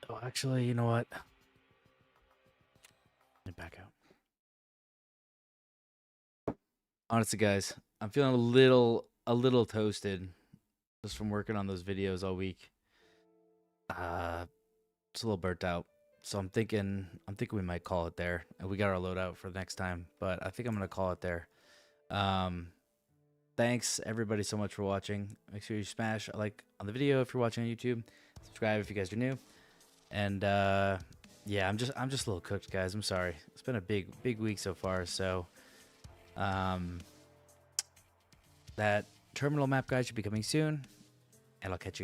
Oh, actually, you know what? Let me back out. Honestly, guys, I'm feeling a little toasted just from working on those videos all week. It's a little burnt out. So I'm thinking we might call it there. And we got our loadout for next time, but I think I'm gonna call it there. Thanks everybody so much for watching. Make sure you smash a like on the video if you're watching on YouTube. Subscribe if you guys are new. And yeah, I'm just a little cooked, guys. I'm sorry. It's been a big week so far. So that terminal map guide should be coming soon, and I'll catch you guys.